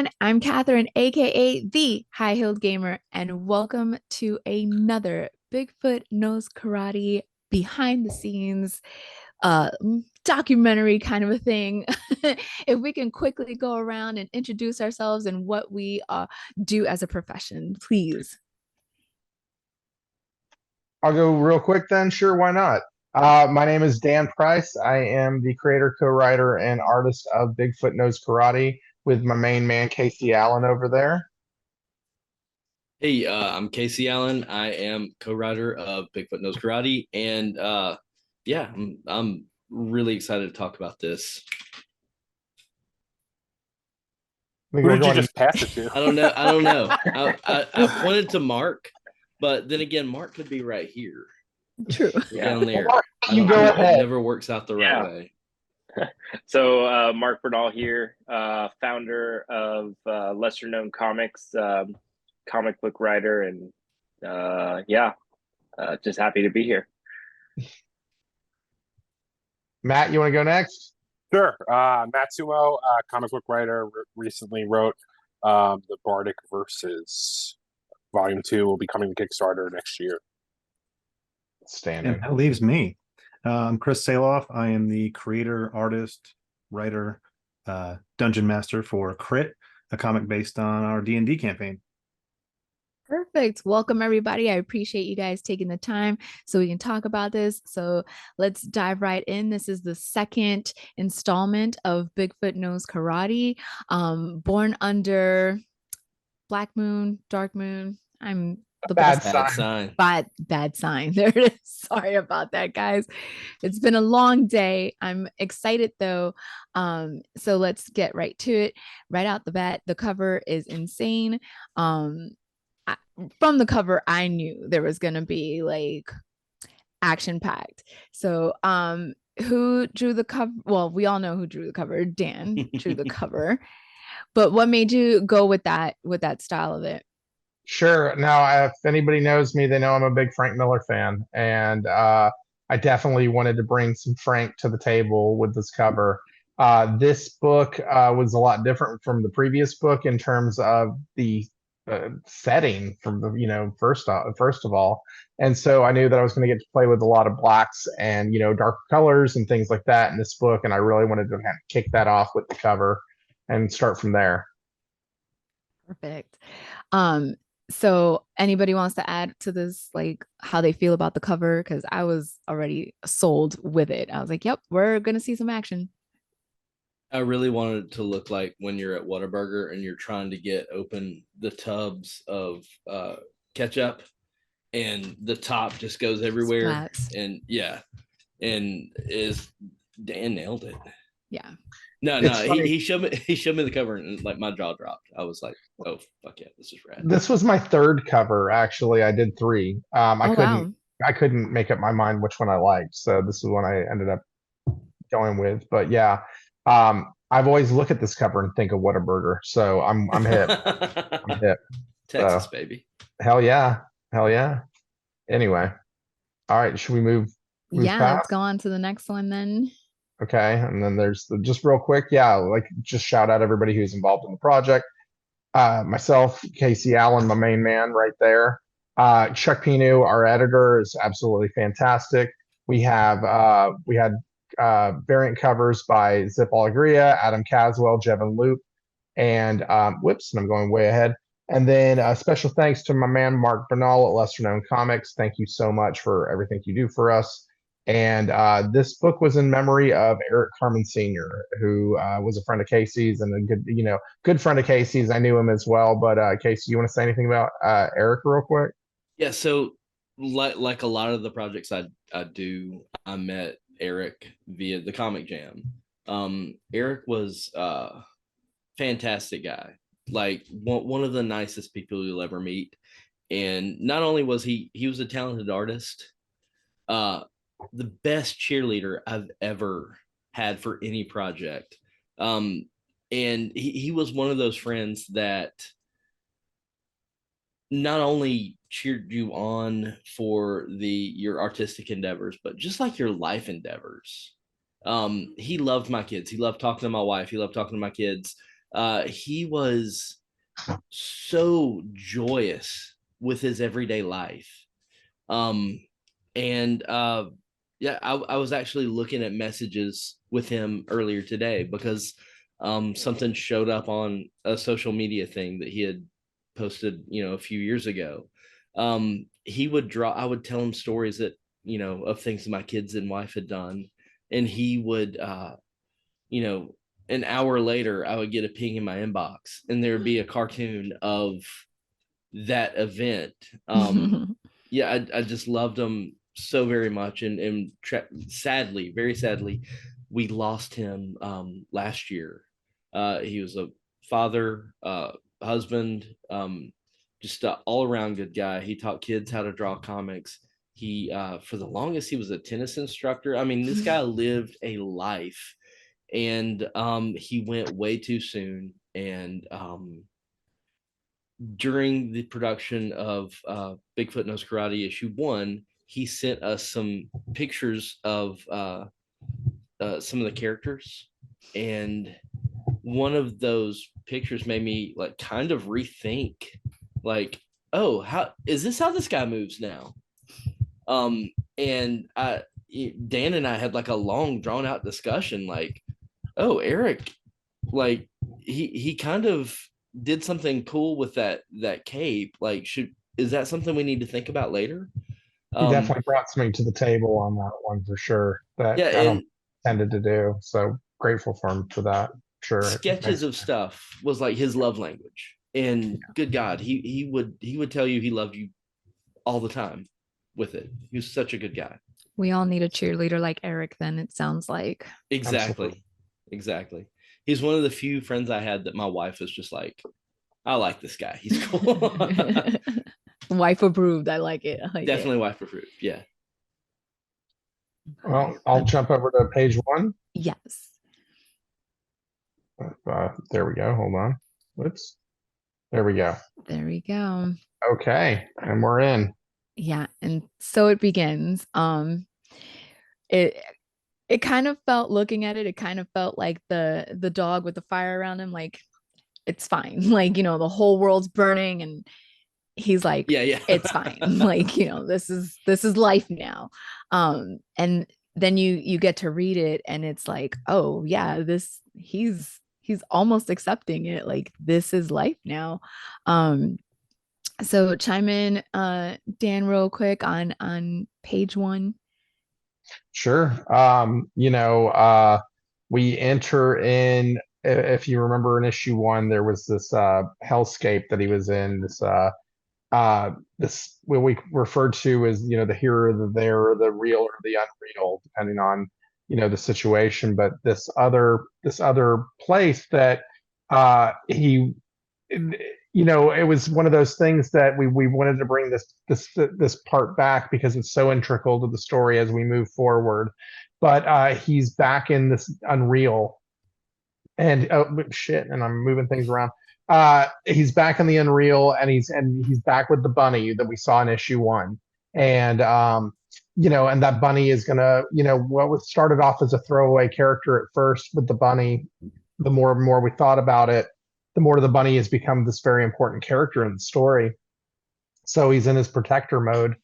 everyone. I'm Catherine, aka the High Heeled Gamer, and welcome to another Bigfoot Knows Karate behind the scenes documentary kind of a thing. If we can quickly go around and introduce ourselves and what we do as a profession, please. I'll go real quick then. Sure, why not? My name is Dan Price. I am the creator, co-writer, and artist of Bigfoot Knows Karate with my main man, Casey Allen, over there. Hey, I'm Casey Allen. I am co-writer of Bigfoot Knows Karate, and yeah, I'm really excited to talk about this. Who did you just pass it to? I don't know. I pointed to Mark, but then again, Mark could be right here. True. Down there. You go ahead. It never works out the right way. So Mark Bernal here, founder of lesser known comics, comic book writer, and just happy to be here. Matt, you want to go next? Sure. Matt Summo, comic book writer, recently wrote the Bardic Verses. Volume 2 will be coming to Kickstarter next year. Standing. And that leaves me. I'm Chris Sahloff. I am the creator, artist, writer, dungeon master for CRIT, a comic based on our D&D campaign. Perfect. Welcome, everybody. I appreciate you guys taking the time so we can talk about this. So let's dive right in. This is the second installment of Bigfoot Knows Karate, born under Black Moon, Dark Moon. I'm the Bad sign. Bad sign. There it is. Sorry about that, guys. It's been a long day. I'm excited though. So let's get right to it. Right out the bat, the cover is insane. From the cover, I knew there was gonna be like action packed. So who drew the cover? Well, we all know who drew the cover. Dan drew the cover. But what made you go with that style of it? Sure. Now, if anybody knows me, they know I'm a big Frank Miller fan, and I definitely wanted to bring some Frank to the table with this cover. This book was a lot different from the previous book in terms of the setting from the first of all, and so I knew that I was going to get to play with a lot of blacks and darker colors and things like that in this book, and I really wanted to kind of kick that off with the cover and start from there. Perfect. So anybody wants to add to this, like how they feel about the cover? Because I was already sold with it. I was like, yep, we're gonna see some action. I really wanted it to look like when you're at Whataburger and you're trying to get open the tubs of ketchup and the top just goes everywhere. Splats. And Dan nailed it. Yeah. No, he showed me the cover and like my jaw dropped. I was like, oh fuck yeah, this is rad. This was my third cover, actually. I did 3. I couldn't make up my mind which one I liked, so this is one I ended up going with. But yeah, I've always looked at this cover and think of Whataburger, so I'm hip. I'm hip. Texas, baby. Hell yeah. Anyway, all right, should we move Yeah, past? let's go on to the next one then. Okay, and then there's just real quick, just shout out everybody who's involved in the project. Myself, Casey Allen, my main man right there. Chuck Pinu, our editor, is absolutely fantastic. We had variant covers by Zip Alegria, Adam Caswell, Jevin Loop, and whoops, and I'm going way ahead. And then special thanks to my man Mark Bernal at Lesser Known Comics. Thank you so much for everything you do for us. And this book was in memory of Eric Carmen Sr., who was a friend of Casey's and a good friend of Casey's. I knew him as well. But Casey, you want to say anything about Eric real quick? Yeah. So like a lot of the projects I do, I met Eric via the Comic Jam. Eric was a fantastic guy, like one of the nicest people you'll ever meet. And not only was he was a talented artist, the best cheerleader I've ever had for any project. And he was one of those friends that not only cheered you on for your artistic endeavors, but just like your life endeavors. He loved my kids. He loved talking to my wife. He loved talking to my kids. he was so joyous with his everyday life. And yeah, I was actually looking at messages with him earlier today because something showed up on a social media thing that he had posted, a few years ago. He would draw, I would tell him stories that, of things that my kids and wife had done. And he would, an hour later, I would get a ping in my inbox and there would be a cartoon of that event. Yeah, I just loved him so very much. And sadly, very sadly, we lost him last year. He was a father, husband, just an all around good guy. He taught kids how to draw comics. He, for the longest, he was a tennis instructor. I mean, this guy lived a life, and he went way too soon. And during the production of Bigfoot Knows Karate issue 1, he sent us some pictures of some of the characters, and one of those pictures made me like kind of rethink, like, oh, how is this how this guy moves now? And Dan and I had like a long drawn out discussion, like, oh, Eric, like he kind of did something cool with that cape. Like, is that something we need to think about later? He definitely brought something to the table on that one for sure that Yeah, I don't intended to do. So grateful for him for that. Sure. Sketches of stuff was like his love language. And good God, he would tell you he loved you all the time with it. He was such a good guy. We all need a cheerleader like Eric, then, it sounds like. Exactly. Exactly. He's one of the few friends I had that my wife was just like, I like this guy. He's cool. Wife approved. I like it. Definitely wife approved. Yeah. Well, I'll jump over to page 1. Yes. There we go. Hold on. Whoops. There we go. There we go. Okay. And we're in. Yeah. And so it begins. It kind of felt, looking at it, it kind of felt like the dog with the fire around him, like, it's fine. Like, the whole world's burning and he's like, yeah, it's fine. Like, this is life now. And then you get to read it and it's like, oh yeah, he's almost accepting it. Like, this is life now. So chime in, Dan, real quick on page 1. Sure. We enter in, if you remember in issue 1, there was this hellscape that he was in, this what we referred to as, the here, the there, or the real or the unreal, depending on, the situation. But this other place that he, it was one of those things that we wanted to bring this part back because it's so integral to the story as we move forward. But he's back in this unreal, and and I'm moving things around. He's back in the unreal, and he's back with the bunny that we saw in issue 1. And and that bunny is gonna, what was started off as a throwaway character at first with the bunny, the more and more we thought about it, the more the bunny has become this very important character in the story. So he's in his protector mode,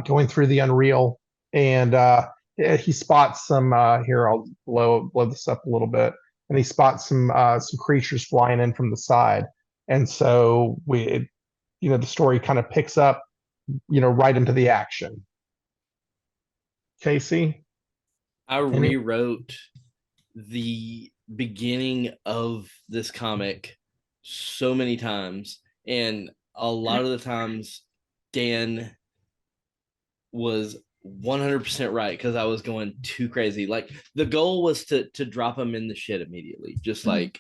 going through the unreal, and he spots some, here, I'll blow this up a little bit, and he spots some creatures flying in from the side. And so the story kind of picks up, right into the action. Casey? I rewrote the beginning of this comic so many times, and a lot of the times Dan was 100% right because I was going too crazy. Like, the goal was to drop him in the shit immediately, just like,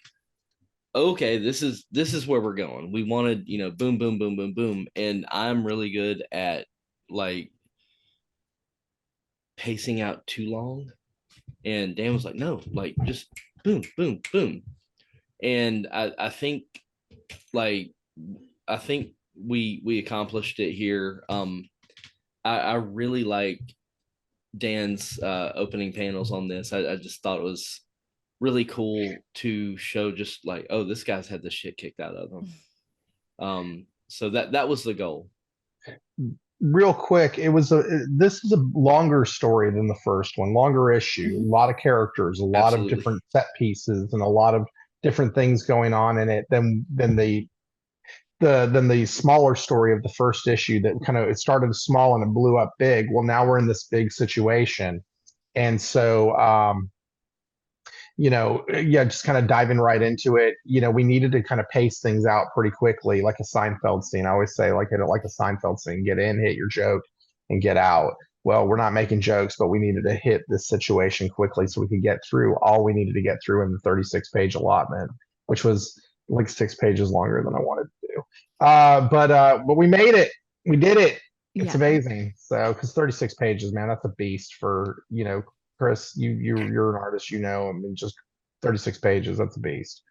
okay, this is where we're going. We wanted, boom, boom, boom, boom, boom. And I'm really good at like pacing out too long. And Dan was like, no, like, just boom, boom, boom. And I think we accomplished it here. I really like Dan's opening panels on this. I just thought it was really cool to show just like, oh, this guy's had the shit kicked out of him. So that was the goal. Real quick, this is a longer story than the first one, longer issue, a lot of characters, a lot of Absolutely. different set pieces, and a lot of different things going on in it than the smaller story of the first issue that kind of, it started small and it blew up big. Well, now we're in this big situation, and so just kind of diving right into it. We needed to kind of pace things out pretty quickly, like a Seinfeld scene. I always say, like a Seinfeld scene: get in, hit your joke, and get out. Well, we're not making jokes, but we needed to hit this situation quickly so we could get through all we needed to get through in the 36-page allotment, which was like 6 pages longer than I wanted to do. But we made it. We did it. It's amazing. So, because 36 pages, man, that's a beast for, Chris, you're an artist, I mean, just 36 pages, that's a beast.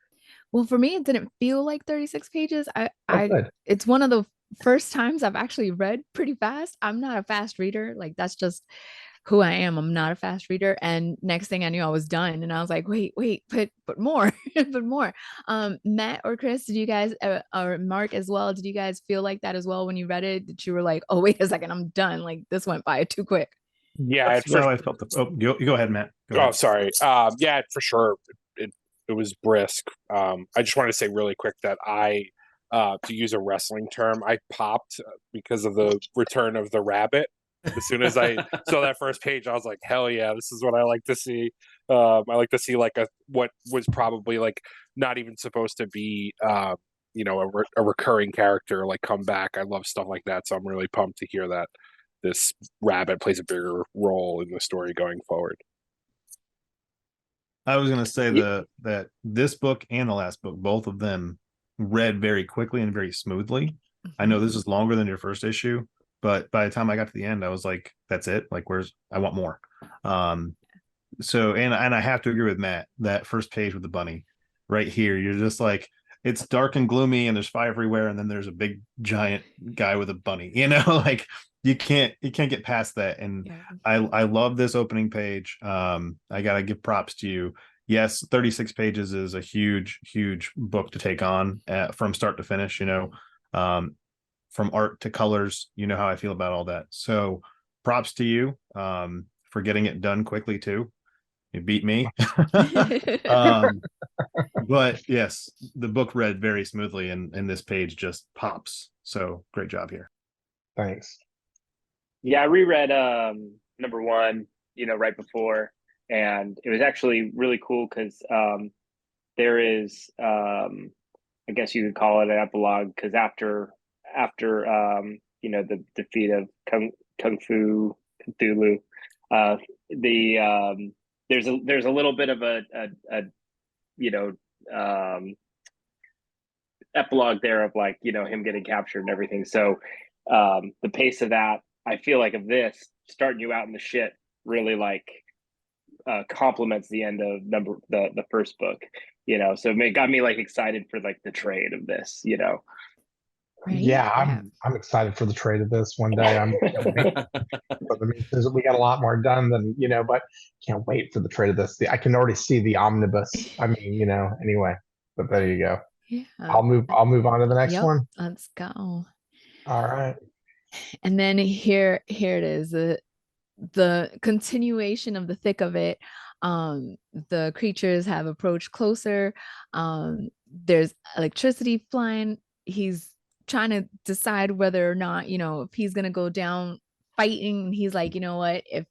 Well, for me, it didn't feel like 36 pages. Good. It's one of the first times I've actually read pretty fast. I'm not a fast reader. Like, that's just who I am. I'm not a fast reader. And next thing I knew, I was done. And I was like, wait, but more, but more. Matt or Chris, did you guys, or Mark as well, did you guys feel like that as well when you read it? That you were like, oh, wait a second, I'm done. Like, this went by too quick. Yeah, That's how I felt. You go ahead, Matt. Go ahead. Sorry. Yeah, for sure. It was brisk. I just wanted to say really quick that to use a wrestling term, I popped because of the return of the rabbit. As soon as I saw that first page, I was like, hell yeah, this is what I like to see. I like to see like what was probably like not even supposed to be a recurring character like come back. I love stuff like that, so I'm really pumped to hear that this rabbit plays a bigger role in the story going forward. I was going to say that this book and the last book, both of them read very quickly and very smoothly. I know this is longer than your first issue, but by the time I got to the end, I was like, that's it. Like, I want more. So, and I have to agree with Matt, that first page with the bunny right here, you're just like, it's dark and gloomy and there's fire everywhere. And then there's a big giant guy with a bunny, like you can't get past that. And I love this opening page. I got to give props to you. Yes, 36 pages is a huge book to take on from start to finish, from art to colors, how I feel about all that. So props to you for getting it done quickly too. You beat me. But yes, the book read very smoothly and this page just pops. So great job here. Thanks. Yeah, I reread number one, right before, and it was actually really cool because there is I guess you could call it an epilogue, because after the defeat of Kung Fu Cthulhu, there's a little bit of a epilogue there of like him getting captured and everything. So the pace of that, I feel like, of this starting you out in the shit really like complements the end of the first book, so it got me like excited for like the trade of this, Right? Yeah, I'm excited for the trade of this one day. We got a lot more done than, but can't wait for the trade of this. I can already see the omnibus. I mean, anyway, but there you go. Yeah. I'll move on to the next one. Let's go. All right. And then here it is, the continuation of the thick of it. The creatures have approached closer. There's electricity flying. He's trying to decide whether or not, if he's gonna go down fighting. He's like, you know what, if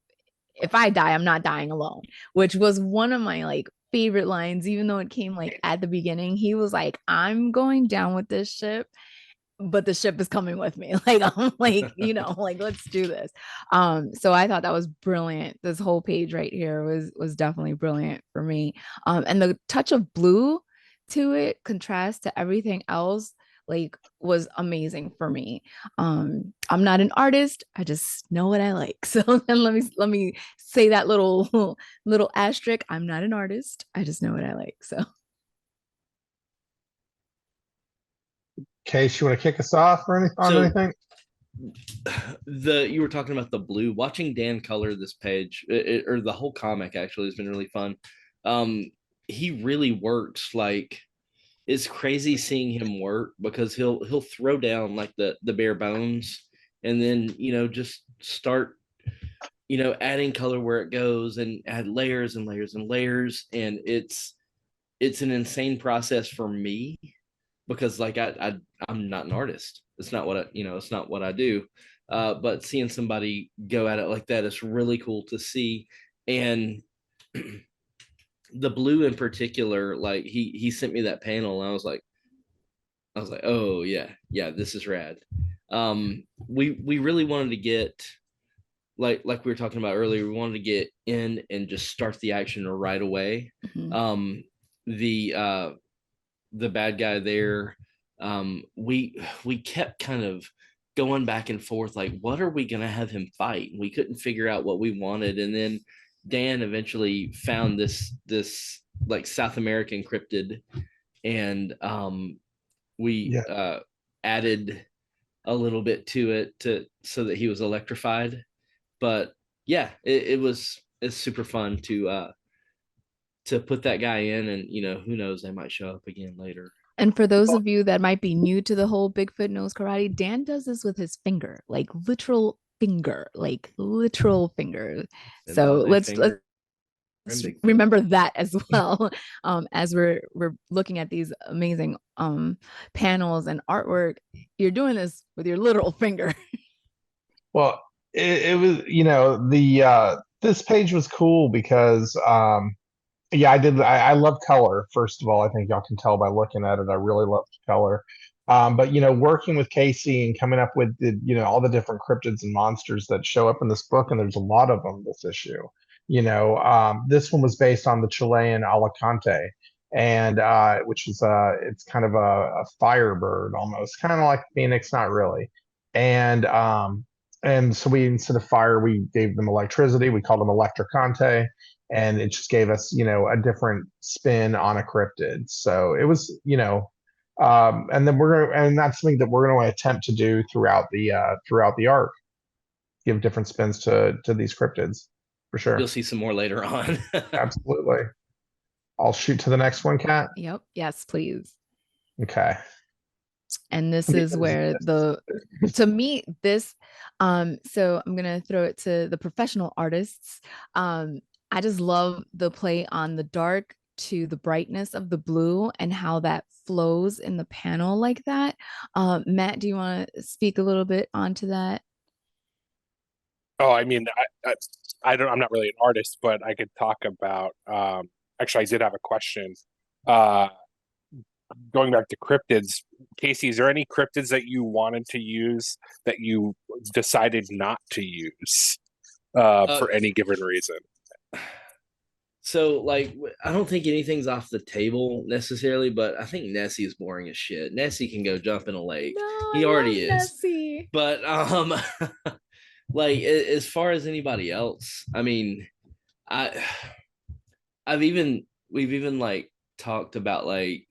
I die, I'm not dying alone, which was one of my like favorite lines, even though it came like at the beginning. He was like, I'm going down with this ship, but the ship is coming with me. Like, I'm like, like, let's do this. So I thought that was brilliant. This whole page right here was definitely brilliant for me. And the touch of blue to it, contrast to everything else, like, was amazing for me. I'm not an artist. I just know what I like. So then let me say that little asterisk. I'm not an artist. I just know what I like. So. Case, you want to kick us off or anything? You were talking about the blue. Watching Dan color this page, or the whole comic, actually has been really fun. he really works. Like, it's crazy seeing him work, because he'll throw down like the bare bones, and then just start adding color where it goes, and add layers and layers and layers. And it's an insane process for me, because like I'm not an artist. It's not what it's not what I do. But seeing somebody go at it like that is really cool to see. And the blue in particular, like he sent me that panel, and I was like, oh yeah, this is rad. We really wanted to get, like we were talking about earlier, we wanted to get in and just start the action right away. Mhm. The bad guy there, we kept kind of going back and forth, like, what are we gonna have him fight? We couldn't figure out what we wanted. And then Dan eventually found this like South American cryptid, and we added a little bit to it so that he was electrified. But yeah, it's super fun to put that guy in, and who knows, they might show up again later. And for those of you that might be new to the whole Bigfoot knows karate, Dan does this with his finger, like literal finger, like literal finger. So let's remember that as well, as we're looking at these amazing panels and artwork. You're doing this with your literal finger. Well, it was, this page was cool because yeah, I love color. First of all, I think y'all can tell by looking at it, I really love color. But working with Casey and coming up with all the different cryptids and monsters that show up in this book, and there's a lot of them this issue. This one was based on the Chilean Alicante, and which is it's kind of a firebird almost, kind of like Phoenix, not really. And so we, instead of fire, we gave them electricity. We called them Electricante, and it just gave us a different spin on a cryptid. So it was and then and that's something that we're gonna attempt to do throughout the arc, give different spins to these cryptids, for sure. You'll see some more later on. Absolutely. I'll shoot to the next one, Kat. Yep. Yes, please. Okay. And this is where to me this so I'm gonna throw it to the professional artists. I just love the play on the dark to the brightness of the blue and how that flows in the panel like that. Matt, do you want to speak a little bit onto that? Oh, I mean, I'm not really an artist, but I could talk about. Actually, I did have a question. Going back to cryptids, Casey, is there any cryptids that you wanted to use that you decided not to use for any given reason? So, like, I don't think anything's off the table necessarily, but I think Nessie is boring as shit. Nessie can go jump in a lake. No, He already is. Nessie. But like, as far as anybody else, I mean, we've even like talked about like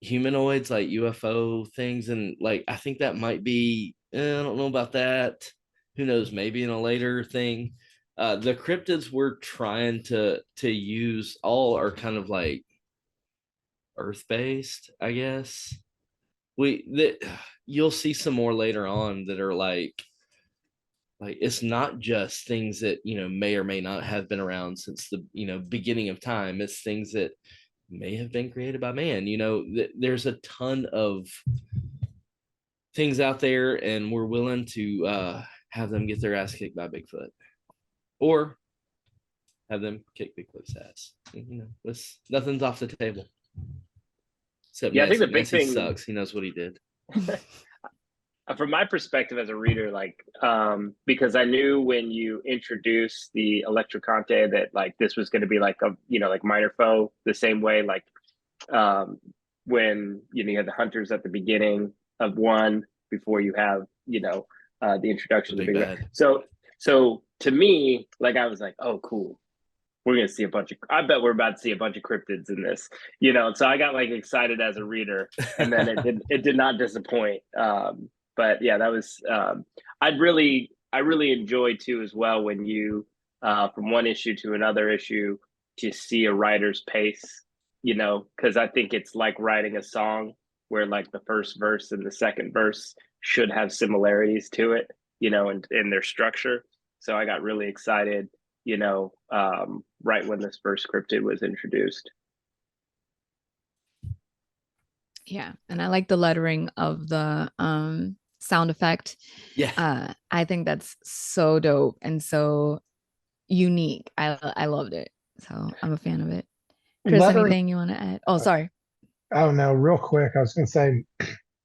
humanoids, like UFO things, and like I think that might be, I don't know about that. Who knows, maybe in a later thing. The cryptids we're trying to use all are kind of like earth-based, I guess. You'll see some more later on that are like it's not just things that may or may not have been around since the beginning of time. It's things that may have been created by man. There's a ton of things out there, and we're willing to have them get their ass kicked by Bigfoot, or have them kick Bigfoot's ass. Nothing's off the table. Except Yeah, Nessie. I think the big Nessie thing sucks. He knows what he did. From my perspective as a reader, like, because I knew when you introduced the Electricante that like this was going to be like a like minor foe, the same way like when you had the hunters at the beginning of one before you have the introduction The of big the big bad. so to me, like, I was like, oh cool, we're gonna see I bet we're about to see a bunch of cryptids in this, so I got like excited as a reader, and then it did not disappoint. But yeah, that was I really enjoyed too as well when you from one issue to another issue to see a writer's pace, you know, because I think it's like writing a song where like the first verse and the second verse should have similarities to it, you know, in their structure. So I got really excited, you know, right when this first scripted was introduced. Yeah, and I like the lettering of the sound effect. Yeah. I think that's so dope and so unique. I loved it. So I'm a fan of it. Chris, Lettering. anything you want to add? Oh, sorry. Oh no, real quick. I was going to say,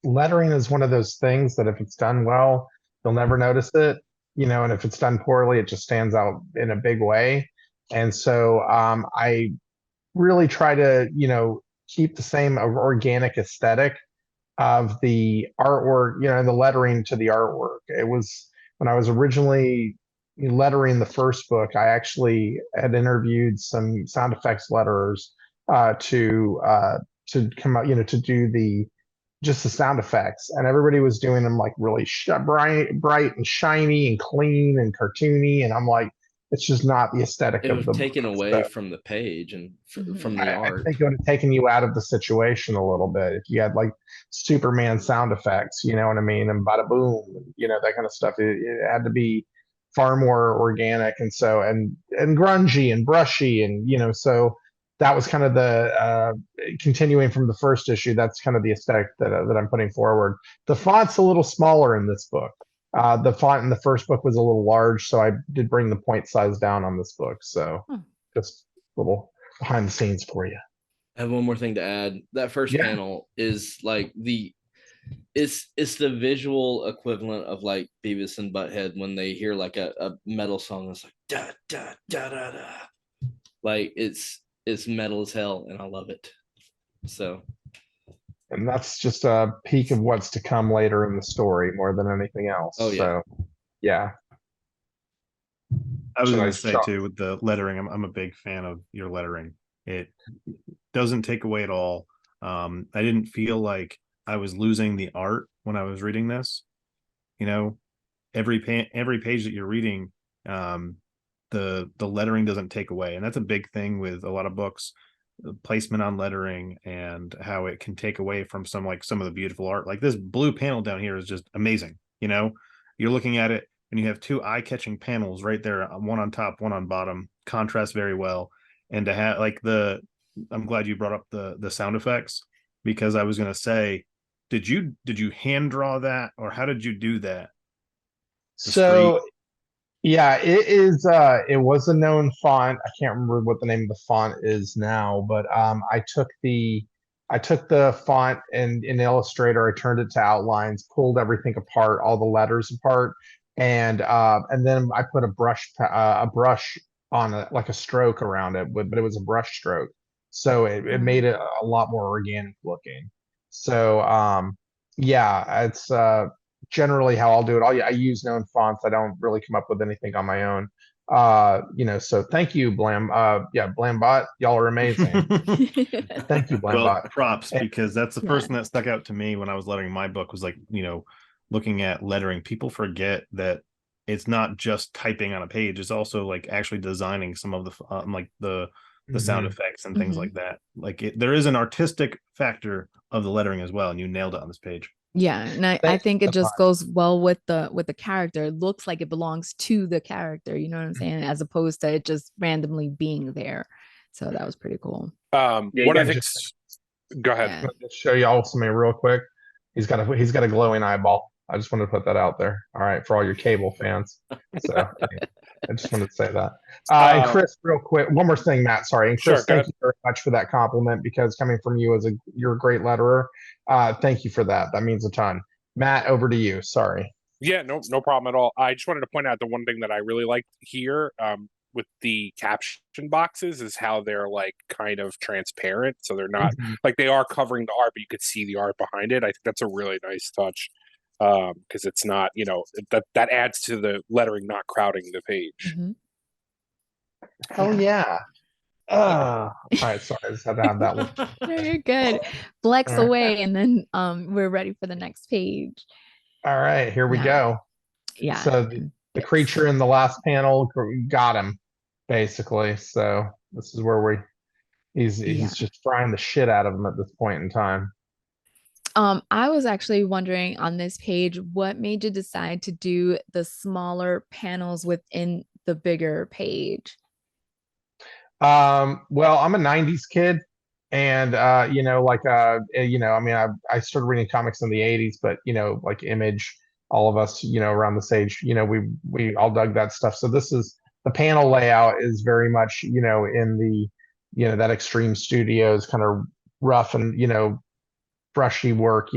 lettering is one of those things that if it's done well, you'll never notice it, you know, and if it's done poorly, it just stands out in a big way. And so I really try to, you know, keep the same organic aesthetic of the artwork, you know, and the lettering to the artwork. It was when I was originally lettering the first book, I actually had interviewed some sound effects letterers to come out, you know, to do just the sound effects, and everybody was doing them like really bright and shiny and clean and cartoony, and I'm like, it's just not the aesthetic It of was the taken book. away So from the page and Mhm. from the I art. think it would have taken you out of the situation a little bit if you had like Superman sound effects, you know what I mean, and bada boom, you know, that kind of stuff. It had to be far more organic, and so and grungy and brushy, and you know, so that was kind of the continuing from the first issue. That's kind of the aesthetic that I'm putting forward. The font's a little smaller in this book. The font in the first book was a little large, so I did bring the point size down on this book. So just a little behind the scenes for you. I have one more thing to add. That first Yeah. panel is like it's the visual equivalent of like Beavis and Butthead when they hear like a metal song that's like da da da da da. Like it's metal as hell, and I love it. So And that's just a peek of what's to come later in the story more than anything else. Oh, yeah. So yeah. I was Should going I to say jump? too, with the lettering, I'm a big fan of your lettering. It doesn't take away at all. I didn't feel like I was losing the art when I was reading this. You know, every page that you're reading, the lettering doesn't take away, and that's a big thing with a lot of books. The placement on lettering and how it can take away from some of the beautiful art. Like this blue panel down here is just amazing. You know, you're looking at it and you have two eye-catching panels right there, one on top, one on bottom, contrast very well. And to have I'm glad you brought up the sound effects, because I was going to say, did you hand draw that, or how did you do that? So yeah, it was a known font. I can't remember what the name of the font is now, but I took the font and in Illustrator, I turned it to outlines, pulled everything apart, all the letters apart, and then I put a brush on it, like a stroke around it, but it was a brush stroke, so it made it a lot more organic looking. So yeah, it's generally how I'll do it. I use known fonts. I don't really come up with anything on my own. You know, so thank you, Blam. Yeah, Blambot, y'all are amazing. Thank you, Well, Blambot. props, because that's the first Yeah. thing that stuck out to me when I was lettering my book, was like, you know, looking at lettering, people forget that it's not just typing on a page, it's also like actually designing some of the like the sound effects and things like that. Like there is an artistic factor of the lettering as well, and you nailed it on this page. Yeah, and I Thanks think it so just much. goes well with the character. It looks like it belongs to the character, you know what I'm saying, as opposed to it just randomly being there. So that was pretty cool. Yeah, One of the yeah, things. Go ahead. Yeah. I'm gonna just show y'all something real quick. He's got a glowing eyeball. I just wanted to put that out there. All right, for all your cable fans. So I just wanted to say that. And Chris, real quick, one more thing, Matt. Sorry, and Sure, Chris, go thank ahead. you very much for that compliment, because coming from you you're a great letterer. Thank you for that. That means a ton. Matt, over to you. Sorry. Yeah, no problem at all. I just wanted to point out the one thing that I really liked here, with the caption boxes, is how they're like kind of transparent, so they're not like they are covering the art, but you could see the art behind it. I think that's a really nice touch, because it's not, you know, that adds to the lettering not crowding the page. Oh yeah. All right, sorry, I just had to have that one. Very good. Flex All right. away, and then we're ready for the next page. All right, here we Yeah. go. Yeah. So the creature in the last panel got him. basically. So this is where he's Yeah. just frying the shit out of him at this point in time. I was actually wondering on this page, what made you decide to do the smaller panels within the bigger page? Well, I'm a 90s kid, and I mean, I started reading comics in the 80s, but like Image, all of us, around this age, we all dug that stuff. So this is the panel layout is very much, in the, that Extreme Studios kind of rough and, brushy work,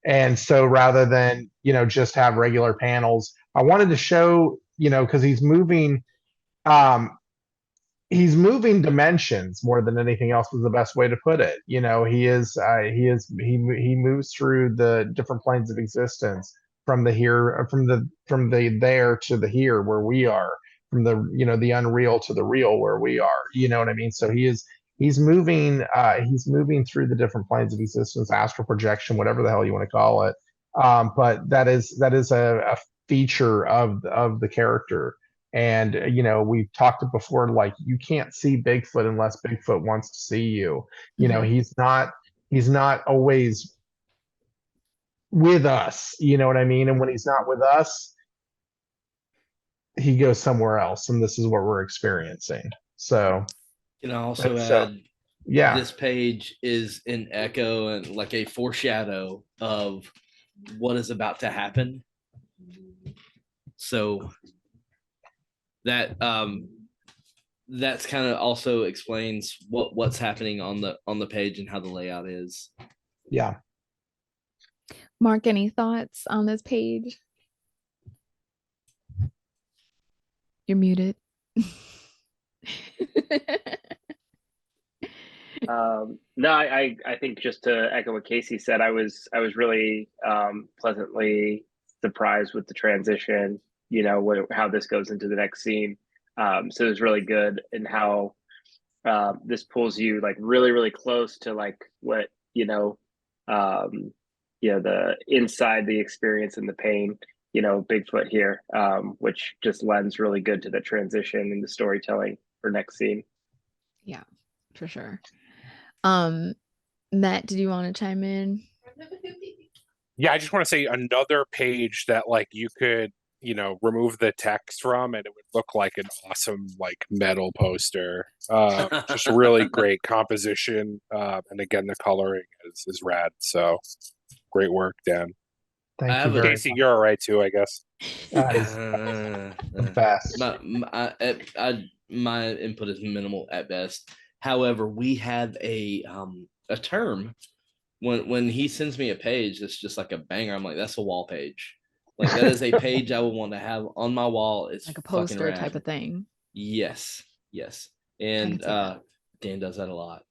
and so rather than, just have regular panels, I wanted to show, because um he's moving dimensions more than anything else was the best way to put it. He moves through the different planes of existence, from the here, from the there to the here where we are, from the, the unreal to the real where we are. You know what I mean? So he's moving through the different planes of existence, astral projection, whatever the hell you want to call it. But that is a feature of the character. And we've talked before, like, you can't see Bigfoot unless Bigfoot wants to see you. He's not always with us, you know what I mean? And when he's not with us, he goes somewhere else, and this is what we're experiencing. So Can I also so add, yeah. this page is an echo and like a foreshadow of what is about to happen. So that's kind of also explains what's happening on the page and how the layout is. Yeah. Mark, any thoughts on this page? You're muted. No, I think, just to echo what Casey said, I was really pleasantly surprised with the transition, how this goes into the next scene. So it was really good in how this pulls you like really, really close to like what, the inside the experience and the pain, Bigfoot here, which just lends really good to the transition and the storytelling for next scene. Yeah, for sure. Matt, did you want to chime in? Yeah, I just want to say another page that like you could, remove the text from and it would look like an awesome like metal poster. Just really great composition. And again, the coloring is rad. So great work, Dan. Thank you very Casey, much. you're all right too, I guess. That is the best. My input is minimal at best. However, we have a term when he sends me a page that's just like a banger. I'm like, that's a wall page. Like, that is a page I would want to have on my wall. It's like a poster type of thing. Yes. And Dan does that a lot.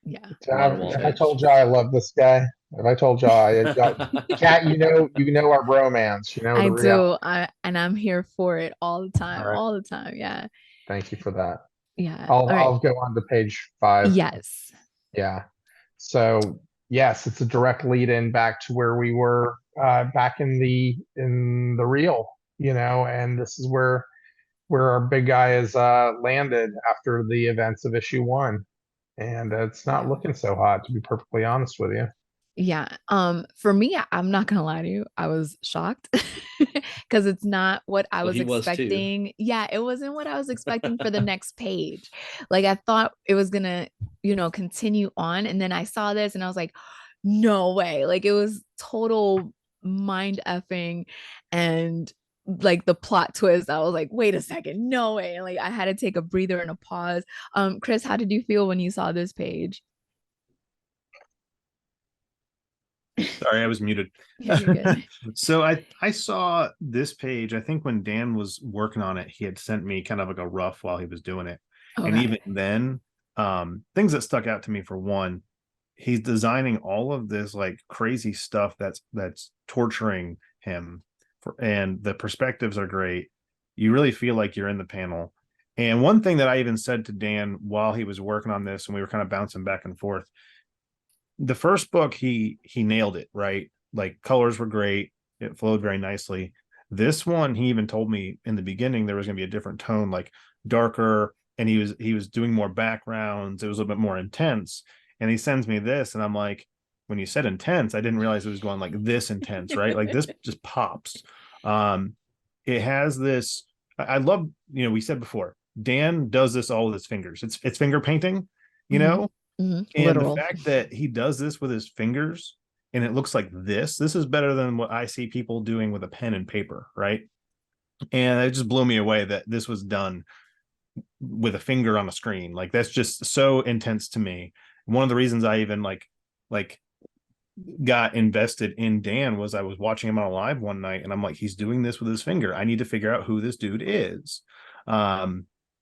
Yeah. Have I told y'all I love this guy? Have I told y'all, Kat, you know our romance, I do. I'm here for it all the time. Right. All the time. Yeah. Thank you for that. Yeah. I'll go on to page 5. Yes. Yeah. So yes, it's a direct lead in back to where we were back in the reel, and this is where our big guy is landed after the events of issue 1. And it's not looking so hot, to be perfectly honest with you. Yeah. For me, I'm not gonna lie to you, I was shocked because it's not what I was expecting. Yeah, it wasn't what I was expecting for the next page. Like, I thought it was gonna, continue on, and then I saw this and I was like, no way. Like, it was total mind effing, and like the plot twist, I was like, wait a second, no way. And like, I had to take a breather and a pause. Chris, how did you feel when you saw this page? Sorry, I was muted. So I saw this page, I think when Dan was working on it, he had sent me kind of like a rough while he was doing it. Okay. And even then, things that stuck out to me, for one, he's designing all of this like crazy stuff that's torturing him, and the perspectives are great. You really feel like you're in the panel. And one thing that I even said to Dan while he was working on this, and we were kind of bouncing back and forth, the first book, he nailed it, right? Like, colors were great. It flowed very nicely. This one, he even told me in the beginning there was going to be a different tone. Like, darker, and he was doing more backgrounds. It was a little bit more intense. And he sends me this, and I'm like, when you said intense, I didn't realize it was going like this intense, right? Like this just pops. It has this. I love, we said before, Dan does this all with his fingers. It's finger painting, and Literal. the fact that he does this with his fingers and it looks like this is better than what I see people doing with a pen and paper, right? And it just blew me away that this was done with a finger on a screen. Like, that's just so intense to me. One of the reasons I even like got invested in Dan was I was watching him on a live one night, and I'm like, he's doing this with his finger. I need to figure out who this dude is. How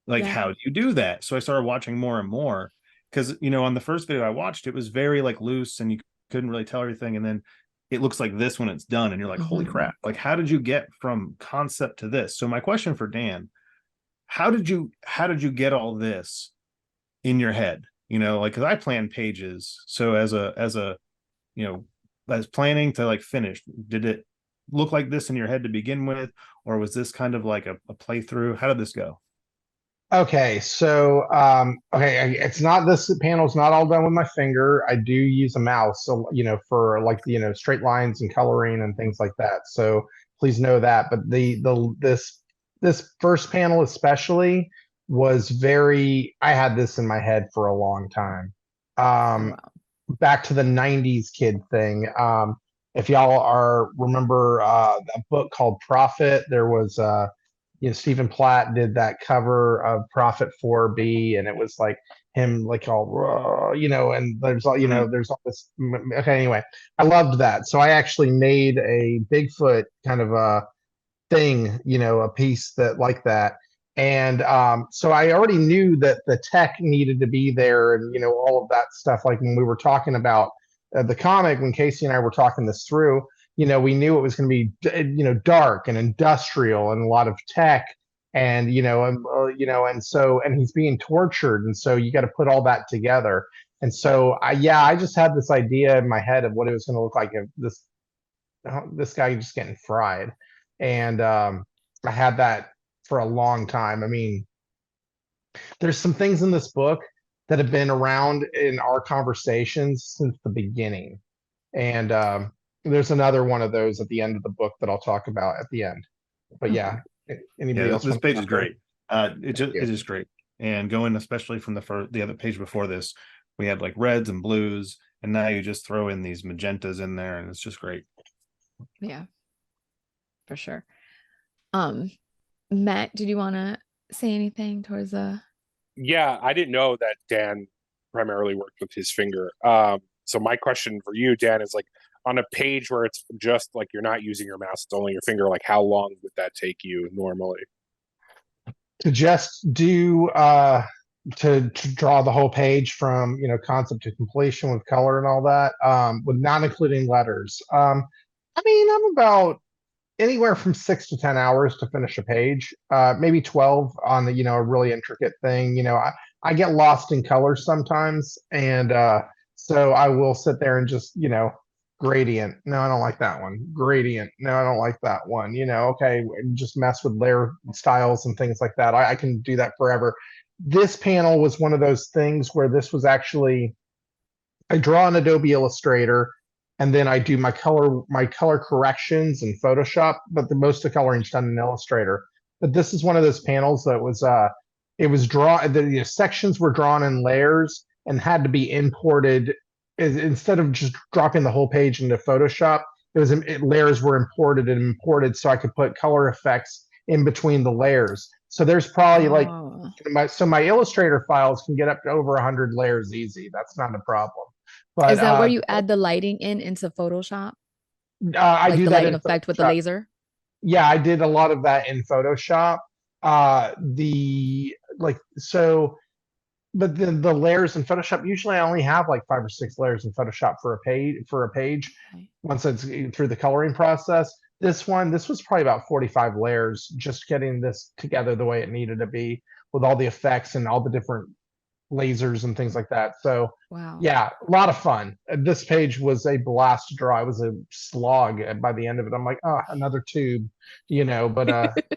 do you do that? So I started watching more and more, because on the first video I watched, it was very like loose and you couldn't really tell everything, and then it looks like this when it's done, and you're like, holy crap, like, how did you get from concept to this? So my question for Dan, how did you get all this in your head? Because I plan pages, so as planning to like finish, did it look like this in your head to begin with, or was this kind of like a playthrough? How did this go? Okay, so it's not, this panel's not all done with my finger. I do use a mouse, so for like straight lines and coloring and things like that. So please know that. But this first panel especially was I had this in my head for a long time. Back to the 90s kid thing. If y'all remember a book called Prophet, there was Stephen Platt did that cover of Prophet 4B, and it was like him like all and there's all there's all this. Okay, anyway, I loved that, so I actually made a Bigfoot kind of a thing, a piece that like that. And so I already knew that the tech needed to be there, and all of that stuff. Like when we were talking about the comic, when Casey and I were talking this through, we knew it was going to be dark and industrial and a lot of tech, and and he's being tortured, and so you got to put all that together. And so I just had this idea in my head of what it was going to look like if this guy just getting fried. And I had that for a long time. I mean, there's some things in this book that have been around in our conversations since the beginning. And there's another one of those at the end of the book that I'll talk about at the end. But anybody else? This page is great. It is great. And going especially from the other page before this, we had like reds and blues, and now you just throw in these magentas in there, and it's just great. Yeah, for sure. Matt, did you want to say anything towards Yeah, I didn't know that Dan primarily worked with his finger. So my question for you, Dan, is like, on a page where it's just like you're not using your mouse, it's only your finger, like how long would that take you normally? To just do to draw the whole page from concept to completion with color and all that, with not including letters. I mean, I'm about anywhere from 6 to 10 hours to finish a page, maybe 12 on the a really intricate thing. I get lost in colors sometimes, and so I will sit there and just gradient. No, I don't like that one. Gradient. No, I don't like that one. Okay, just mess with layer styles and things like that. I can do that forever. This panel was one of those things where this was actually, I draw in Adobe Illustrator, and then I do my color corrections in Photoshop, but most of the coloring is done in Illustrator. But this is one of those panels that was it was drawn, the sections were drawn in layers and had to be imported. Instead of just dropping the whole page into Photoshop, layers were imported so I could put color effects in between the layers. So there's probably my Illustrator files can get up to over 100 layers easy. That's not a problem. But is that where you add the lighting into Photoshop? I do the that lighting in effect Photoshop. With the laser. Yeah, I did a lot of that in Photoshop. But then the layers in Photoshop, usually I only have like 5 or 6 layers in Photoshop for a page Okay. once it's through the coloring process. This was probably about 45 layers, just getting this together the way it needed to be, with all the effects and all the different lasers and things like that. So wow, yeah, a lot of fun. This page was a blast to draw. It was a slog by the end of it. I'm like, oh, another tube, but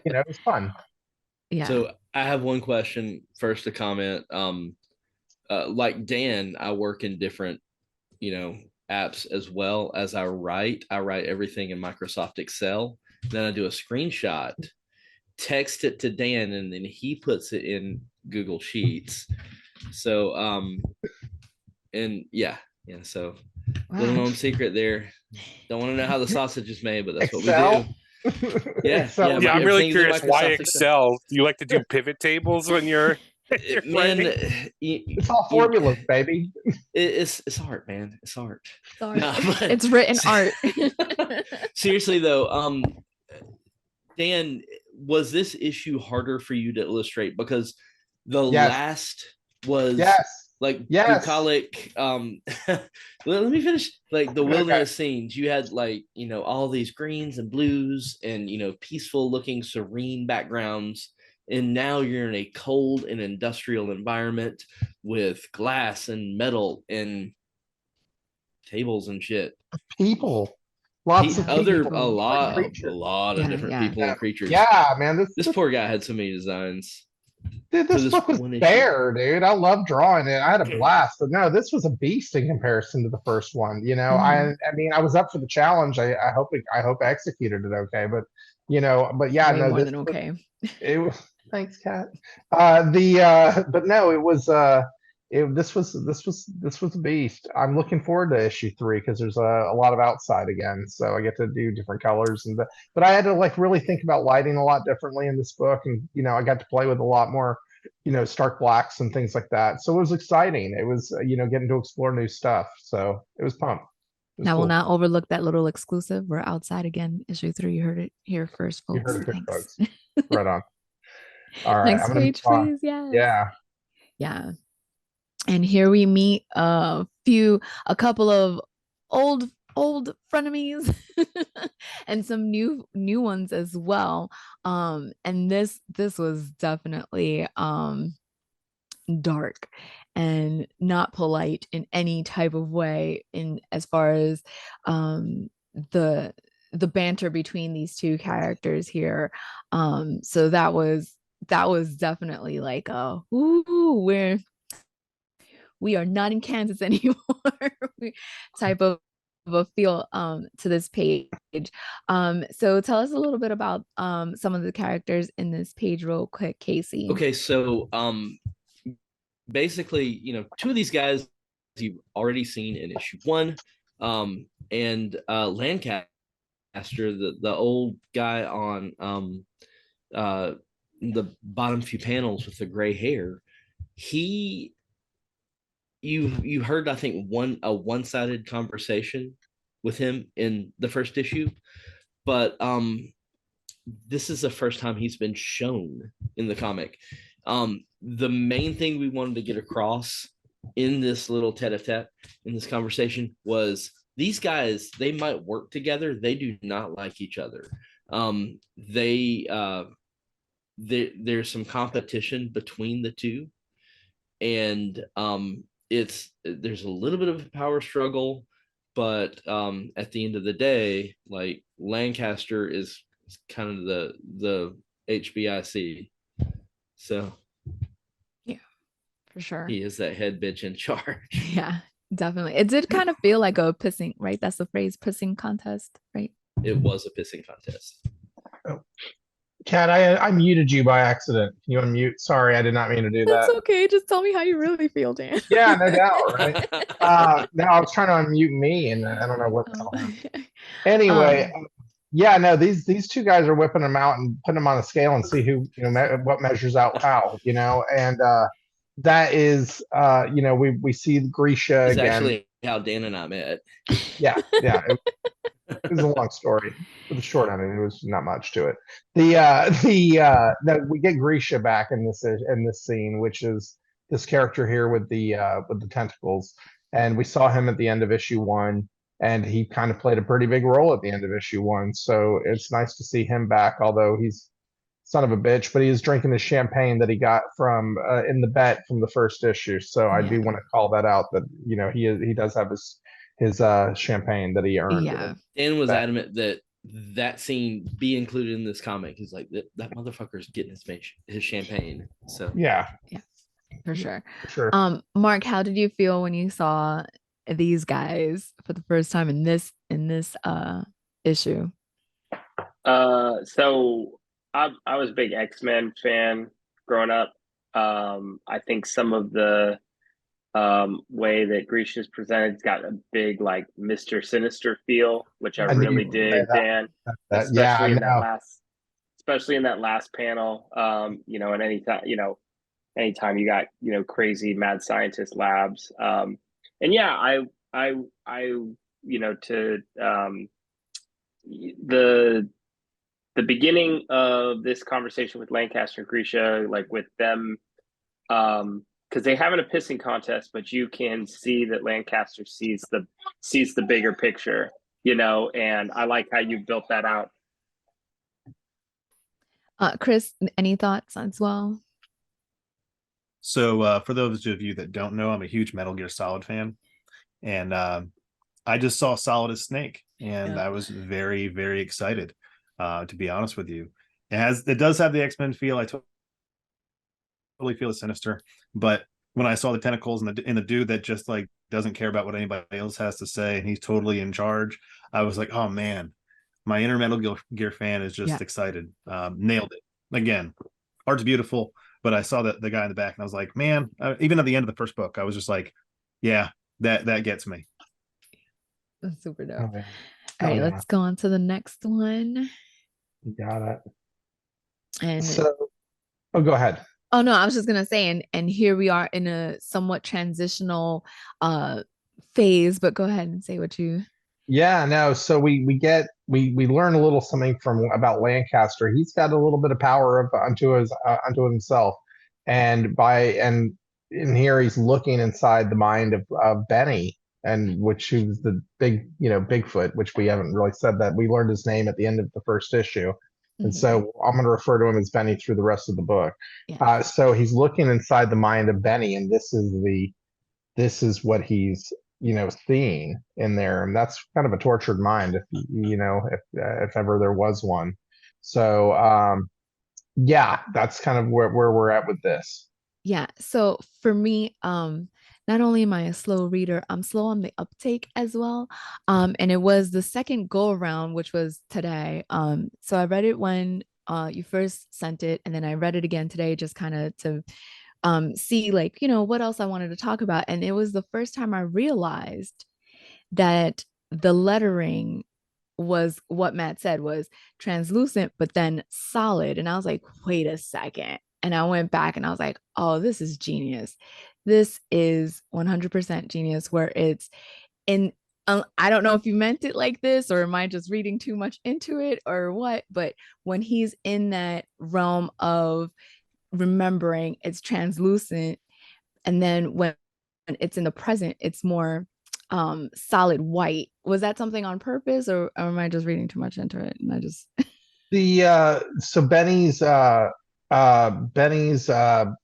it was fun. Yeah. So I have one question first to comment. Like Dan, I work in different, apps as well as I write. I write everything in Microsoft Excel. Then I do a screenshot, text it to Dan, and then he puts it in Google Sheets. So, and yeah. So little Wow. known secret there. Don't want to know how the sausage is made, but that's Excel? what we do. Yeah, Excel. Yeah, I'm really everything's in curious why Microsoft Excel. Do you like to do pivot tables when you're, Man, writing? It's all formulas, baby. It's art, man. It's art. Sorry. No, but- It's written art. Seriously though, Dan, was this issue harder for you to illustrate because the Yes. last was Yes. like Yes. bucolic, let me finish. Like the wilderness Okay. scenes, you had like all these greens and blues and peaceful looking serene backgrounds, and now you're in a cold and industrial environment with glass and metal and tables and shit. People. Lots of A people. lot Creatures. of Yeah, different yeah. people and creatures. Yeah, man. This poor guy had so many designs. Dude, for this this book was one issue. bare, dude. I love drawing it. I had a blast, but no, this was a beast in comparison to the first one. I mean, I was up for the challenge. I hope I executed it okay, but but yeah, Way no, more this than okay. it was thanks, Kat. But no, it was this was a beast. I'm looking forward to issue 3 because there's a lot of outside again, so I get to do different colors but I had to like really think about lighting a lot differently in this book, and I got to play with a lot more stark blacks and things like that. So it was exciting. It was getting to explore new stuff. So it was pumped. It was I will cool. not overlook that little exclusive. We're outside again, issue 3. You heard it here first, You folks. heard it here, Thanks. folks. Right on. All right, Next I'm gonna page, move on. please. Yes. Yeah. Yeah. And here we meet a couple of old frenemies and some new ones as well. And this was definitely dark and not polite in any type of way in as far as the banter between these two characters here. So that was definitely like ooh, we are not in Kansas anymore type of a feel to this page. So tell us a little bit about some of the characters in this page real quick, Casey. Okay, so basically, two of these guys you've already seen in issue 1, and Lancaster, the old guy on the bottom few panels with the gray hair. You heard, I think, a one-sided conversation with him in the first issue, but this is the first time he's been shown in the comic. The main thing we wanted to get across in this little tete-a-tete in this conversation was these guys, they might work together, they do not like each other. There's some competition between the two, and there's a little bit of a power struggle, but at the end of the day, like Lancaster is kind of the HBIC, so yeah, for sure, he is that head bitch in charge. Yeah, definitely. It did kind of feel like a pissing, right? That's the phrase, pissing contest, right? It was a pissing contest. Oh. Kat, I muted you by accident. Can you unmute? Sorry, I did not mean to do that. That's okay. Just tell me how you really feel, Dan. Yeah, no doubt, right? No, I was trying to unmute me, and I don't know what the hell happened. Anyway, yeah, no, these two guys are whipping them out and putting them on a scale and see who what measures out how, and that is we see Grisha It's again. actually how Dan and I met. Yeah. It was a long story. For the short end, it was not much to it. We get Grisha back in this scene, which is this character here with the tentacles, and we saw him at the end of issue 1, and he kind of played a pretty big role at the end of issue 1. So it's nice to see him back, although he's son of a bitch, but he is drinking the champagne that he got from in the bet from the first issue. So I do want to call that out, that he does have his champagne that he earned. Yeah. Dan was adamant that that scene be included in this comic. He's like, that motherfucker's getting his champagne. So Yeah, for sure. sure. Mark, how did you feel when you saw these guys for the first time in this issue? So I was a big X-Men fan growing up. I think some of the way that Grisha's presented got a big like Mr. Sinister feel, which I I knew you really were gonna say dig, Dan. Yeah, I Especially in that know. last panel. You know, and anytime you got, you know, crazy mad scientist labs. And yeah, I you know, to the beginning of this conversation with Lancaster and Grisha, like with them, because they have a pissing contest, but you can see that Lancaster sees the bigger picture, you know, and I like how you built that out. Chris, any thoughts as well? So for those of you that don't know, I'm a huge Metal Gear Solid fan, and I just saw Solid as Snake, and I was very, very excited. To be honest with you, it does have the X-Men feel. I totally feel the Sinister, but when I saw the tentacles and the dude that just like doesn't care about what anybody else has to say, and he's totally in charge, I was like, oh man, my inner Metal Gear fan is just excited. Nailed it again. Art's beautiful. But I saw the guy in the back, and I was like, man, even at the end of the first book, I was just like, yeah, that gets me. That's super dope. Oh, yeah. All right, let's go on to the next one. You got it. And so, go ahead. Oh no, I was just gonna say, and here we are in a somewhat transitional phase, but go ahead and say what you. Yeah, no. So we learn a little something about Lancaster. He's got a little bit of power unto himself, and in here he's looking inside the mind of Benny, and who's the big, you know, Bigfoot, which we haven't really said that. We learned his name at the end of the first issue. And so I'm going to refer to him as Benny through the rest of the book. Yeah. So he's looking inside the mind of Benny, and this is what he's, you know, seeing in there, and that's kind of a tortured mind, if ever there was one. So yeah, that's kind of where we're at with this. Yeah. So for me, not only am I a slow reader, I'm slow on the uptake as well. And it was the second go around, which was today. So I read it when you first sent it, and then I read it again today, just kind of to see, like, you know, what else I wanted to talk about. And it was the first time I realized that the lettering was what Matt said was translucent, but then solid. And I was like, wait a second. And I went back and I was like, oh, this is genius. This is 100% genius, where it's in, I don't know if you meant it like this, or am I just reading too much into it or what, but when he's in that realm of remembering, it's translucent, and then when it's in the present, it's more solid white. Was that something on purpose, or am I just reading too much into it and I just So Benny's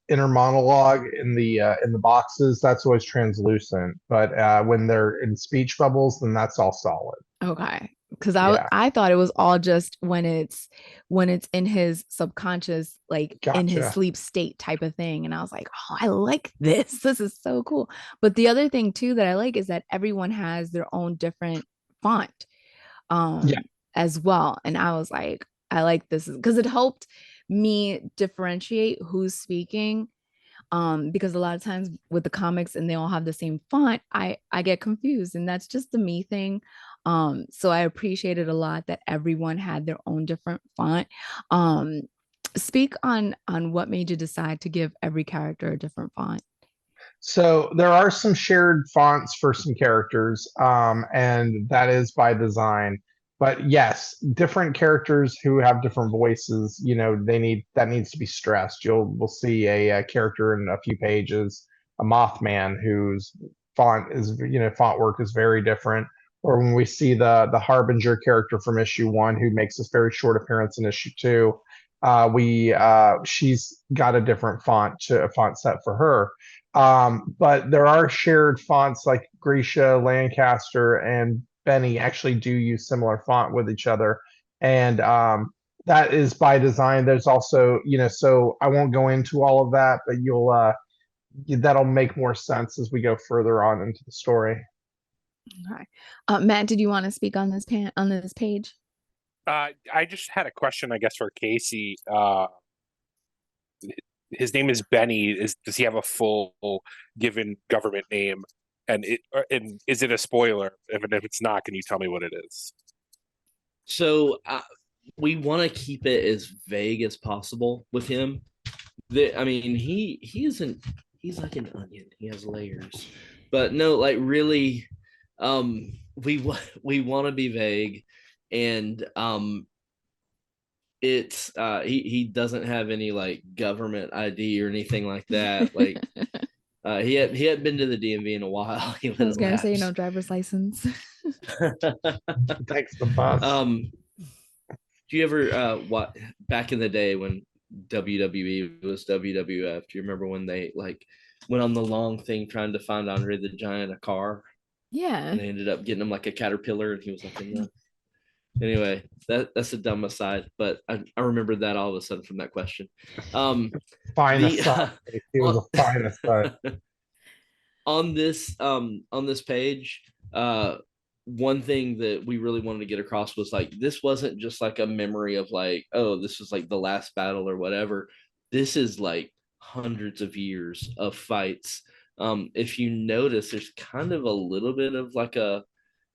inner monologue in the boxes, that's always translucent, but when they're in speech bubbles, then that's all solid. okay? Because I thought it was all just when it's in his subconscious, like in his sleep state type of thing. And I was like, oh, I like this. This is so cool. But the other thing too that I like is that everyone has their own different font as well. And I was like, I like this because it helped me differentiate who's speaking. Because a lot of times with the comics and they all have the same font, I get confused, and that's just the me thing. So I appreciated a lot that everyone had their own different font. Speak on what made you decide to give every character a different font. So there are some shared fonts for some characters, and that is by design. But yes, different characters who have different voices, you know, that needs to be stressed. We'll see a character in a few pages, a Mothman, whose font work is very different. Or when we see the Harbinger character from issue 1, who makes this very short appearance in issue 2, she's got a different font set for her. But there are shared fonts, like Grisha, Lancaster, and Benny actually do use similar font with each other. and that is by design. There's also, so I won't go into all of that, but that'll make more sense as we go further on into the story. Okay. Matt, did you want to speak on this page? I just had a question, I guess, for Casey. His name is Benny. Does he have a full given government name? And is it a spoiler? If it's not, can you tell me what it is? So we want to keep it as vague as possible with him. I mean, he's like an onion. He has layers, but no, like really, we want to be vague, and it's he doesn't have any like government ID or anything like that. Like he hadn't been to the DMV in a while. I was gonna say, driver's license. Thanks, the bus. Do you ever what back in the day when WWE was WWF? Do you remember when they like went on the long thing trying to find Andre the Giant a car? Yeah. And they ended up getting him like a caterpillar, and he was like in the. Anyway, that's a dumb aside, but I remembered that all of a sudden from that question. Fine aside. He was a fine aside. On this page, one thing that we really wanted to get across was like this wasn't just like a memory of like, oh, this was like the last battle or whatever. This is like hundreds of years of fights. If you notice, there's kind of a little bit of like a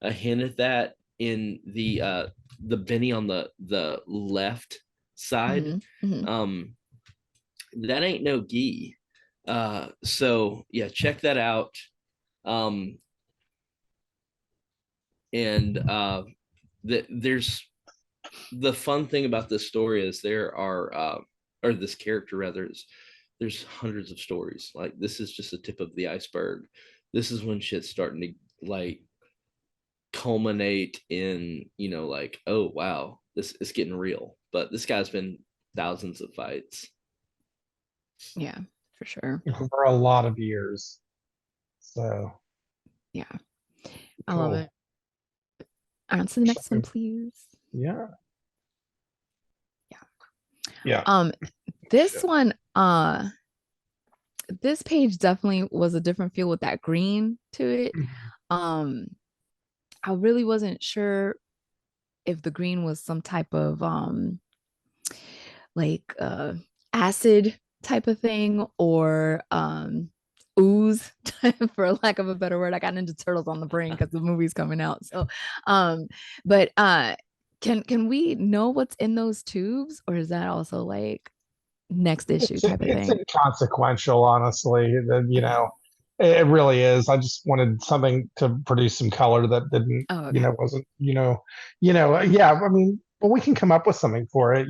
hint at that in the Benny on the left side. Mm-hmm. That ain't no gi. So yeah, check that out. And there's the fun thing about this story is there are or this character rather is there's hundreds of stories. Like this is just the tip of the iceberg. This is when shit's starting to like culminate in, like, oh wow, this is getting real. But this guy's been thousands of fights. Yeah, for sure. For a lot of years. So yeah. I love it. On to the next one, please. Yeah. This one, this page definitely was a different feel with that green to it. I really wasn't sure if the green was some type of like acid type of thing or ooze for lack of a better word. I got Ninja Turtles on the brain because the movie's coming out. So but can we know what's in those tubes, or is that also like next issue type of thing? It's inconsequential, honestly. It really is. I just wanted something to produce some color that didn't, wasn't, yeah. I mean, but we can come up with something for it.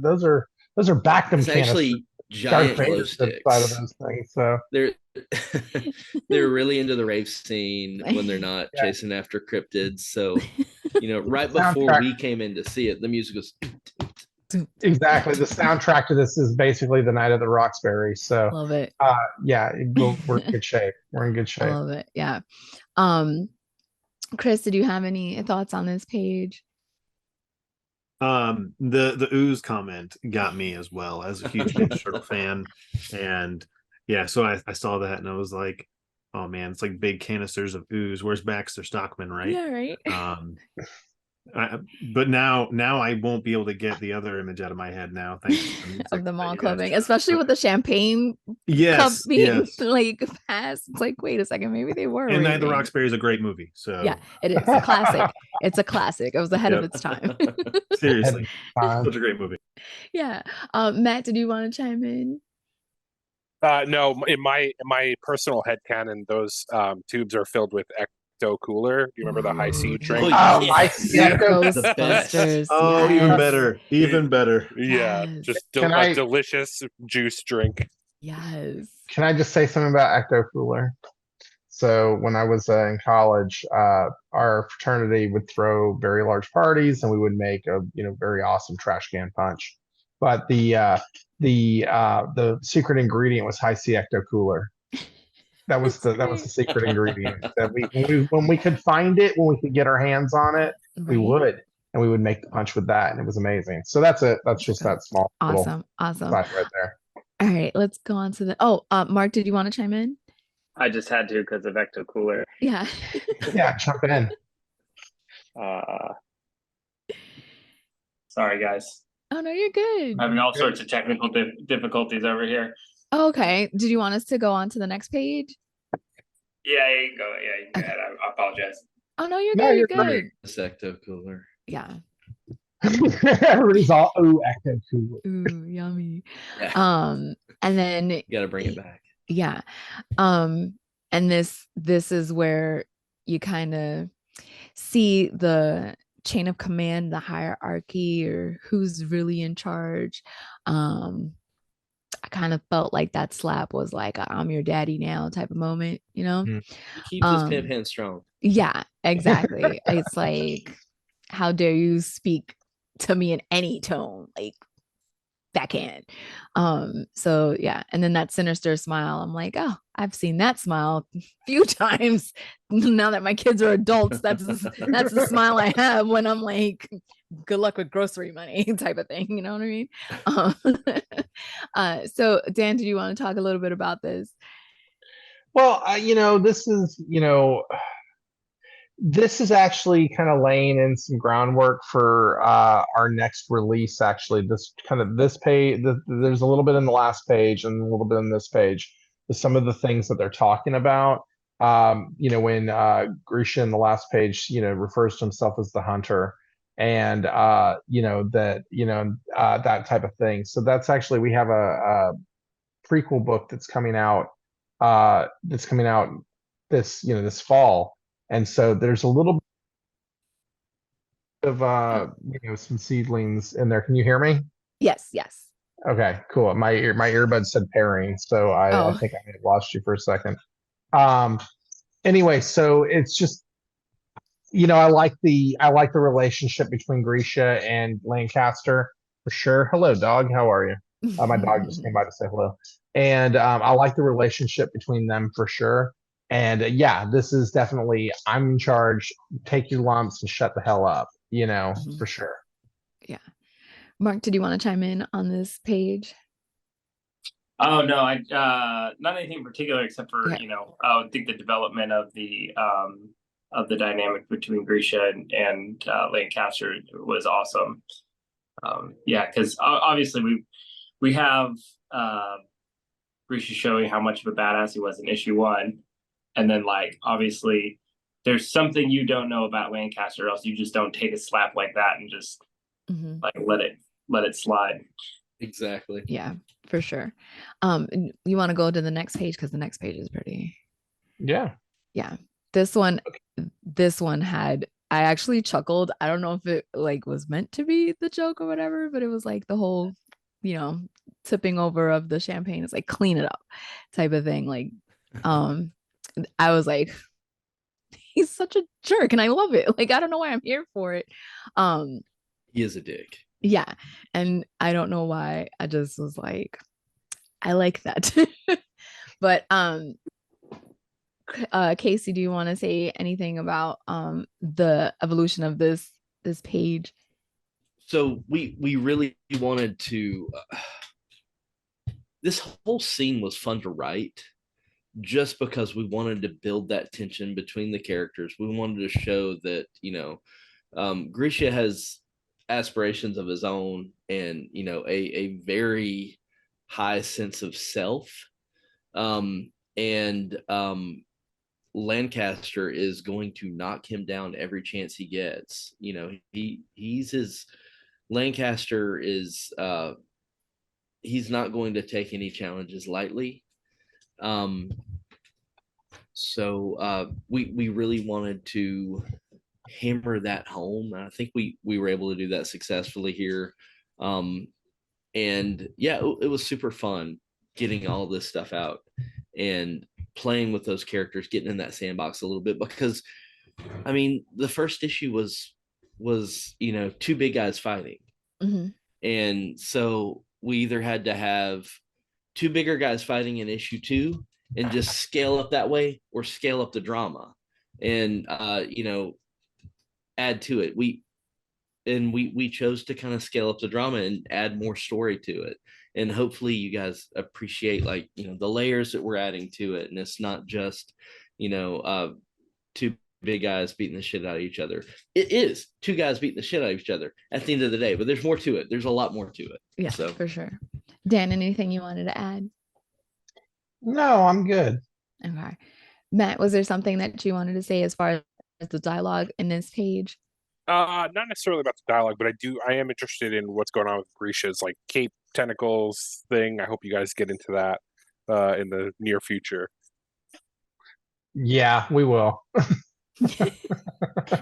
Those are Bactum canisters. Actually, giant glow sticks. Side of those things. So they're really into the rave scene when they're not chasing after cryptids. So right before we came in to see it, the music was. Exactly. The soundtrack to this is basically the Night of the Roxbury. So love it. Yeah, we're in good shape. We're in good shape. I love it. Yeah. Chris, did you have any thoughts on this page? The ooze comment got me as well as a huge Ninja Turtle fan. And yeah, so I saw that and I was like, oh man, it's like big canisters of ooze. Where's Baxter Stockman, right? Yeah, right. But now I won't be able to get the other image out of my head now. Thanks of the mall clubbing, especially with the champagne cup being like passed. It's like, wait a second, maybe they were. And Night of the Roxbury is a great movie. So yeah, it is a classic. It's a classic. It was ahead of its time. Seriously, such a great movie. Yeah. Matt, did you want to chime in? No, in my personal headcanon, those tubes are filled with Cooler. Do you remember the high C drink? Ghostbusters. Oh, yes. Even better. Yeah, yes. just a delicious juice drink. Yes. Can I just say something about Ecto Cooler? So when I was in college, our fraternity would throw very large parties, and we would make a very awesome trash can punch. But the secret ingredient was high C Ecto Cooler. That was the secret ingredient that when we could find it, when we could get our hands on it, we would. and we would make the punch with that, and it was amazing. So that's it. That's just that small little Awesome. side right there. All right, let's go on to the Mark, did you want to chime in? I just had to because of Ecto Cooler. Yeah. Yeah, jump in. Sorry, guys. Oh no, you're good. Having all sorts of technical difficulties over here. Okay. Did you want us to go on to the next page? Yeah, you can go. Yeah, you can go ahead. I apologize. Oh no, you're No, good. you're You're great. good. The secto cooler. Yeah. Everybody's all Ecto Cooler. Ooh, yummy. Yeah. And then You got to bring it back. yeah. And this is where you kind of see the chain of command, the hierarchy, or who's really in charge. I kind of felt like that slap was like a, I'm your daddy now type of moment, you know? He keeps his pimp hand strong. Yeah, exactly. It's like, how dare you speak to me in any tone? Like, backhand. So yeah, and then that sinister smile, I'm like, oh, I've seen that smile a few times now that my kids are adults. That's the smile I have when I'm like, good luck with grocery money type of thing, you know what I mean? So Dan, do you want to talk a little bit about this? Well, this is actually kind of laying in some groundwork for our next release. Actually, this page, there's a little bit in the last page and a little bit in this page. Some of the things that they're talking about. When Grisha in the last page, refers to himself as the hunter, and that type of thing. So that's actually, we have a prequel book that's coming out. This fall. And so there's a little bit of some seedlings in there. Can you hear me? Yes. Okay, cool. My earbud said pairing, so I think I may have lost you for a second. Anyway, so it's just I like the relationship between Grisha and Lancaster for sure. Hello, dog. How are you? My dog just came by to say hello. And I like the relationship between them for sure. And this is definitely, I'm in charge, take your lumps and shut the hell up, for sure. Yeah. Mark, did you want to chime in on this page? Oh no, I not anything in particular except for I think the development of the dynamic between Grisha and Lancaster was awesome. Because obviously we have Grisha showing how much of a badass he was in issue 1. And then, like, obviously, there's something you don't know about Lancaster, or else you just don't take a slap like that and just like let it slide. Exactly. Yeah, for sure. You want to go to the next page because the next page is pretty. Yeah. This one had. I actually chuckled. I don't know if it like was meant to be the joke or whatever, but it was like the whole, tipping over of the champagne. It's like clean it up, type of thing. Like, I was like, he's such a jerk and I love it. Like, I don't know why I'm here for it. He is a dick. Yeah. And I don't know why. I just was like, I like that. But Casey, do you want to say anything about the evolution of this page? So we really wanted to this whole scene was fun to write just because we wanted to build that tension between the characters. We wanted to show that, Grisha has aspirations of his own and, a very high sense of self. Lancaster is going to knock him down every chance he gets. Lancaster is, he's not going to take any challenges lightly. So we really wanted to hammer that home. And I think we were able to do that successfully here. And yeah, it was super fun getting all this stuff out and playing with those characters, getting in that sandbox a little bit, because I mean, the first issue was two big guys fighting. And so we either had to have two bigger guys fighting in issue 2 and just scale up that way, or scale up the drama and add to it. and we chose to kind of scale up the drama and add more story to it. And hopefully you guys appreciate, like, you know, the layers that we're adding to it. And it's not just, you know, two big guys beating the shit out of each other. It is two guys beating the shit out of each other at the end of the day, but there's more to it. There's a lot more to it. Yeah, so for sure. Dan, anything you wanted to add? No, I'm good. Okay. Matt, was there something that you wanted to say as far as the dialogue in this page? Not necessarily about the dialogue, but I am interested in what's going on with Grisha's like cape tentacles thing. I hope you guys get into that in the near future. Yeah, we will.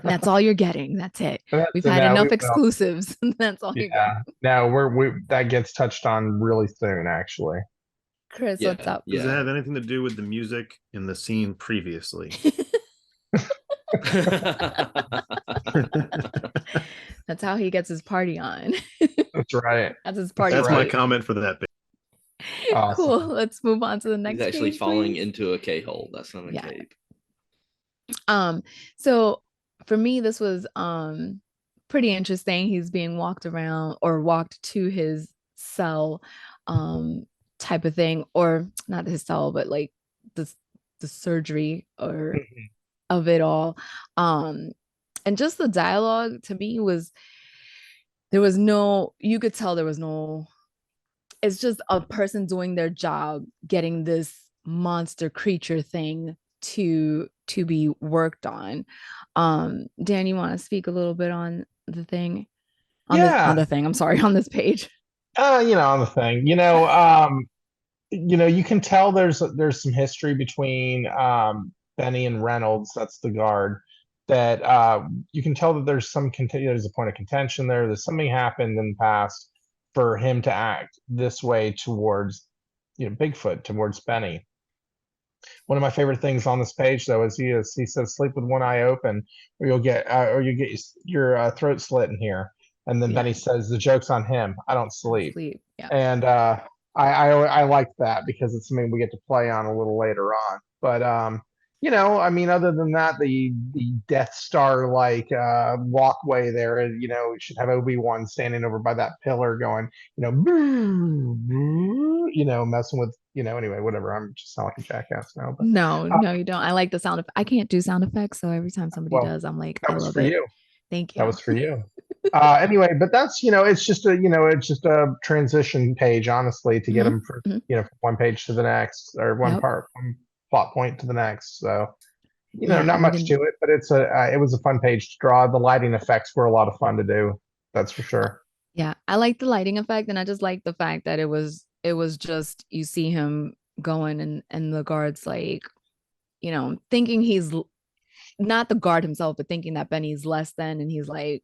That's all you're getting. That's it. We've had enough exclusives. That's all you're getting. No, that gets touched on really soon, actually. Chris, what's up? Does it have anything to do with the music in the scene previously? That's how he gets his party on. That's right. That's his party. That's my comment for that. Awesome. Cool. Let's move on to the next. He's actually page, falling please. into a K-hole. That's not a cape. So for me, this was pretty interesting. He's being walked around or walked to his cell type of thing, or not his cell, but like the surgery or of it all. And just the dialogue to me was, there was no, you could tell there was no, it's just a person doing their job, getting this monster creature thing to be worked on. Dan, you want to speak a little bit on the thing? On the thing, I'm sorry, on this page. On the thing, you can tell there's some history between Benny and Reynolds, that's the guard, that you can tell that there's there's a point of contention there. There's something happened in the past for him to act this way towards, Bigfoot, towards Benny. One of my favorite things on this page, though, is he says, "Sleep with one eye open, or you get your throat slit in here." And then Benny says, "The joke's on him. I don't sleep." Yeah. And I like that because it's something we get to play on a little later on. But other than that, the Death Star like walkway there, we should have Obi-Wan standing over by that pillar going, messing with, anyway, whatever. I'm just sound like a jackass now. But, no, you don't. I like the sound of, I can't do sound effects, so every time somebody does, I'm like, I love it. You. Thank you. That was for you. Anyway, but that's, it's just a transition page, honestly, to get them from one page to the next, or one plot point to the next. So, not much to it, but it was a fun page to draw. The lighting effects were a lot of fun to do. That's for sure. Yeah, I like the lighting effect, and I just like the fact that it was just, you see him going and the guard's like, thinking he's not the guard himself, but thinking that Benny's less than, and he's like,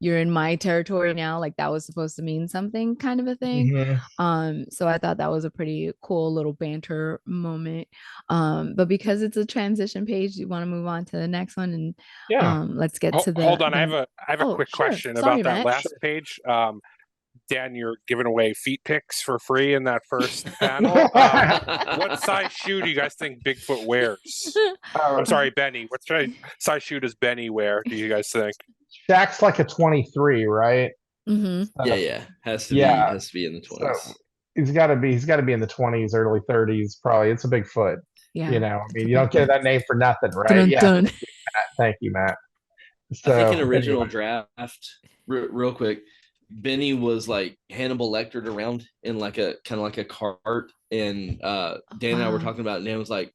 "You're in my territory now." Like that was supposed to mean something, kind of a thing. So I thought that was a pretty cool little banter moment. But because it's a transition page, you want to move on to the next one, and let's get to the. Hold on, I have a quick question about that last page. Dan, you're giving away feet pics for free in that first panel. What size shoe do you guys think Bigfoot wears? I'm sorry, Benny. What size shoe does Benny wear, do you guys think? Shaq's like a 23, right? Yeah. Has to be in the 20s. So he's got to be in the 20s, early 30s, probably. It's a big foot. Yeah. You don't get that name for nothing, right? Dun. Thank you, Matt. So, I think in original draft, real quick, Benny was like Hannibal Lectered around in like a kind of like a cart, and Dan and I were talking about it, and Dan was like,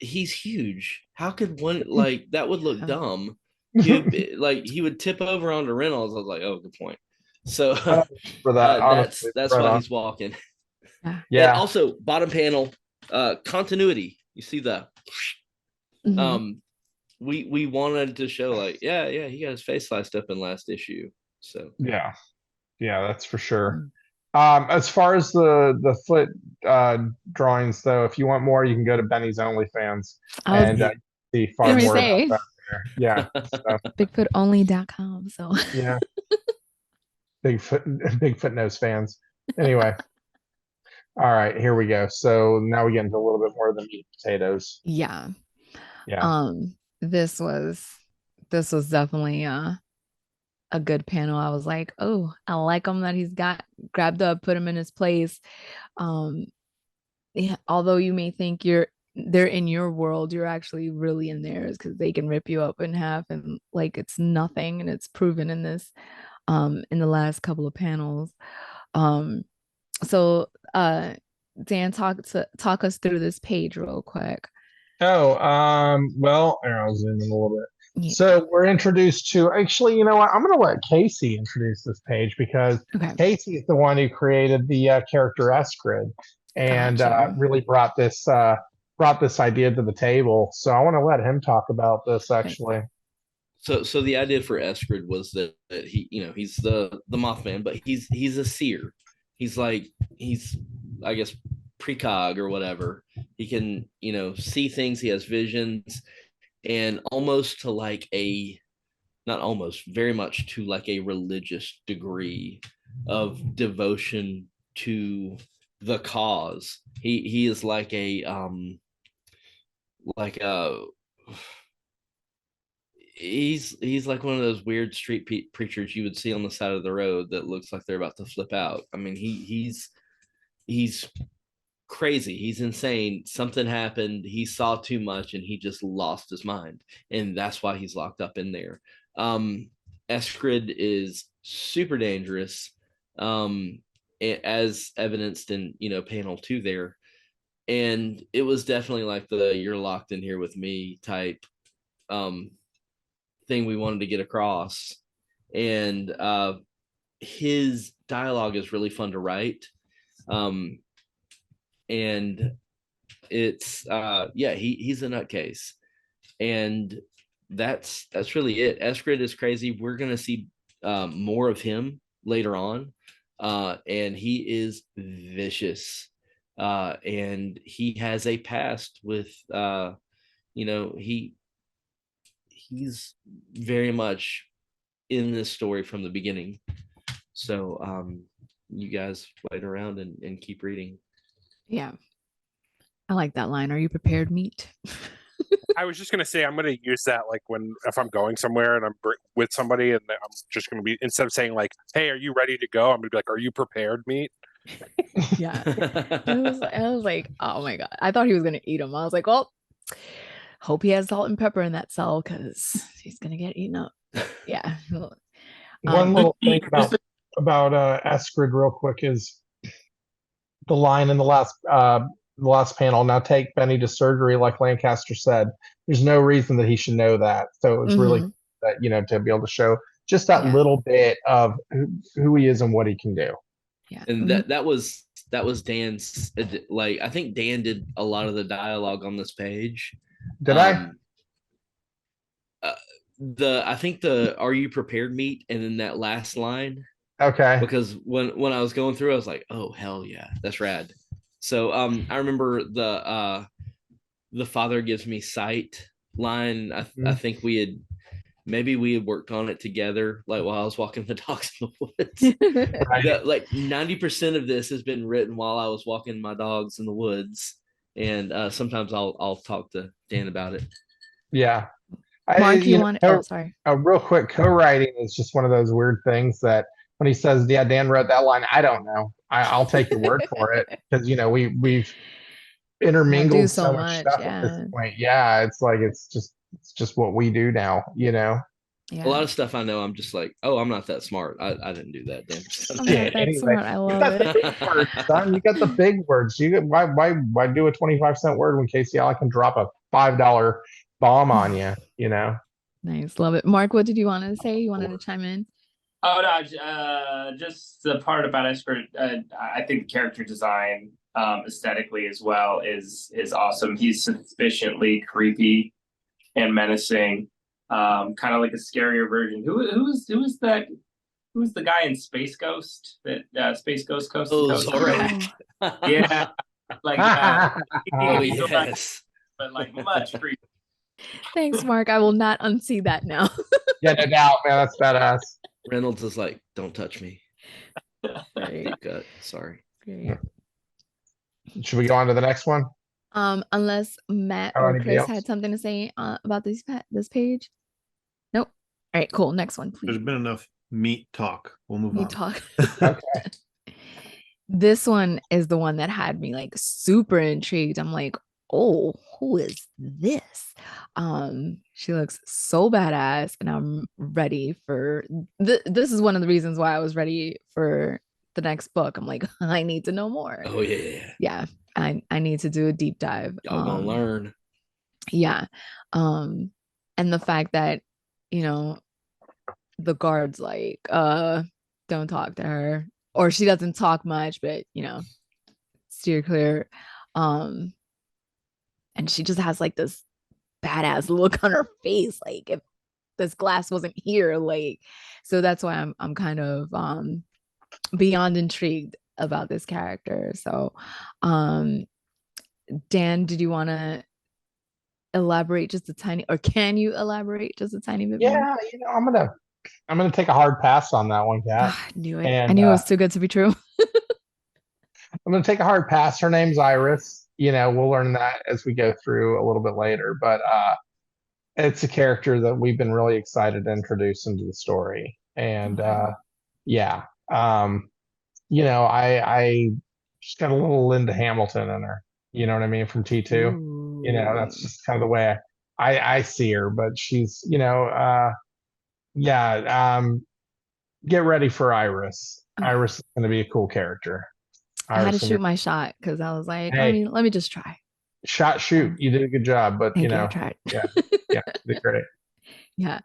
"He's huge. How could one like that would look dumb?" He would tip over onto Reynolds. I was like, "Oh, good point." So for that, that's why he's walking. Yeah. And also, bottom panel, continuity. You see the we wanted to show like, he got his face sliced up in last issue. So yeah, that's for sure. As far as the foot drawings, though, if you want more, you can go to Benny's OnlyFans and see far more about that there. Yeah, so. BigFootOnly.com. So yeah, Bigfoot Knows fans. Anyway, all right, here we go. So now we get into a little bit more of the meat and potatoes. Yeah. Yeah. This was definitely a a good panel. I was like, oh, I like him that he's got grabbed up, put him in his place. Yeah, although you may think they're in your world, you're actually really in theirs because they can rip you up in half and like it's nothing, and it's proven in this in the last couple of panels. So Dan, talk us through this page real quick. Oh, well, here, I'll zoom in a little bit. Yeah. So we're introduced to, actually, you know what? I'm going to let Casey introduce this page because Okay. Casey is the one who created the character S-Grid and Gotcha. really brought this idea to the table. So I want to let him talk about this actually. So the idea for S-Grid was that he, he's the Mothman, but he's a seer. He's I guess precog or whatever. He can, see things. He has visions, and almost to like not almost, very much to like a religious degree of devotion to the cause. He is like a he's like one of those weird street preachers you would see on the side of the road that looks like they're about to flip out. I mean, he's crazy. He's insane. Something happened. He saw too much and he just lost his mind. And that's why he's locked up in there. S-Grid is super dangerous, as evidenced in, panel 2 there. And it was definitely like the "you're locked in here with me" type thing we wanted to get across. And his dialogue is really fun to write. And it's he's a nutcase, and that's really it. S-Grid is crazy. We're gonna see more of him later on, and he is vicious, and he has a past with he's very much in this story from the beginning. So you guys wait around and keep reading. Yeah. I like that line. Are you prepared, meat? I was just gonna say I'm gonna use that like if I'm going somewhere and I'm with somebody, and I'm just gonna be, instead of saying like, "Hey, are you ready to go?" I'm gonna be like, "Are you prepared, meat?" Yeah. I was like, oh my God. I thought he was gonna eat him. I was like, well, hope he has salt and pepper in that cell because he's gonna get eaten up. Yeah. One little thing about S-Grid real quick is the line in the last panel. "Now take Benny to surgery," like Lancaster said. There's no reason that he should know that. So it was really that, to be able to show just that little bit of who he is and what he can do. Yeah. And that was Dan's, like, I think Dan did a lot of the dialogue on this page. Did I? I think the "are you prepared" meat, and then that last line. Okay. Because when I was going through, I was like, oh hell yeah, that's rad. So I remember the "father gives me sight" line. I think we had worked on it together, like while I was walking the dogs in the woods. Right. Like 90% of this has been written while I was walking my dogs in the woods, and sometimes I'll talk to Dan about it. Yeah. Mark, you want? Oh, sorry. Real quick, co-writing is just one of those weird things that when he says, "Yeah, Dan wrote that line," I don't know. I'll take your word for it because we've intermingled so much stuff at this point. Yeah, it's like it's just what we do now. Yeah. A lot of stuff I know, I'm just like, oh, I'm not that smart. I didn't do that. Dan. I'm not that smart. I love it. Big words, son. You got the big words. Why do a 25-cent word when Casey Allen can drop a $5 bomb on you? Nice, love it. Mark, what did you want to say? You wanted to chime in? Oh no, just the part about S-Grid. I think the character design, aesthetically as well, is awesome. He's sufficiently creepy and menacing, kind of like a scarier version. Who's the guy in Space Ghost? That Space Ghost Coast to Coast? Zorak. Yeah, like yes, but like much creepy. Thanks, Mark. I will not unsee that now. Yeah, no doubt, man. That's badass. Reynolds is like, "Don't touch me." Great. Gut. Sorry. Great. Should we go on to the next one? Unless Matt or Chris had something to say about this page. Nope. All right, cool. Next one, please. There's been enough meat talk. We'll move on. Talk. Okay. This one is the one that had me like super intrigued. I'm like, oh, who is this? She looks so badass, and I'm ready for this is one of the reasons why I was ready for the next book. I'm like, I need to know more. Oh yeah. Yeah, I need to do a deep dive. Y'all gonna learn. Yeah. And the fact that, you know, the guard's like, don't talk to her, or she doesn't talk much, but you know, steer clear. And she just has like this badass look on her face, like if this glass wasn't here, like, so that's why I'm kind of beyond intrigued about this character. So Dan, did you want to elaborate just a tiny, or can you elaborate just a tiny bit more? Yeah, you know, I'm gonna take a hard pass on that one, Kat. I knew it. And, I knew it was too good to be true. I'm gonna take a hard pass. Her name's Iris. You know, we'll learn that as we go through a little bit later, but it's a character that we've been really excited to introduce into the story. And yeah. You know, I just got a little Linda Hamilton in her. You know what I mean? From T2. Ooh. You know, that's just kind of the way I see her, but she's, you know, yeah, get ready for Iris. Iris is going to be a cool character. I had to shoot my shot because I was like, Hey. let me just try. Shoot. You did a good job, but you know, I tried. yeah, you did great. Yeah.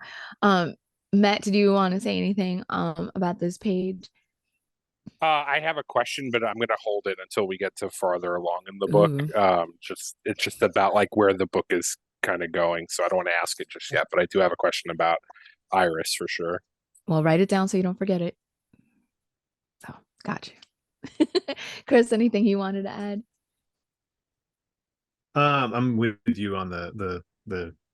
Matt, did you want to say anything about this page? I have a question, but I'm going to hold it until we get to farther along in the book. It's just about like where the book is kind of going, so I don't want to ask it just yet. But I do have a question about Iris for sure. Well, write it down so you don't forget it. So, got you. Chris, anything you wanted to add? I'm with you on the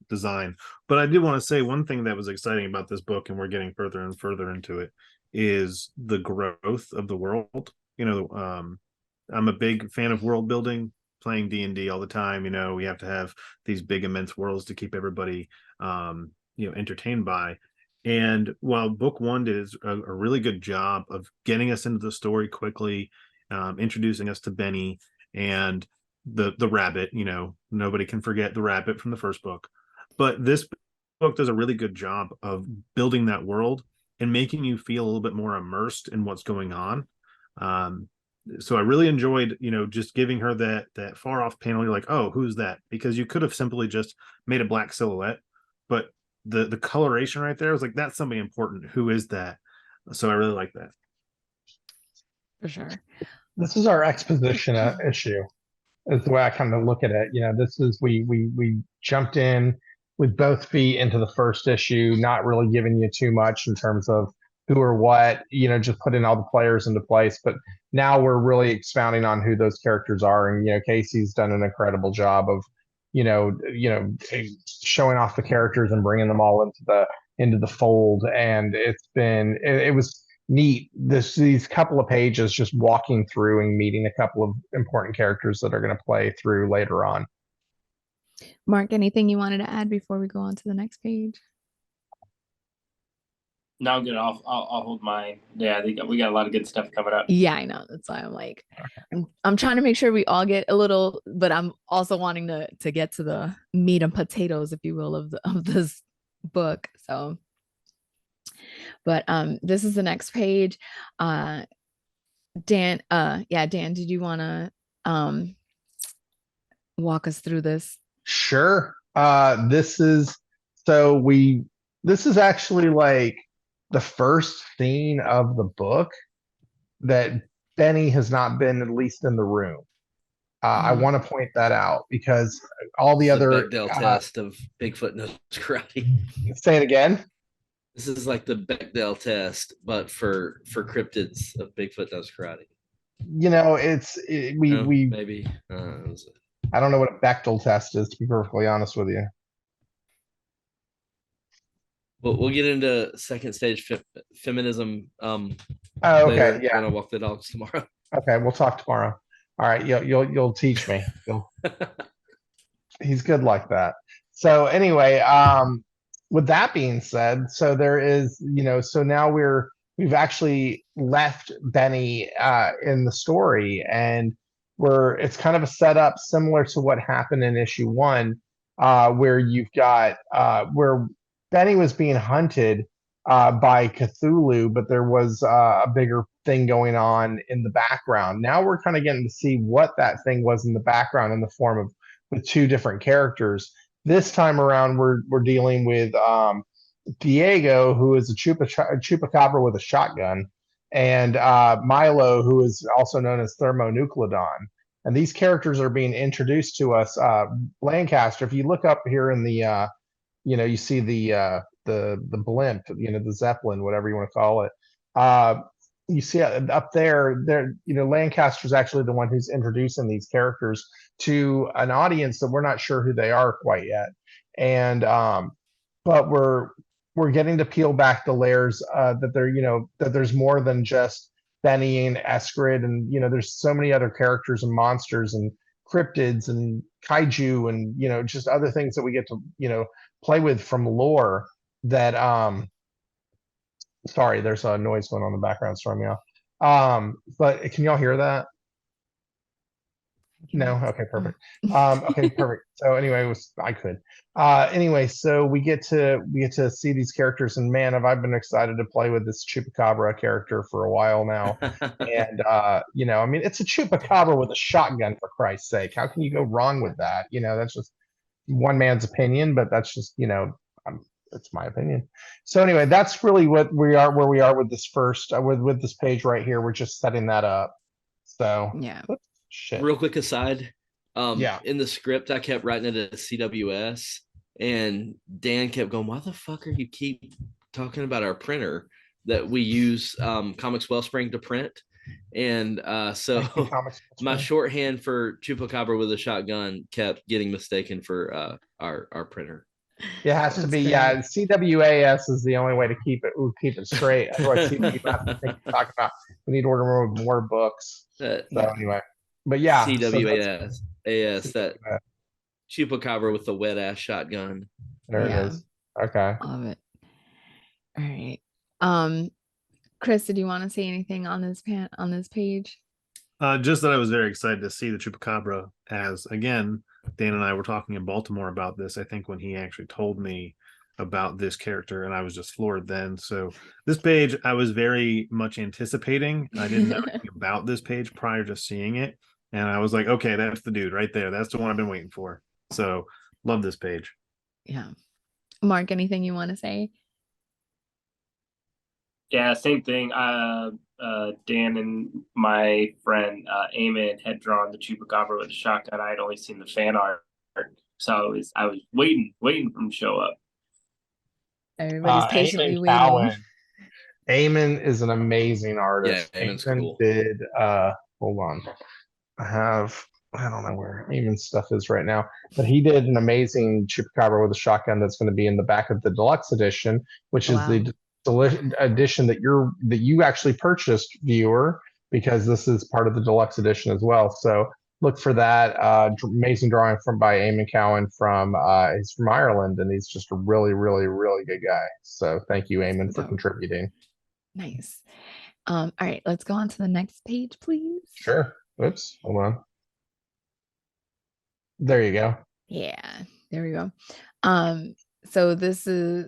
design, but I did want to say one thing that was exciting about this book, and we're getting further and further into it, is the growth of the world. You know, I'm a big fan of world building, playing D&D all the time. You know, we have to have these big immense worlds to keep everybody you know, entertained by. And while book one did a really good job of getting us into the story quickly, introducing us to Benny and the rabbit, you know, nobody can forget the rabbit from the first book, but this book does a really good job of building that world and making you feel a little bit more immersed in what's going on. So I really enjoyed, you know, just giving her that far off panel. You're like, oh, who's that? Because you could have simply just made a black silhouette, but the coloration right there was like, that's somebody important. Who is that? So I really like that. For sure. This is our exposition issue. Is the way I kind of look at it. You know, this is we jumped in with both feet into the first issue, not really giving you too much in terms of who or what, you know, just putting all the players into place. But now we're really expounding on who those characters are. And, you know, Casey's done an incredible job of, you know, showing off the characters and bringing them all into the fold. And it was neat. These couple of pages just walking through and meeting a couple of important characters that are going to play through later on. Mark, anything you wanted to add before we go on to the next page? No, good. I'll hold mine. Yeah, we got a lot of good stuff coming up. Yeah, I know. That's why I'm like, I'm trying to make sure we all get a little, but I'm also wanting to get to the meat and potatoes, if you will, of this book. So, but this is the next page. Dan, Dan, did you want to walk us through this? Sure. This is actually like the first scene of the book that Benny has not been at least in the room. I want to point that out because all the other Bechdel test of Bigfoot Knows Karate. Say it again. This is like the Bechdel test, but for cryptids of Bigfoot Knows Karate. You know, maybe I don't know what a Bechdel test is, to be perfectly honest with you. We'll get into second stage feminism. Oh, okay, later yeah. When I walk the dogs tomorrow. Okay, we'll talk tomorrow. All right, you'll teach me. He's good like that. So anyway, with that being said, so there is, you know, so now we're we've actually left Benny in the story, and it's kind of a setup similar to what happened in issue 1, where you've got where Benny was being hunted by Cthulhu, but there was a bigger thing going on in the background. Now we're kind of getting to see what that thing was in the background in the form of with 2 different characters. This time around, we're dealing with Diego, who is a chupacabra with a shotgun, and Milo, who is also known as Thermonucleodon. And these characters are being introduced to us. Lancaster, if you look up here in the, you see the blimp, the Zeppelin, whatever you want to call it. You see up there, Lancaster's actually the one who's introducing these characters to an audience that we're not sure who they are quite yet. And but we're getting to peel back the layers that that there's more than just Benny and Eskrid, and there's so many other characters and monsters and cryptids and kaiju and just other things that we get to play with from lore that sorry, there's a noise going on in the background throwing me off. But can y'all hear that? No. Okay, perfect. Okay, perfect. So anyway, I could. Anyway, so we get to see these characters, and man, have I been excited to play with this chupacabra character for a while now. And I mean, it's a chupacabra with a shotgun, for Christ's sake. How can you go wrong with that? That's just one man's opinion, but that's just it's my opinion. So anyway, that's really where we are with this first with this page right here. We're just setting that up. So yeah. Shit. Real quick aside, yeah. In the script, I kept writing it as CWS, and Dan kept going, "Why the fuck are you keep talking about our printer that we use Comics Wellspring to print?" And so my shorthand for Chupacabra with a shotgun kept getting mistaken for our printer. It has to be, yeah. CWAS is the only way to keep it straight. Otherwise, we need to order more books. So anyway, but yeah, CWAS, that Chupacabra with the wet ass shotgun. There it is. Okay, love it. All right, Chris, did you want to say anything on this page? Just that I was very excited to see the Chupacabra, as again, Dan and I were talking in Baltimore about this, I think, when he actually told me about this character, and I was just floored then. So this page I was very much anticipating. I didn't know anything about this page prior to seeing it, and I was like, okay, that's the dude right there. That's the one I've been waiting for. So love this page. Yeah. Mark, anything you want to say? Yeah, same thing. Dan and my friend Eamon had drawn the Chupacabra with a shotgun. I had only seen the fan art, so I was waiting for him to show up. Everybody's patiently waiting. Eamon is an amazing artist. Yeah, Eamon's cool. Did hold on, I don't know where Eamon's stuff is right now, but he did an amazing Chupacabra with a shotgun that's going to be in the back of the deluxe edition, which is the edition that you actually purchased, viewer, because this is part of the deluxe edition as well. So look for that. Amazing drawing by Eamon Cowan he's from Ireland, and he's just a really, really, really good guy. So thank you, Eamon, for contributing. Nice. All right, let's go on to the next page, please. Sure. Oops, hold on. There you go. Yeah, there we go. So this is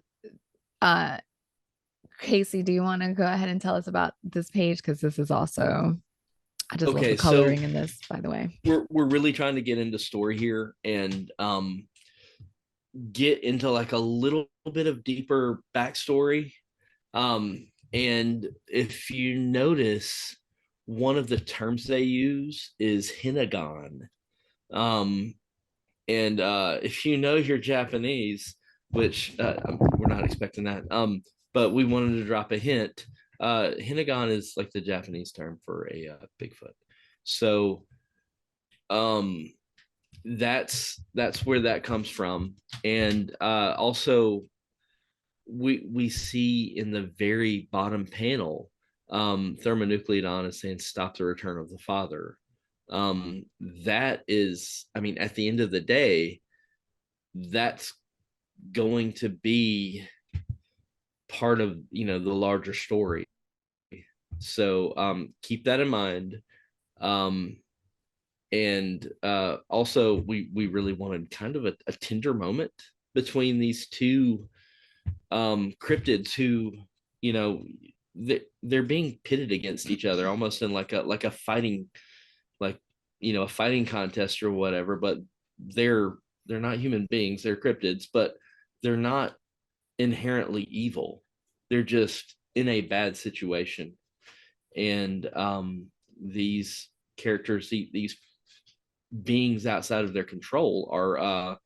Casey, do you want to go ahead and tell us about this page? Because this is also, I just love the coloring in this, by the way. We're really trying to get into story here and get into like a little bit of deeper backstory. And if you notice, one of the terms they use is Hinagon. And if you know you're Japanese, which we're not expecting that, but we wanted to drop a hint. Hinagon is like the Japanese term for a Bigfoot. So that's where that comes from. And also we see in the very bottom panel, Thermonucleodon is saying, "Stop the return of the father." That is, I mean, at the end of the day, that's going to be part of the larger story. So keep that in mind. And also we really wanted kind of a tender moment between these two cryptids who, you know, they're being pitted against each other almost in like a fighting, like, you know, a fighting contest or whatever, but they're not human beings, they're cryptids, but they're not inherently evil, they're just in a bad situation. And these characters, these beings outside of their control are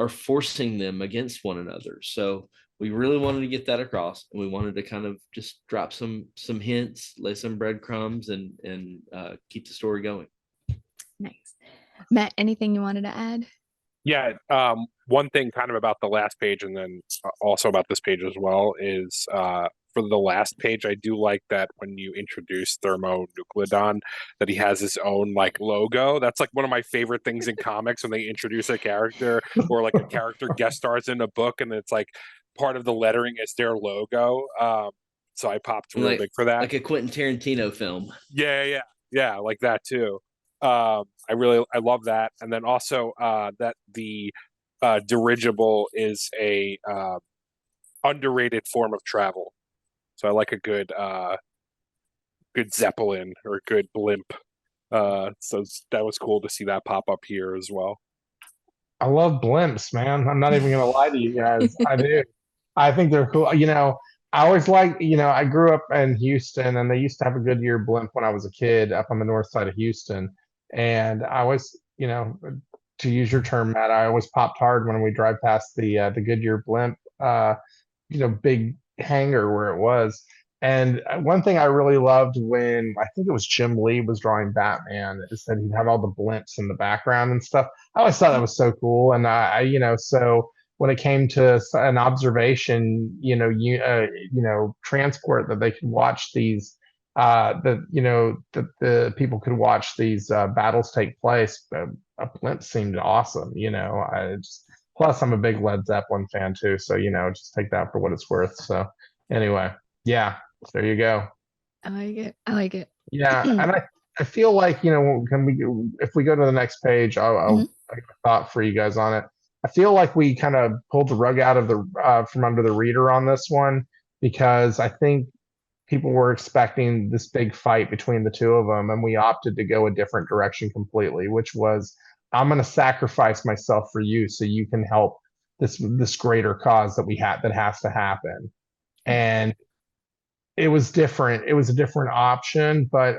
forcing them against one another. So we really wanted to get that across, and we wanted to kind of just drop some hints, lay some breadcrumbs, and keep the story going. Nice. Matt, anything you wanted to add? Yeah, one thing kind of about the last page, and then also about this page as well, is for the last page, I do like that when you introduce Thermonucleodon, that he has his own like logo. That's like one of my favorite things in comics, when they introduce a character or like a character guest stars in a book, and it's like part of the lettering is their logo. So I popped real big for that, like a Quentin Tarantino film. Yeah, like that too. I love that. And then also that the dirigible is a underrated form of travel. So I like a good Zeppelin or good blimp. So that was cool to see that pop up here as well. I love blimps, man. I'm not even gonna lie to you guys. I do. I think they're cool. You know, I always like, you know, I grew up in Houston, and they used to have a Goodyear blimp when I was a kid up on the north side of Houston. And I always, you know, to use your term, Matt, I always popped hard when we drive past the Goodyear blimp, you know, big hangar where it was. And one thing I really loved when I think it was Jim Lee was drawing Batman is that he'd have all the blimps in the background and stuff. I always thought that was so cool. And you know, so when it came to an observation, you know, transport that they could watch these, the people could watch these battles take place. A blimp seemed awesome. You know, plus I'm a big Led Zeppelin fan too, so you know, just take that for what it's worth. So anyway, yeah, there you go. I like it. I like it. Yeah, and I feel like, you know, if we go to the next page, I have a thought for you guys on it. I feel like we kind of pulled the rug out of the from under the reader on this one, because I think people were expecting this big fight between the two of them, and we opted to go a different direction completely, which was, I'm going to sacrifice myself for you so you can help this greater cause that has to happen. And it was different. It was a different option, but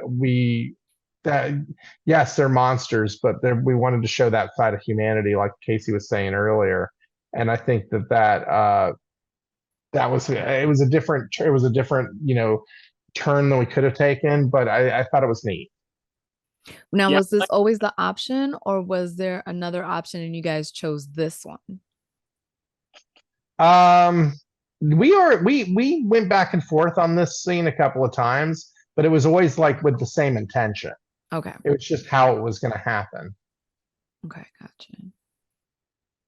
yes, they're monsters, but we wanted to show that side of humanity, like Casey was saying earlier. And I think that was it was a different, you know, turn than we could have taken, but I thought it was neat. Now, was this always the option, or was there another option and you guys chose this one? We went back and forth on this scene a couple of times, but it was always like with the same intention. Okay. It was just how it was going to happen. Okay, gotcha.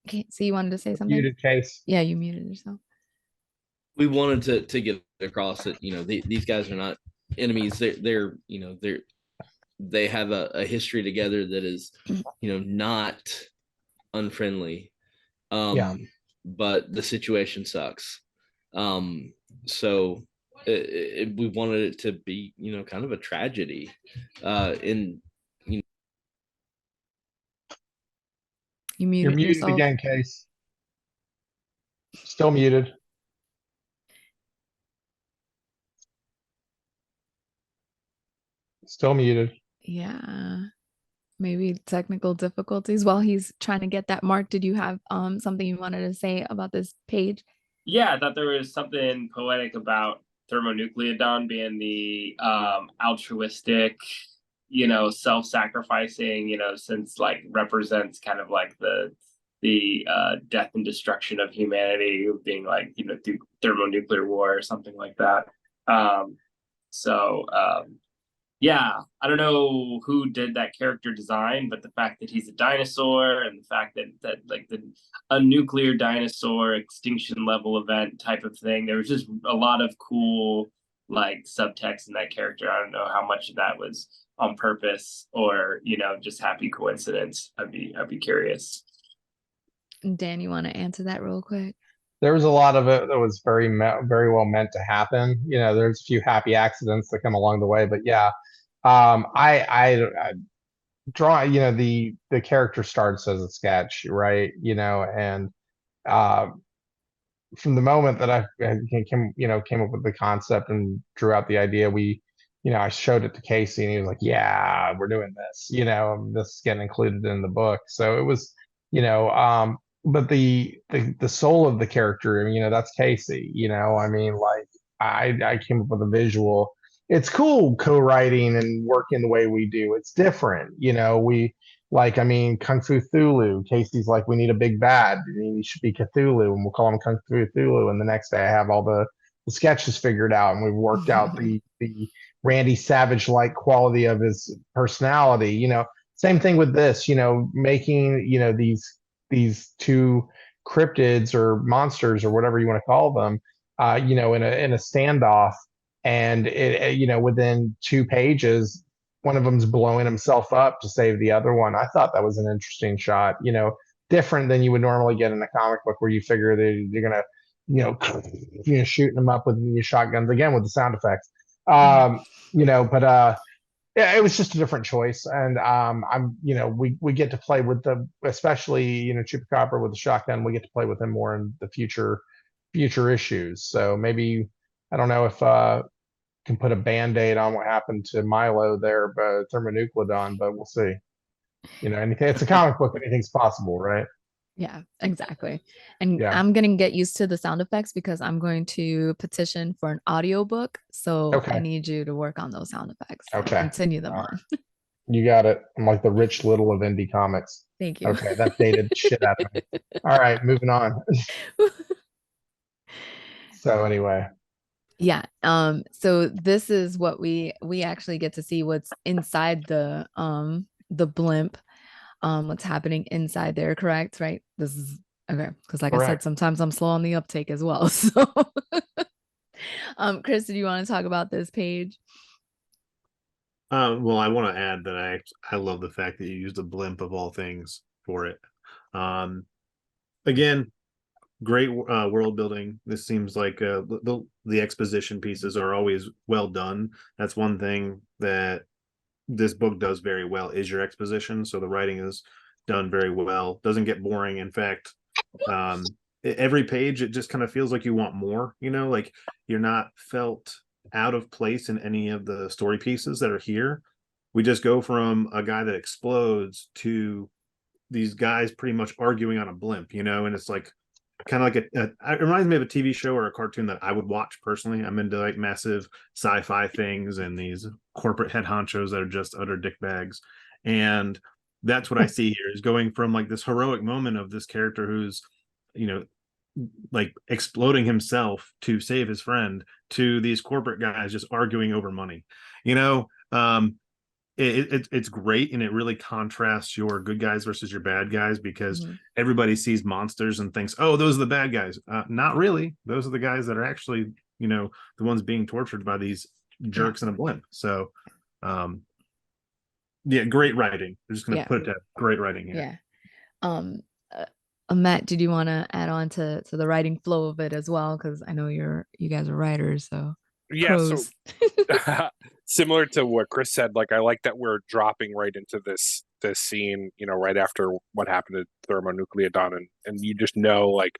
Okay, so you wanted to say something? Muted, Case. Yeah, you muted yourself. We wanted to get across that, you know, these guys are not enemies. They're you know, they have a history together that is, you know, not unfriendly. But the situation sucks. So we wanted it to be, you know, kind of a tragedy. You're muted yourself again, Case. Still muted. Still muted. Yeah, maybe technical difficulties while he's trying to get that mark. Did you have something you wanted to say about this page? Yeah, I thought there was something poetic about Thermonucleodon being the altruistic, you know, self-sacrificing, you know, since like represents kind of like the death and destruction of humanity, being like, you know, through thermonuclear war or something like that. Yeah, I don't know who did that character design, but the fact that he's a dinosaur, and the fact that like a nuclear dinosaur extinction level event type of thing, there was just a lot of cool like subtext in that character. I don't know how much of that was on purpose or, you know, just happy coincidence. I'd be curious. Dan, you want to answer that real quick? There was a lot of it that was very well meant to happen. You know, there's a few happy accidents that come along the way, but yeah, I draw. You know, the character starts as a sketch, right? You know, and uh, from the moment that I came up with the concept and drew out the idea, I showed it to Casey and he was like, yeah, we're doing this, this is getting included in the book. So it was, but the soul of the character, that's Casey, I mean, like I came up with a visual. It's cool co-writing and working the way we do. It's different, I mean, Kung Fu Thulu. Casey's like, we need a big bad. He should be Cthulhu, and we'll call him Kung Fu Thulu. And the next day, I have all the sketches figured out, and we've worked out the Randy Savage like quality of his personality. Same thing with this. Making these two cryptids or monsters or whatever you want to call them. In a standoff, and within 2 pages, one of them's blowing himself up to save the other one. I thought that was an interesting shot, different than you would normally get in a comic book where you figure that you're gonna, shooting them up with your shotguns again with the sound effects. Yeah, it was just a different choice. And we get to play with especially, Chupacabra with the shotgun, we get to play with him more in the future issues. So maybe, I don't know if can put a band-aid on what happened to Milo there, but thermonucleodon, but we'll see. Anything, it's a comic book, anything's possible, right? Yeah, exactly. And Yeah. I'm going to get used to the sound effects because I'm going to petition for an audiobook. So Okay. I need you to work on those sound effects. Okay. Continue them on. You got it. I'm like the Rich Little of indie comics. Thank you. Okay, that dated the shit out of me. All right, moving on. So anyway. Yeah. So this is what we actually get to see what's inside the blimp, what's happening inside there, correct? Right? This is okay, because like Correct. I said, sometimes I'm slow on the uptake as well. So Chris, do you want to talk about this page? Well, I want to add that I love the fact that you used a blimp of all things for it. Again, great world building. This seems like the exposition pieces are always well done. That's one thing that this book does very well, is your exposition. So the writing is done very well. Doesn't get boring. In fact, every page, it just kind of feels like you want more, like you're not felt out of place in any of the story pieces that are here. We just go from a guy that explodes to these guys pretty much arguing on a blimp, and it's like kind of like it reminds me of a TV show or a cartoon that I would watch personally. I'm into like massive sci-fi things and these corporate head honchos that are just utter dickbags. And that's what I see here, is going from like this heroic moment of this character who's, like exploding himself to save his friend, to these corporate guys just arguing over money. It's great, and it really contrasts your good guys versus your bad guys, because everybody sees monsters and thinks, oh, those are the bad guys. Not really. Those are the guys that are actually, the ones being tortured by these jerks in a blimp. So yeah, great writing. I'm just gonna put it to great writing here. Yeah. Matt, did you want to add on to the writing flow of it as well? Because I know you guys are writers, so yeah. So similar to what Chris said, like I like that we're dropping right into this scene, right after what happened to thermonucleodon, and you just know, like,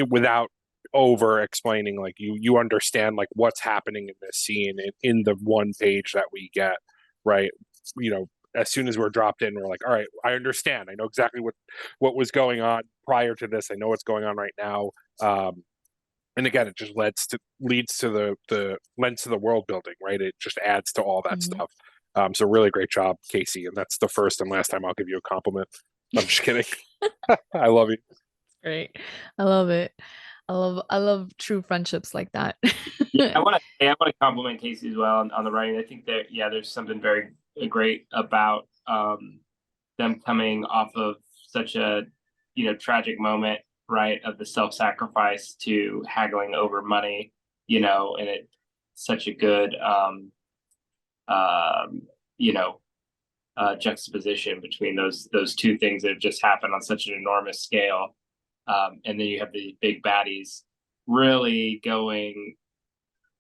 without over explaining, like you understand like what's happening in this scene in the one page that we get, right? As soon as we're dropped in, we're like, all right, I understand. I know exactly what was going on prior to this. I know what's going on right now. And again, it just leads to the world building, right? It just adds to all that stuff. So really great job, Casey. And that's the first and last time I'll give you a compliment. I'm just kidding. I love you. Great. I love it. I love true friendships like that. I want to compliment Casey as well on the writing. I think that there's something very great about them coming off of such a tragic moment, right, of the self-sacrifice to haggling over money, and such a good you know, juxtaposition between those two things that have just happened on such an enormous scale. And then you have the big baddies really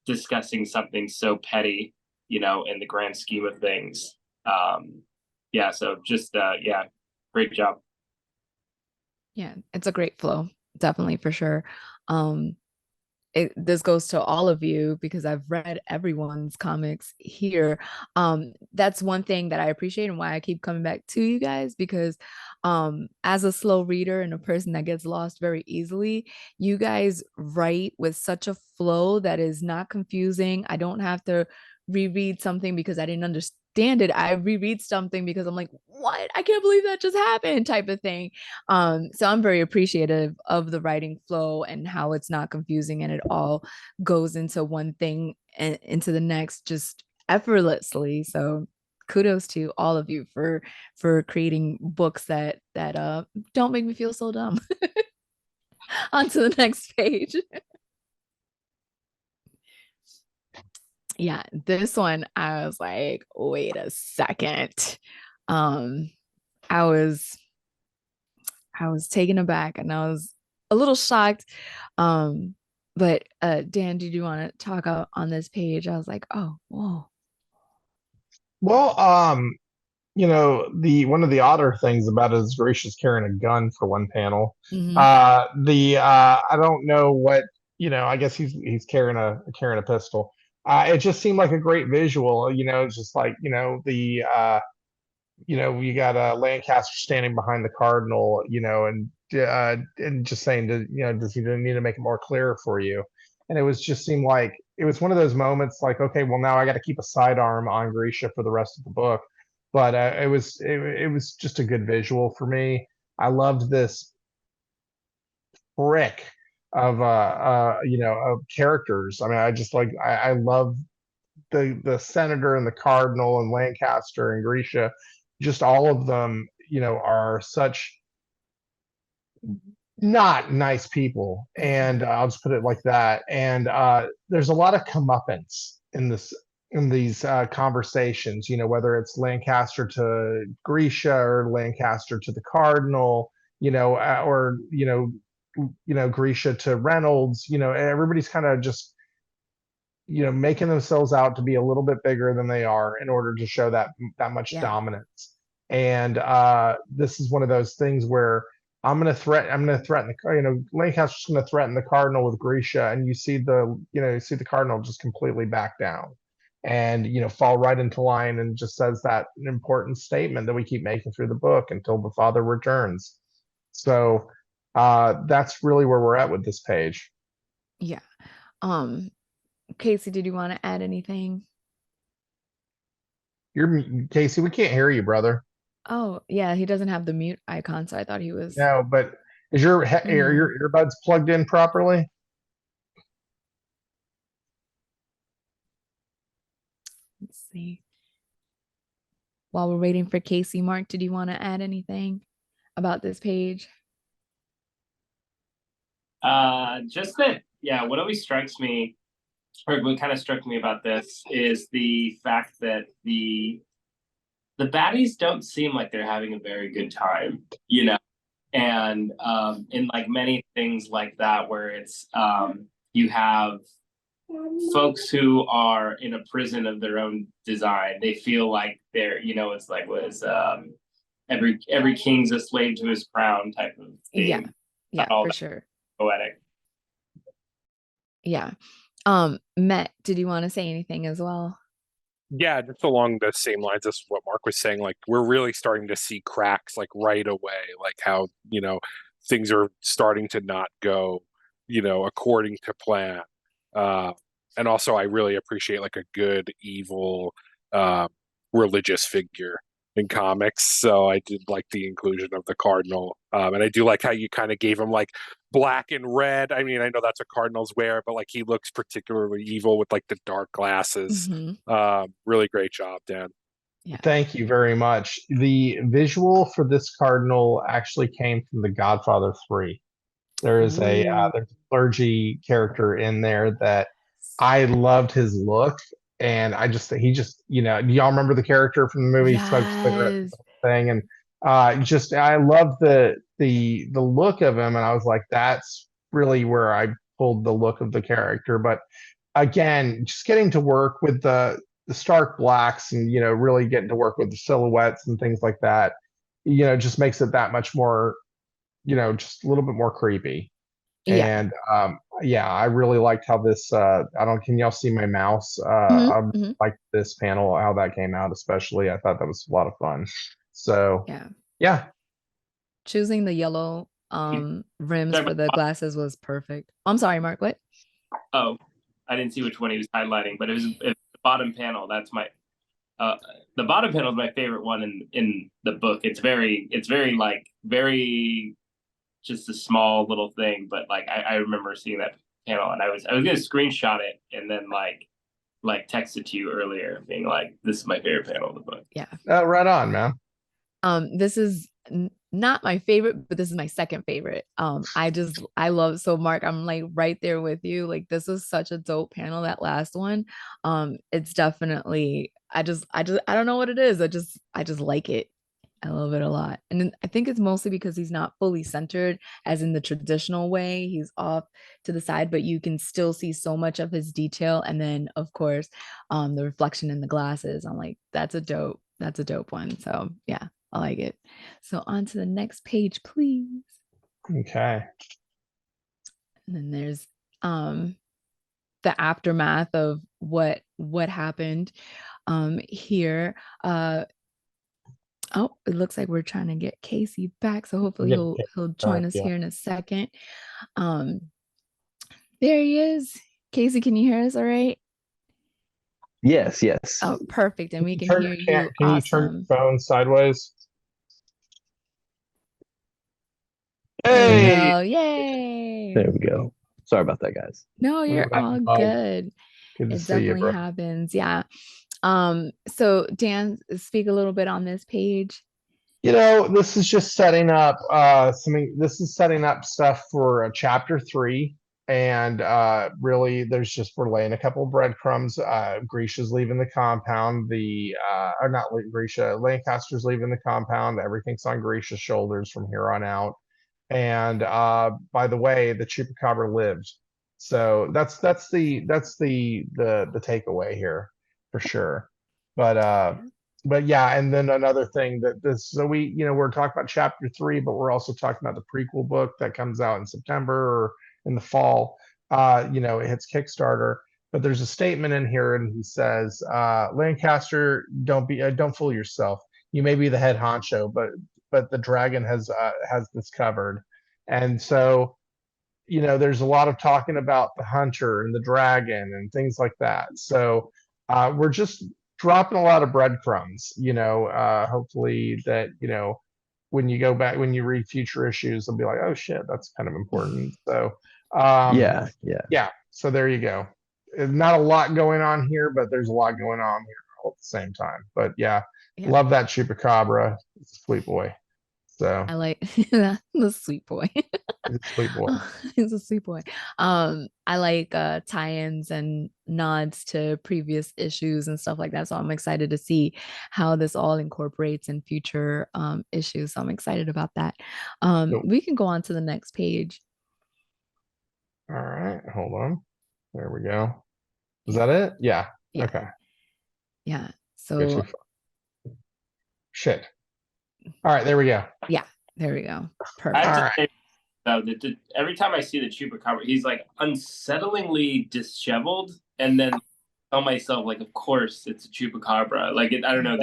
discussing something so petty, you know, in the grand scheme of things. Yeah, so just yeah, great job. Yeah, it's a great flow, definitely, for sure. This goes to all of you because I've read everyone's comics here. That's one thing that I appreciate and why I keep coming back to you guys, because as a slow reader and a person that gets lost very easily, you guys write with such a flow that is not confusing. I don't have to reread something because I didn't understand it. I reread something because I'm like, what? I can't believe that just happened, type of thing. So I'm very appreciative of the writing flow and how it's not confusing and it all goes into one thing and into the next just effortlessly. So kudos to all of you for creating books that don't make me feel so dumb. On to the next page. Yeah, this one I was like, wait a second. I was taken aback and I was a little shocked. But Dan, did you want to talk on this page? I was like, oh, whoa. Well, you know, one of the odder things about it is Grisha's carrying a gun for one panel. Mhm. I don't know what, you know, I guess he's carrying a pistol. It just seemed like a great visual, you know, it's just like, you know, you know, you got Lancaster standing behind the Cardinal, you know, and just saying, you know, does he need to make it more clear for you? And it was just seemed like it was one of those moments like, okay, well now I got to keep a sidearm on Grisha for the rest of the book. But it was just a good visual for me. I loved this brick of you know, of characters. I mean, I just like I love the senator and the cardinal and Lancaster and Grisha. Just all of them, you know, are such not nice people, and I'll just put it like that. And there's a lot of comeuppance in these conversations, you know, whether it's Lancaster to Grisha or Lancaster to the Cardinal, you know, or you know, Grisha to Reynolds. You know, everybody's kind of just, you know, making themselves out to be a little bit bigger than they are in order to show that much dominance. And this is one of those things where I'm going to threaten the, you know, Lancaster's going to threaten the Cardinal with Grisha, and you see the Cardinal just completely back down and, you know, fall right into line and just says that important statement that we keep making through the book until the father returns. So that's really where we're at with this page. Yeah. Casey, did you want to add anything? Casey, we can't hear you, brother. Oh, yeah, he doesn't have the mute icon, so I thought he was. No, but are your earbuds plugged in properly? Let's see. While we're waiting for Casey, Mark, did you want to add anything about this page? Just that, yeah, what always strikes me, or what kind of struck me about this, is the fact that the baddies don't seem like they're having a very good time, you know. And in like many things like that, where it's you have folks who are in a prison of their own design, they feel like they're, you know, it's like was every king's a slave to his crown type of thing. Yeah, for sure. Poetic. Yeah. Matt, did you want to say anything as well? Yeah, just along the same lines as what Mark was saying, like we're really starting to see cracks like right away, like how, you know, things are starting to not go, you know, according to plan. And also I really appreciate like a good evil religious figure in comics. So I did like the inclusion of the Cardinal. And I do like how you kind of gave him like black and red. I mean, I know that's what Cardinals wear, but like he looks particularly evil with like the dark glasses. Really great job, Dan. Yeah. Thank you very much. The visual for this Cardinal actually came from The Godfather 3. There is there's a clergy character in there that I loved his look, and he just, do y'all remember the character from the movie? He smoked cigarettes and Yes. the whole thing, and just I loved the look of him, and I was like, that's really where I pulled the look of the character. But again, just getting to work with the stark blacks, and really getting to work with the silhouettes and things like that, just makes it that much more, just a little bit more creepy. Yeah. And yeah, I really liked how this I don't can y'all see my mouse? I liked this panel, how that came out, especially. I thought that was a lot of fun. So yeah. Choosing the yellow rims for the glasses was perfect. I'm sorry, Mark, what? Oh, I didn't see which one he was highlighting, but it was the bottom panel. That's my the bottom panel is my favorite one in the book. It's very like very just a small little thing, but like I remember seeing that panel, and I was gonna screenshot it and then like text it to you earlier, being like, this is my favorite panel of the book. Yeah. Right on, man. This is not my favorite, but this is my second favorite. I love, so Mark, I'm like right there with you. Like, this was such a dope panel, that last one. It's definitely, I don't know what it is. I just like it. I love it a lot. And I think it's mostly because he's not fully centered as in the traditional way. He's off to the side, but you can still see so much of his detail. And then of course, the reflection in the glasses. I'm like, that's a dope one. So yeah, I like it. So on to the next page, please. Okay. And then there's the aftermath of what happened here. Oh, it looks like we're trying to get Casey back, so hopefully he'll join us here in a second. There he is. Casey, can you hear us all right? Yes. Oh, perfect. And we can hear you. Can awesome. you turn your phone sideways? Hey! Yay! There we go. Sorry about that, guys. No, you're all good. Good to It see you, definitely bro. happens. Yeah. So Dan, speak a little bit on this page. This is just setting up this is setting up stuff for chapter 3. And really we're laying a couple of breadcrumbs. Grisha's leaving the compound. Or not Grisha, Lancaster's leaving the compound. Everything's on Grisha's shoulders from here on out. And by the way, the chupacabra lived. So that's the takeaway here for sure. But yeah, and then another thing we're talking about chapter 3, but we're also talking about the prequel book that comes out in September or in the fall. It hits Kickstarter, but there's a statement in here, and he says, Lancaster, don't fool yourself. You may be the head honcho, but the dragon has this covered. And so there's a lot of talking about the hunter and the dragon and things like that. So we're just dropping a lot of breadcrumbs, hopefully that, when you go back, when you read future issues, they'll be like, oh shit, that's kind of important. So yeah. So there you go. Not a lot going on here, but there's a lot going on here all at the same time. But yeah. Love that chupacabra. It's a sweet boy. So I like the sweet boy. He's a sweet boy. He's a sweet boy. I like tie-ins and nods to previous issues and stuff like that. So I'm excited to see how this all incorporates in future issues. So I'm excited about that. We can go on to the next page. All right, hold on. There we go. Is that it? Yeah. Okay. Yeah. So shit. All right, there we go. Yeah, there we go. Perfect. I have to say, though, that every time I see the chupacabra, he's like unsettlingly disheveled, and then tell myself, like, of course it's a chupacabra. Like, I don't know,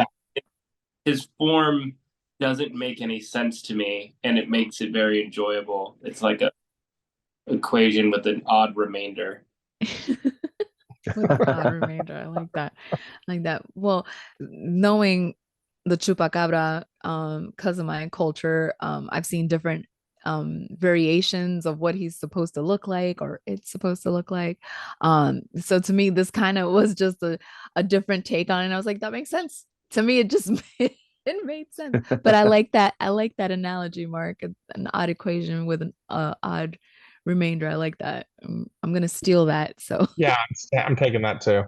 his form doesn't make any sense to me, and it makes it very enjoyable. It's like a equation with an odd remainder. Odd remainder. I like that. Well, knowing the chupacabra, because of my culture, I've seen different variations of what he's supposed to look like, or it's supposed to look like. So to me, this kind of was just a different take on it. And I was like, that makes sense. To me, it just it made sense. But I like that analogy, Mark. An odd equation with an odd remainder. I like that. I'm gonna steal that. So Yeah, I'm taking that too.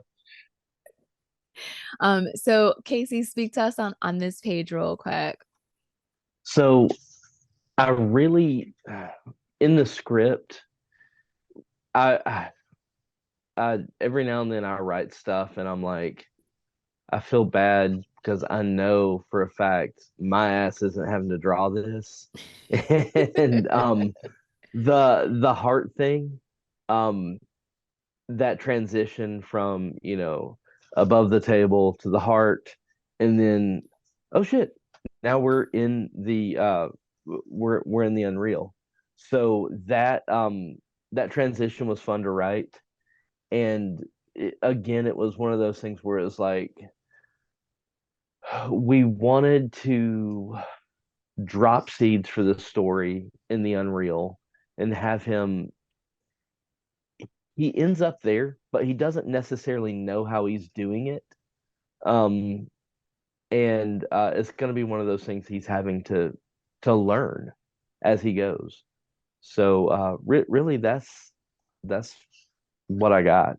so Casey, speak to us on this page real quick. So I really, in the script, I every now and then I write stuff and I'm like, I feel bad because I know for a fact my ass isn't having to draw this. And the heart thing, um that transition from, above the table to the heart, and then, oh shit, now we're in the we're in the Unreal. So that transition was fun to write. And again, it was one of those things where it was like we wanted to drop seeds for the story in the Unreal and have him. He ends up there, but he doesn't necessarily know how he's doing it. Um, and it's going to be one of those things he's having to learn as he goes. So really, that's what I got.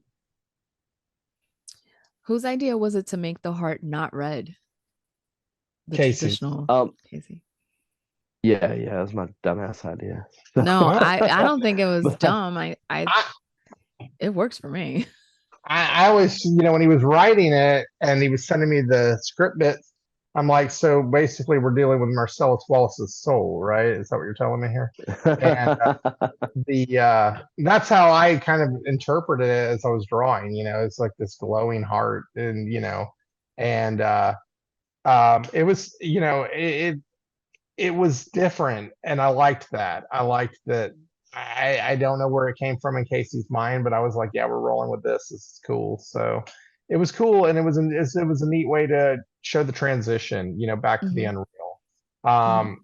Whose idea was it to make the heart not red? The Casey. traditional Casey. Yeah, that was my dumbass idea. No, I don't think it was dumb. I it works for me. I always, when he was writing it and he was sending me the script bits, I'm like, so basically we're dealing with Marcellus Wallace's soul, right? Is that what you're telling me here? And that's how I kind of interpreted it as I was drawing. It's like this glowing heart, and and it was, it was different, and I liked that. I liked that. I don't know where it came from in Casey's mind, but I was like, yeah, we're rolling with this. This is cool. So it was cool, and it was a neat way to show the transition, back to the Unreal. And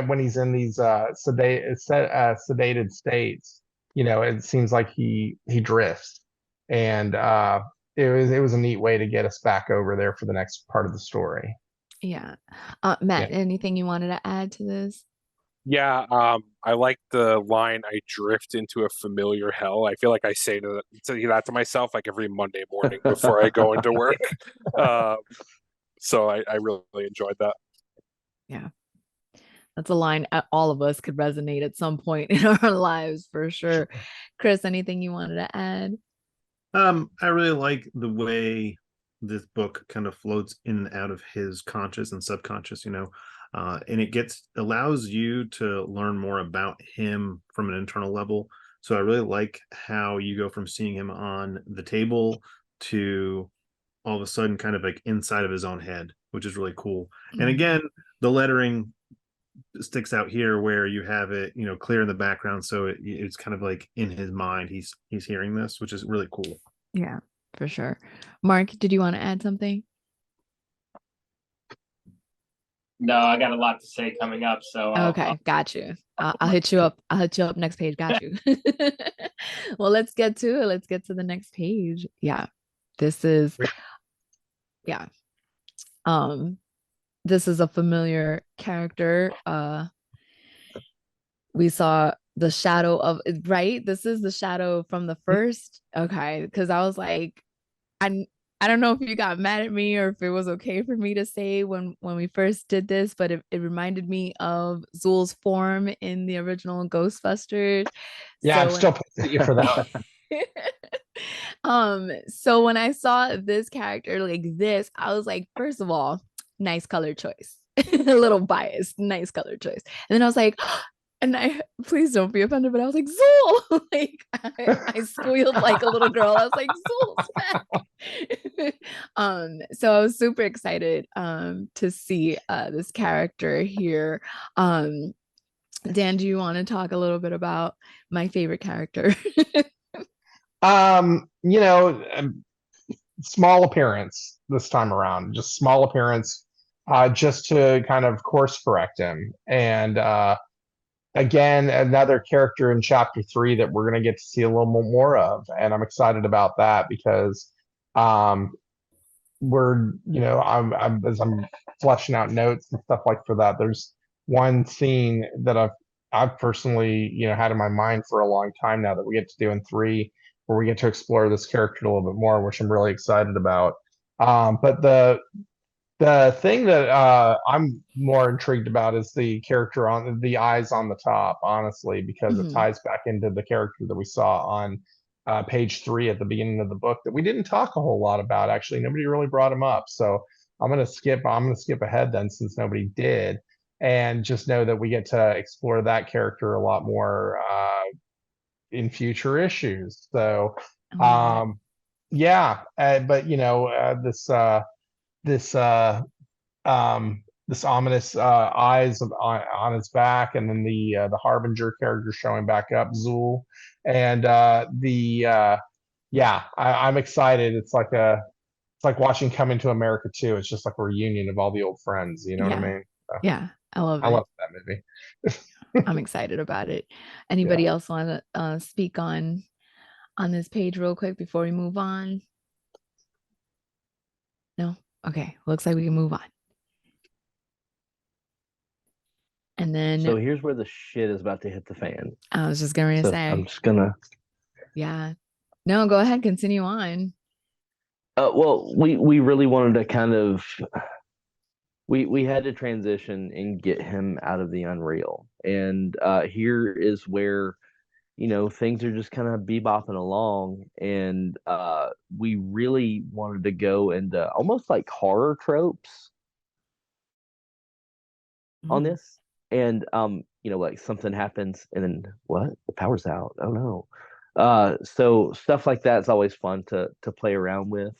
when he's in these sedated states, it seems like he drifts, and it was a neat way to get us back over there for the next part of the story. Yeah. Matt, anything you wanted to add to this? Yeah, I like the line, I drift into a familiar hell. I feel like I say that to myself like every Monday morning before I go into work. So I really enjoyed that. Yeah. That's a line all of us could resonate at some point in our lives for sure. Chris, anything you wanted to add? I really like the way this book kind of floats in and out of his conscious and subconscious, and it allows you to learn more about him from an internal level. So I really like how you go from seeing him on the table to all of a sudden kind of like inside of his own head, which is really cool. And again, the lettering sticks out here where you have it, clear in the background, so it's kind of like in his mind he's hearing this, which is really cool. Yeah, for sure. Mark, did you want to add something? No, I got a lot to say coming up. So okay, got you. I'll hit you up. I'll hit you up next page. Got you. Well, let's get to it. Let's get to the next page. Yeah, this is. Yeah. This is a familiar character. We saw the shadow of, right? This is the shadow from the first. Okay, because I was like, I don't know if you got mad at me or if it was okay for me to say when we first did this, but it reminded me of Zul's form in the original Ghostbusters. Yeah, so I'm still pissed at you for that. So when I saw this character like this, I was like, first of all, nice color choice. A little biased, nice color choice. And then I was like, and please don't be offended, but I was like, Zul, like I squealed like a little girl. I was like, Zul's back. So I was super excited to see this character here. Dan, do you want to talk a little bit about my favorite character? Small appearance this time around, just small appearance, just to kind of course correct him. And again, another character in chapter 3 that we're going to get to see a little more of. And I'm excited about that because we're, as I'm fleshing out notes and stuff like for that, there's one scene that I've I've personally, had in my mind for a long time now that we get to do in 3, where we get to explore this character a little bit more, which I'm really excited about. But the thing that I'm more intrigued about is the character on the eyes on the top, honestly, because it ties back into the character that we saw on page 3 at the beginning of the book that we didn't talk a whole lot about. Actually, nobody really brought him up. So I'm gonna skip ahead then, since nobody did, and just know that we get to explore that character a lot more in future issues. So yeah, but this this ominous eyes on his back, and then the Harbinger character showing back up, Zool, and I'm excited. It's like watching Coming to America 2. It's just like a reunion of all the old friends. You know what I mean? So, yeah, I love I it. love that movie. I'm excited about it. Anybody else want to speak on this page real quick before we move on? No? Okay, looks like we can move on. And then, so here's where the shit is about to hit the fan. I was just going to say, I'm just gonna. Yeah. No, go ahead. Continue on. Well, we really wanted to kind of. We had to transition and get him out of the Unreal, and here is where, things are just kind of bebopping along, and we really wanted to go into almost like horror tropes on this. And like something happens and then what? The power's out. Oh no. So stuff like that's always fun to play around with.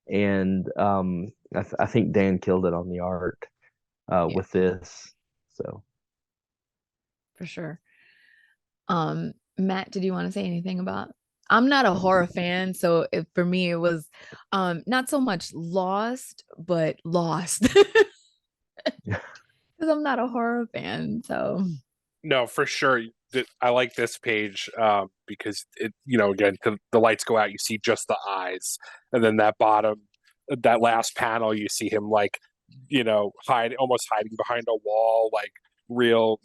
And I think Dan killed it on the art with this. So for sure. Matt, did you want to say anything about? I'm not a horror fan, so for me it was not so much lost, but lost. Because I'm not a horror fan. So no, for sure. I like this page because it, again, the lights go out, you see just the eyes, and then that last panel, you see him like, almost hiding behind a wall, like real,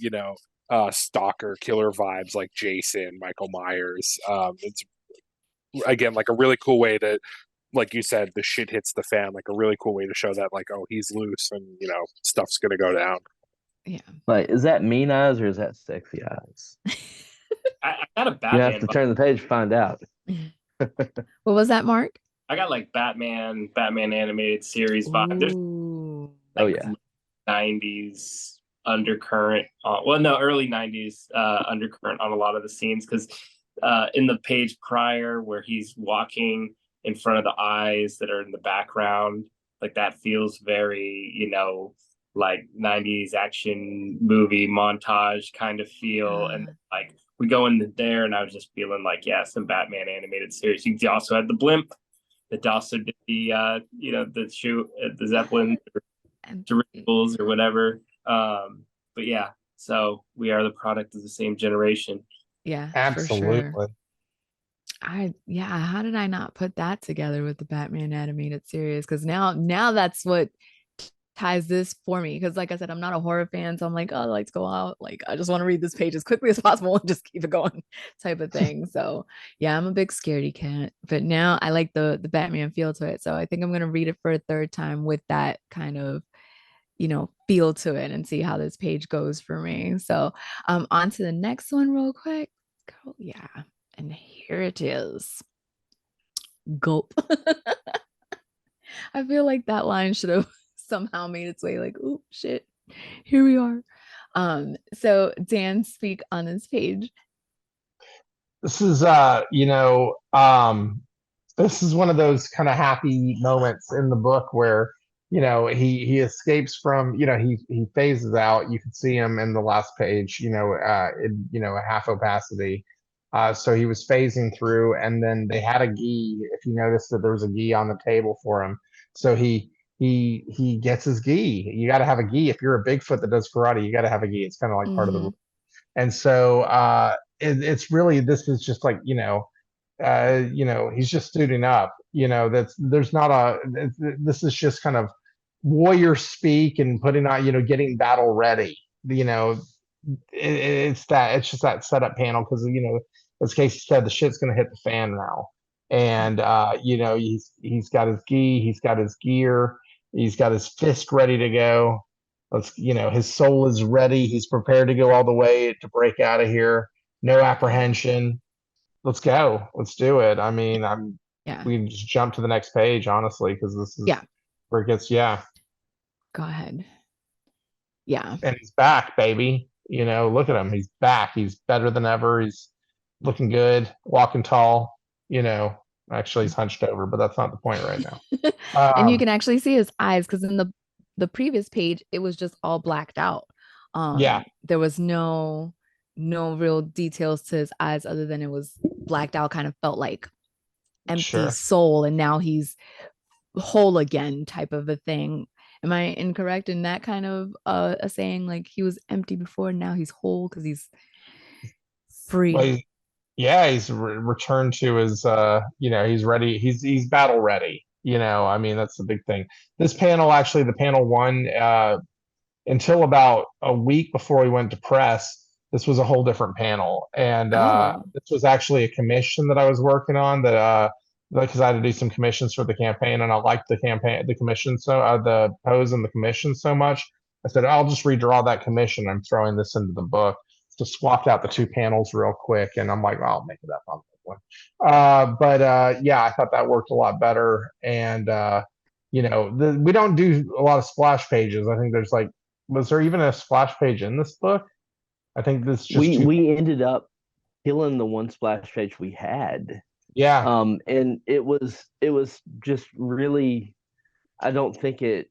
stalker killer vibes, like Jason, Michael Myers. It's again like a really cool way to, like you said, the shit hits the fan, like a really cool way to show that, like, oh, he's loose and stuff's gonna go down. Yeah. Like, is that mean eyes or is that sexy eyes? I got a Batman. You have to turn the page to find out. What was that, Mark? I got like Batman animated series vibe. There's like, 90s undercurrent. Early 90s undercurrent on a lot of the scenes, because in the page prior where he's walking in front of the eyes that are in the background, like that feels very, like 90s action movie montage kind of feel. And like we go in there and I was just feeling like, some Batman animated series. You also had the blimp that also did the the Zeppelin or dirigibles or whatever. But yeah, so we are the product of the same generation. Yeah, absolutely. For sure. How did I not put that together with the Batman animated series? Because now that's what ties this for me, because like I said, I'm not a horror fan, so I'm like, oh, the lights go out, like I just want to read this page as quickly as possible and just keep it going type of thing. So yeah, I'm a big scaredy cat, but now I like the Batman feel to it, so I think I'm gonna read it for a third time with that kind of feel to it and see how this page goes for me. So on to the next one real quick. Yeah, and here it is. Gulp. I feel like that line should have somehow made its way, like, oh shit, here we are. So Dan, speak on this page. This is this is one of those kind of happy moments in the book where he escapes from, he phases out. You can see him in the last page, in a half opacity. So he was phasing through, and then they had a gi. If you noticed that there was a gi on the table for him, so he gets his gi. You got to have a gi if you're a Bigfoot that does karate. You got to have a gi. It's kind of like part of the rule. And so it's really, this is just like he's just suiting up. This is just kind of warrior speak and putting on, getting battle ready. it's just that setup panel because as Casey said, the shit's gonna hit the fan now, and he's got his gi, he's got his gear, he's got his fist ready to go. His soul is ready. He's prepared to go all the way to break out of here. No apprehension. Let's go. Let's do it. I mean, we can just jump to the next page, honestly, because this is where it gets. Yeah. Go ahead. Yeah. And he's back, baby. Look at him. He's back. He's better than ever. He's looking good, walking tall. Actually, he's hunched over, but that's not the point right now. And you can actually see his eyes because in the previous page, it was just all blacked out. There was no real details to his eyes other than it was blacked out, kind of felt like empty soul, and now he's whole again type of a thing. Am I incorrect in that kind of a saying, like he was empty before, now he's whole because he's free? Well, he's returned to his he's ready, he's battle ready. I mean, that's the big thing. This panel, actually, the panel one, until about a week before we went to press, this was a whole different panel. And this was actually a commission that I was working on that because I had to do some commissions for the campaign, and I liked the commission, so the pose and the commission so much. I said, I'll just redraw that commission. I'm throwing this into the book. So swapped out the two panels real quick, and I'm like, I'll make it up on that one. I thought that worked a lot better. And we don't do a lot of splash pages. I think there's was there even a splash page in this book? I think this just we ended up killing the one splash page we had. Yeah. And it was just really, I don't think it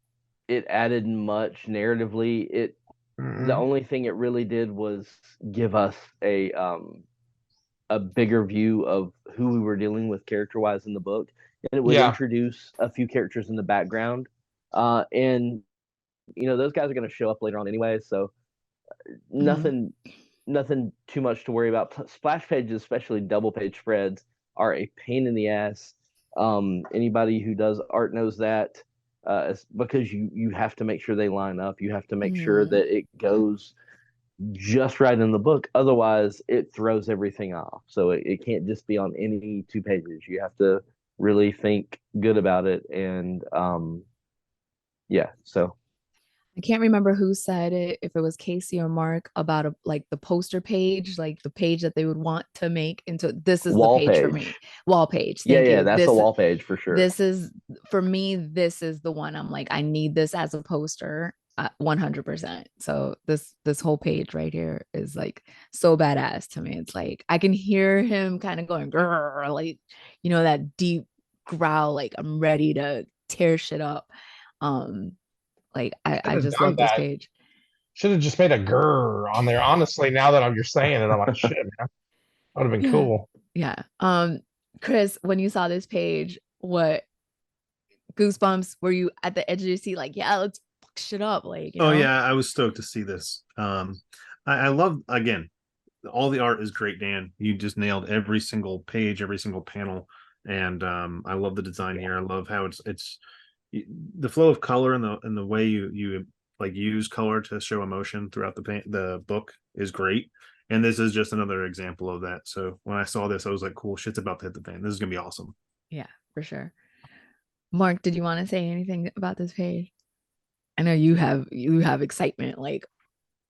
added much narratively. The only thing it really did was give us a bigger view of who we were dealing with character wise in the book, and it would introduce a few characters in the background. And those guys are going to show up later on anyway, so nothing too much to worry about. Splash pages, especially double page spreads, are a pain in the ass. Anybody who does art knows that, because you have to make sure they line up. You have to make sure that it goes just right in the book. Otherwise, it throws everything off. So it can't just be on any 2 pages. You have to really think good about it. And so I can't remember who said it, if it was Casey or Mark, about the poster page, like the page that they would want to make into. This is wall the page page for me. Wall page. Thank you. That's a wall page for sure. This is, for me, this is the one I'm like, I need this as a poster, 100%. So this whole page right here is like so badass to me. It's like I can hear him kind of going grrr, like that deep growl, like I'm ready to tear shit up. I just love this page. Should have just made a grrr on there. Honestly, now that you're saying it, I'm like, shit, man. That would have been cool. Yeah. Chris, when you saw this page, what goosebumps were you at the edge of your seat? Like, yeah, let's fuck shit up. Oh yeah, I was stoked to see this. I love, again, all the art is great, Dan. You just nailed every single page, every single panel, and I love the design here. I love how it's the flow of color and the way you use color to show emotion throughout the book is great. And this is just another example of that. So when I saw this, I was like, cool, shit's about to hit the fan. This is gonna be awesome. Yeah, for sure. Mark, did you want to say anything about this page? I know you have excitement. Like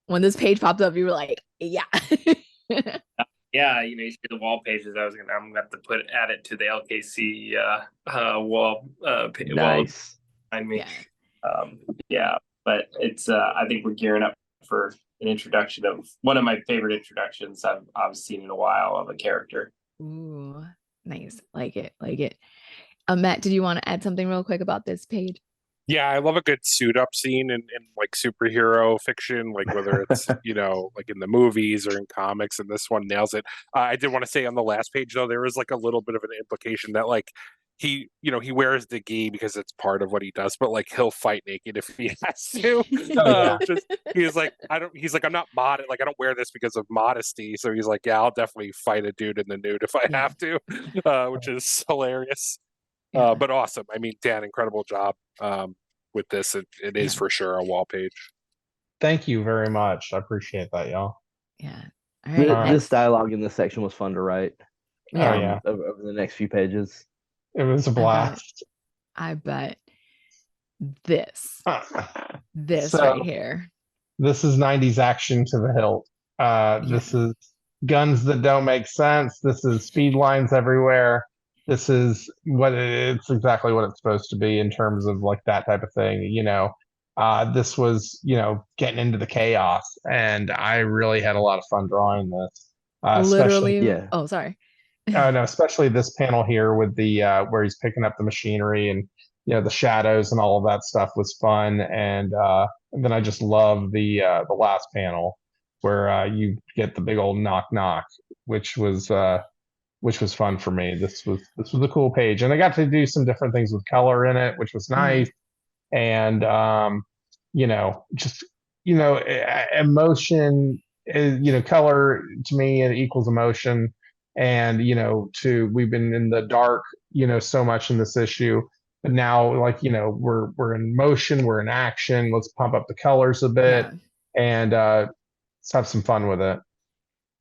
when this page popped up, you were like, yeah. Yeah, you see the wall pages. I'm gonna have to add it to the LKC wall nice. Behind me. But it's I think we're gearing up for an introduction of one of my favorite introductions I've seen in a while of a character. Ooh, nice. Like it. Matt, did you want to add something real quick about this page? Yeah, I love a good suit up scene in like superhero fiction, like whether it's like in the movies or in comics, and this one nails it. I did want to say on the last page though, there was like a little bit of an implication that like he wears the gi because it's part of what he does, but like he'll fight naked if he has to. He's like I'm not modest, like I don't wear this because of modesty. So he's like, yeah, I'll definitely fight a dude in the nude if I have to, which is hilarious. But awesome. I mean, Dan, incredible job with this. It is for sure a wall page. Thank you very much. I appreciate that, y'all. Yeah. All right. All right. This dialogue in this section was fun to write. Yeah. Oh yeah, Over the next few pages. it was a blast. I bet this So right here. this is 90s action to the hilt. This is guns that don't make sense. This is speed lines everywhere. This is it's exactly what it's supposed to be in terms of like that type of thing. This was, getting into the chaos, and I really had a lot of fun drawing this. Especially, Literally. Yeah. Oh, sorry. oh no, especially this panel here with the where he's picking up the machinery, and the shadows and all of that stuff was fun. And then I just love the last panel where you get the big old knock knock, which was fun for me. This was a cool page, and I got to do some different things with color in it, which was nice. And just emotion is, color to me, it equals emotion. And we've been in the dark so much in this issue, but now, like, we're in motion, we're in action. Let's pump up the colors a bit. And let's have some fun with it.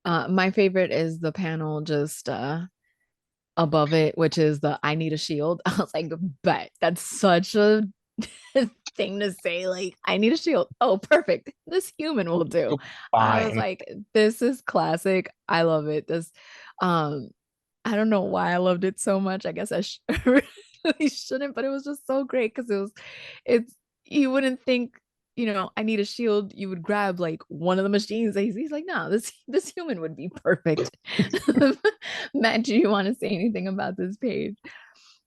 My favorite is the panel just above it, which is the "I need a shield." I was like, bet that's such a thing to say. Like, I need a shield. Oh, perfect. This human will do. I was like, this is classic. I love it. I don't know why I loved it so much. I guess I really shouldn't, but it was just so great because you wouldn't think, I need a shield. You would grab like one of the machines. He's like, no, this human would be perfect. Matt, do you want to say anything about this page?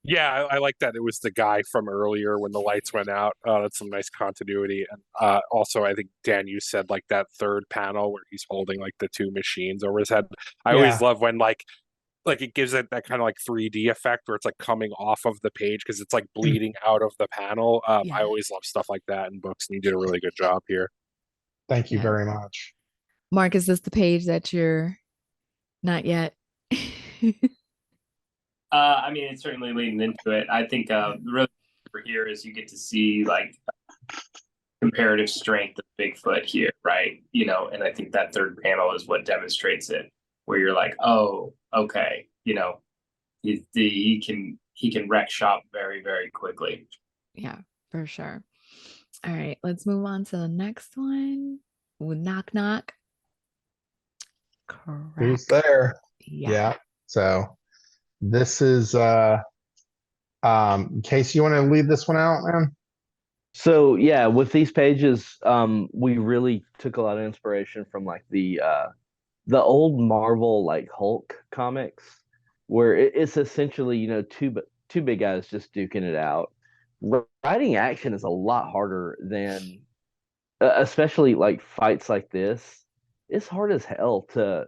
Yeah, I like that it was the guy from earlier when the lights went out. That's some nice continuity. And also, I think, Dan, you said like that third panel where he's holding like the two machines over his head. I always love when like it gives it that kind of like 3D effect where it's like coming off of the page because it's like bleeding out of the panel. I always love stuff like that in books, and you did a really good job here. Thank you very much. Mark, is this the page that you're not yet? I mean, it's certainly leading into it. I think really for here is you get to see like comparative strength of Bigfoot here, right? And I think that third panel is what demonstrates it, where you're like, oh, okay, he can wreck shop very, very quickly. Yeah, for sure. All right, let's move on to the next one. Knock knock. Correct. Who's there? Yeah. So this is Casey, you want to lead this one out, man? So yeah, with these pages, we really took a lot of inspiration from like the old Marvel like Hulk comics, where it's essentially two big guys just duking it out. Writing action is a lot harder than, especially like fights like this. It's hard as hell to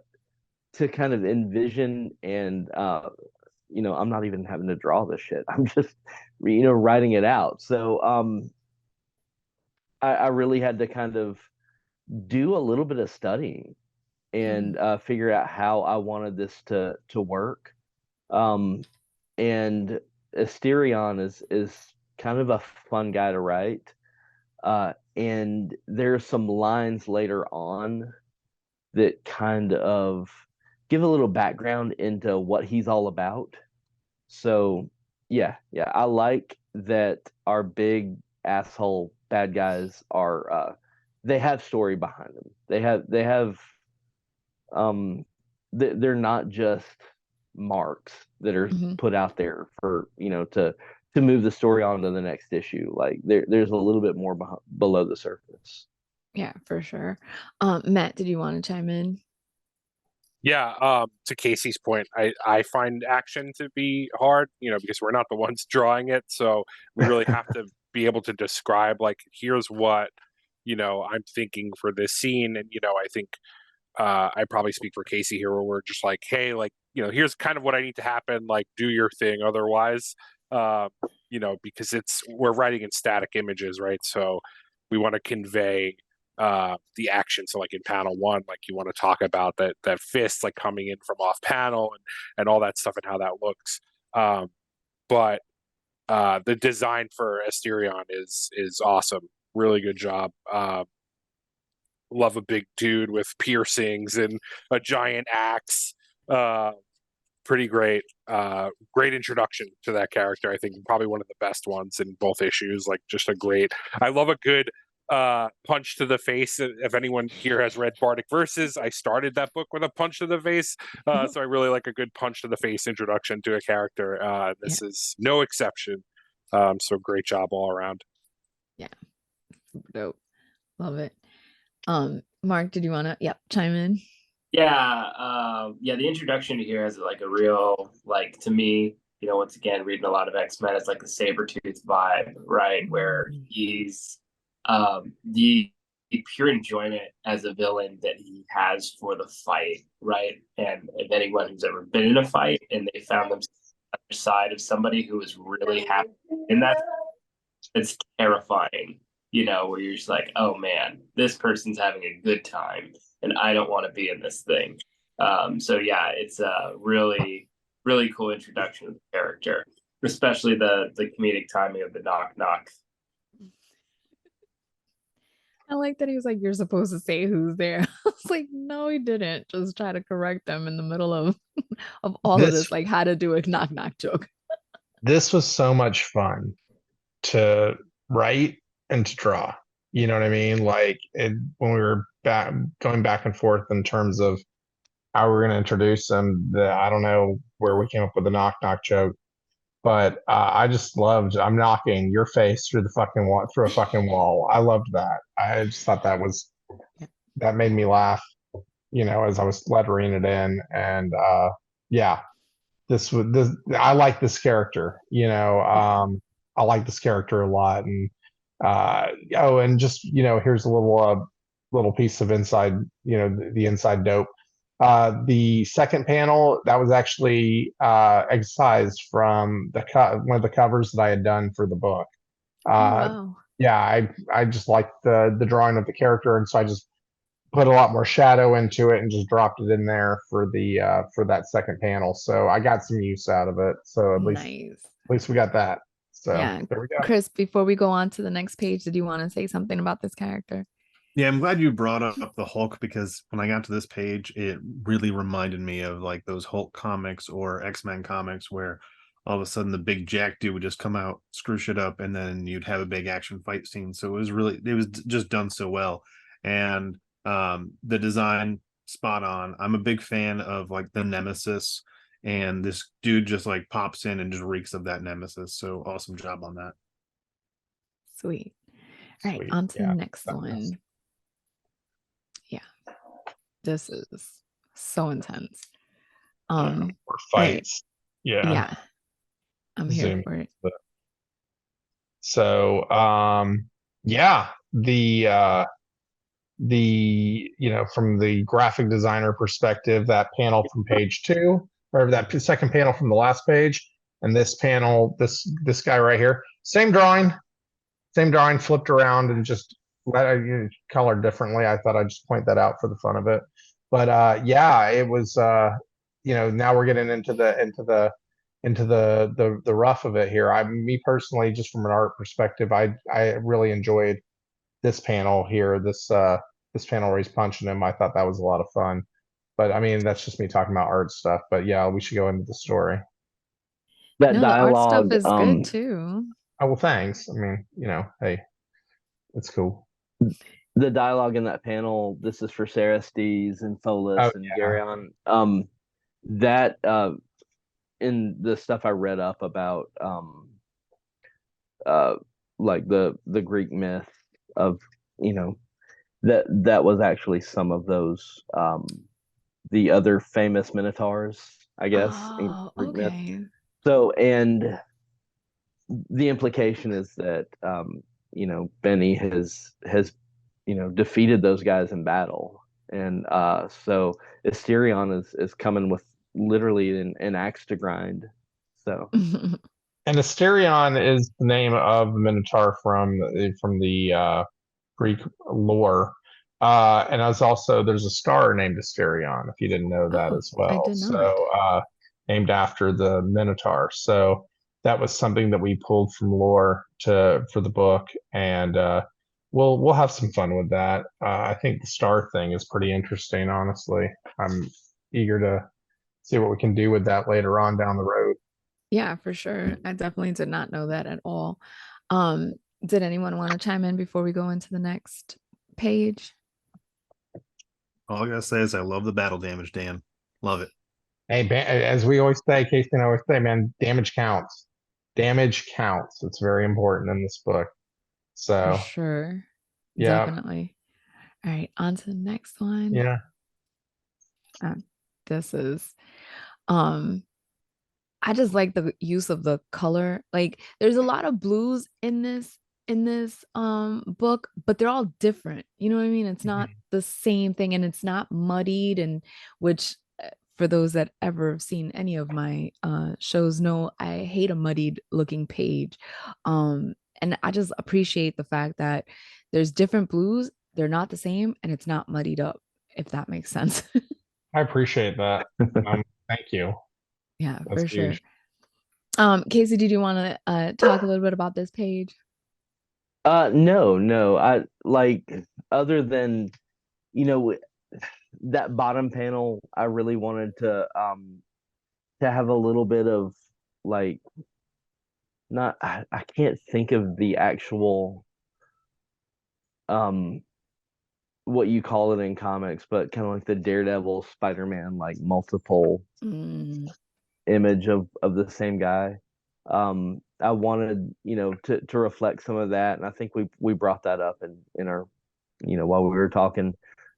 kind of envision, and I'm not even having to draw this shit. I'm just writing it out. So I really had to kind of do a little bit of studying and figure out how I wanted this to work. And Asterion is kind of a fun guy to write. And there's some lines later on that kind of give a little background into what he's all about. So yeah, I like that our big asshole bad guys are they have story behind them. They have they're not just marks that are put out there for to move the story on to the next issue. Like there's a little bit more below the surface. Yeah, for sure. Matt, did you want to chime in? Yeah, to Casey's point, I find action to be hard, because we're not the ones drawing it. So we really have to be able to describe, like, here's what, I'm thinking for this scene. And, I think I probably speak for Casey here, where we're just like, hey, like, here's kind of what I need to happen, like, do your thing. Otherwise, because we're writing in static images, right? So we want to convey the action. So like in panel one, like you want to talk about that fist like coming in from off panel and all that stuff and how that looks. But the design for Asterion is awesome. Really good job. love a big dude with piercings and a giant axe. Pretty great. Great introduction to that character. I think probably one of the best ones in both issues. Like just a great. I love a good punch to the face. If anyone here has read Bardic Verses, I started that book with a punch to the face. So I really like a good punch to the face introduction to a character. This is no exception. So great job all around. Yeah. Dope. Love it. Mark, did you want to chime in? Yeah, the introduction to here has like a real, like, to me, you know, once again, reading a lot of X-Men, it's like a Sabretooth vibe, right? Where he's the pure enjoyment as a villain that he has for the fight, right? And if anyone who's ever been in a fight and they found themselves on the other side of somebody who is really happy in that, it's terrifying, you know, where you're just like, oh man, this person's having a good time and I don't want to be in this thing. So yeah, it's a really, really cool introduction of the character, especially the comedic timing of the knock knock. I like that he was like, you're supposed to say who's there. I was like, no, he didn't. Just try to correct them in the middle of all of this, like how to do a knock knock joke. This was so much fun to write and to draw. You know what I mean? Like when we were going back and forth in terms of how we're going to introduce them, I don't know where we came up with the knock knock joke, but I just loved, I'm knocking your face through the fucking wall, through a fucking wall. I loved that. I just thought that made me laugh, you know, as I was lettering it in. And yeah, I like this character, you know, I like this character a lot. And and just, you know, here's a little piece of inside, you know, the inside dope. The second panel, that was actually excised from one of the covers that I had done for the book. Wow. Yeah, I just liked the drawing of the character, and so I just put a lot more shadow into it and just dropped it in there for that second panel. So I got some use out of it. So at least we got that. So yeah, there we go. Chris, before we go on to the next page, did you want to say something about this character? Yeah, I'm glad you brought up the Hulk, because when I got to this page, it really reminded me of like those Hulk comics or X-Men comics where all of a sudden the big jack dude would just come out, screw shit up, and then you'd have a big action fight scene. So it was just done so well. And the design spot on. I'm a big fan of like the Nemesis, and this dude just like pops in and just reeks of that Nemesis. So awesome job on that. Sweet. All right, on to the next one. Yeah, this is so intense. Or fights. Right. Yeah, I'm here for it. So yeah, the you know, from the graphic designer perspective, that panel from page 2, or that second panel from the last page, and this panel, this guy right here, same drawing flipped around and just colored differently. I thought I'd just point that out for the fun of it. But yeah, it was you know, now we're getting into the rough of it here. Me personally, just from an art perspective, I really enjoyed this panel here, this panel where he's punching him. I thought that was a lot of fun. But I mean, that's just me talking about art stuff. But yeah, we should go into the story. That dialogue, the art stuff is good too. Oh well, thanks. I mean, you know, hey, it's cool. The dialogue in that panel, this is for Cerestes and Pholus and Geryon. That in the stuff I read up about like the Greek myth of, you know, that was actually some of those the other famous minotaurs, I guess. Okay. So, and the implication is that you know, Benny has you know, defeated those guys in battle, and so Asterion is coming with literally an axe to grind. So and Asterion is the name of the Minotaur from the Greek lore. And there's a star named Asterion, if you didn't know that as well. I did not. So named after the Minotaur. So that was something that we pulled from lore for the book. And we'll have some fun with that. I think the star thing is pretty interesting, honestly. I'm eager to see what we can do with that later on down the road. Yeah, for sure. I definitely did not know that at all. Did anyone want to chime in before we go into the next page? All I gotta say is I love the battle damage, Dan. Love it. Hey, as we always say, Casey and I always say, man, damage counts. Damage counts. It's very important in this book. For So, sure. yeah, Definitely. All right, on to the next one. yeah. This is I just like the use of the color. Like there's a lot of blues in this book, but they're all different. You know what I mean? It's not the same thing, and it's not muddied, and which for those that ever have seen any of my shows know I hate a muddied looking page. And I just appreciate the fact that there's different blues, they're not the same, and it's not muddied up, if that makes sense. I appreciate that. Thank you. Yeah, That's for sure. huge. Casey, did you want to talk a little bit about this page? No. I like, other than, you know, that bottom panel, I really wanted to have a little bit of like, not I can't think of the actual what you call it in comics, but kind of like the Daredevil, Spider-Man, like multiple image of the same guy. I wanted, you know, to reflect some of that, and I think we brought that up in our, you know, while we were talking.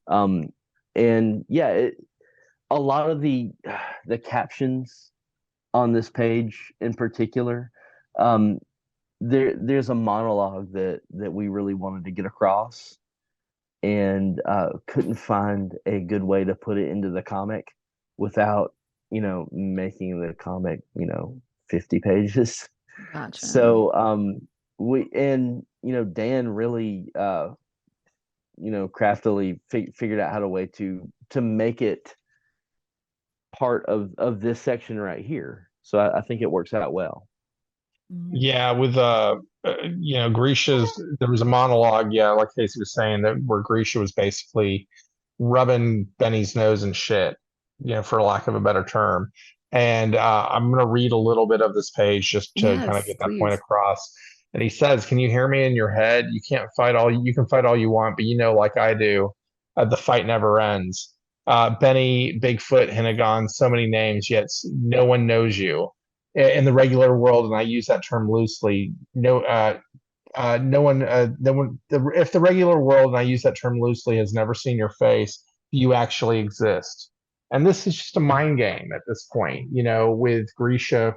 And yeah, a lot of the captions on this page in particular, there's a monologue that we really wanted to get across, and couldn't find a good way to put it into the comic without, you know, making the comic, you know, 50 pages. Gotcha. So you know, Dan really you know, craftily figured out how to way to make it part of this section right here. So I think it works out well. Yeah, with you know, Grisha's, there was a monologue, yeah, like Casey was saying, that where Grisha was basically rubbing Benny's nose and shit, you know, for lack of a better term. And I'm gonna read a little bit of this page just to kind of Yes, get that point please. across. And he says, "Can you hear me in your head? You can't fight all you can fight all you want, but you know, like I do, the fight never ends. Benny, Bigfoot, Hinnagon, so many names, yet no one knows you in the regular world, and I use that term loosely. No one, if the regular world, and I use that term loosely, has never seen your face, you actually exist. And this is just a mind game at this point, you know, with Grisha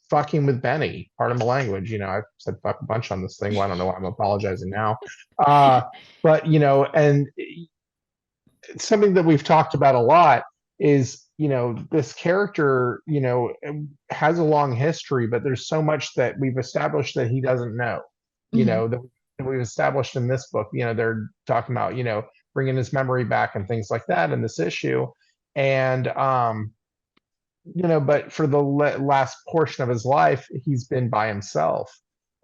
fucking with Benny. Pardon the language, you know, I've said fuck a bunch on this thing. Well, I don't know why I'm apologizing now. But, you know, and something that we've talked about a lot is, you know, this character, you know, has a long history, but there's so much that we've established that he doesn't know, you know, that we've established in this book. You know, they're talking about, you know, bringing his memory back and things like that in this issue. And you know, but for the last portion of his life, he's been by himself,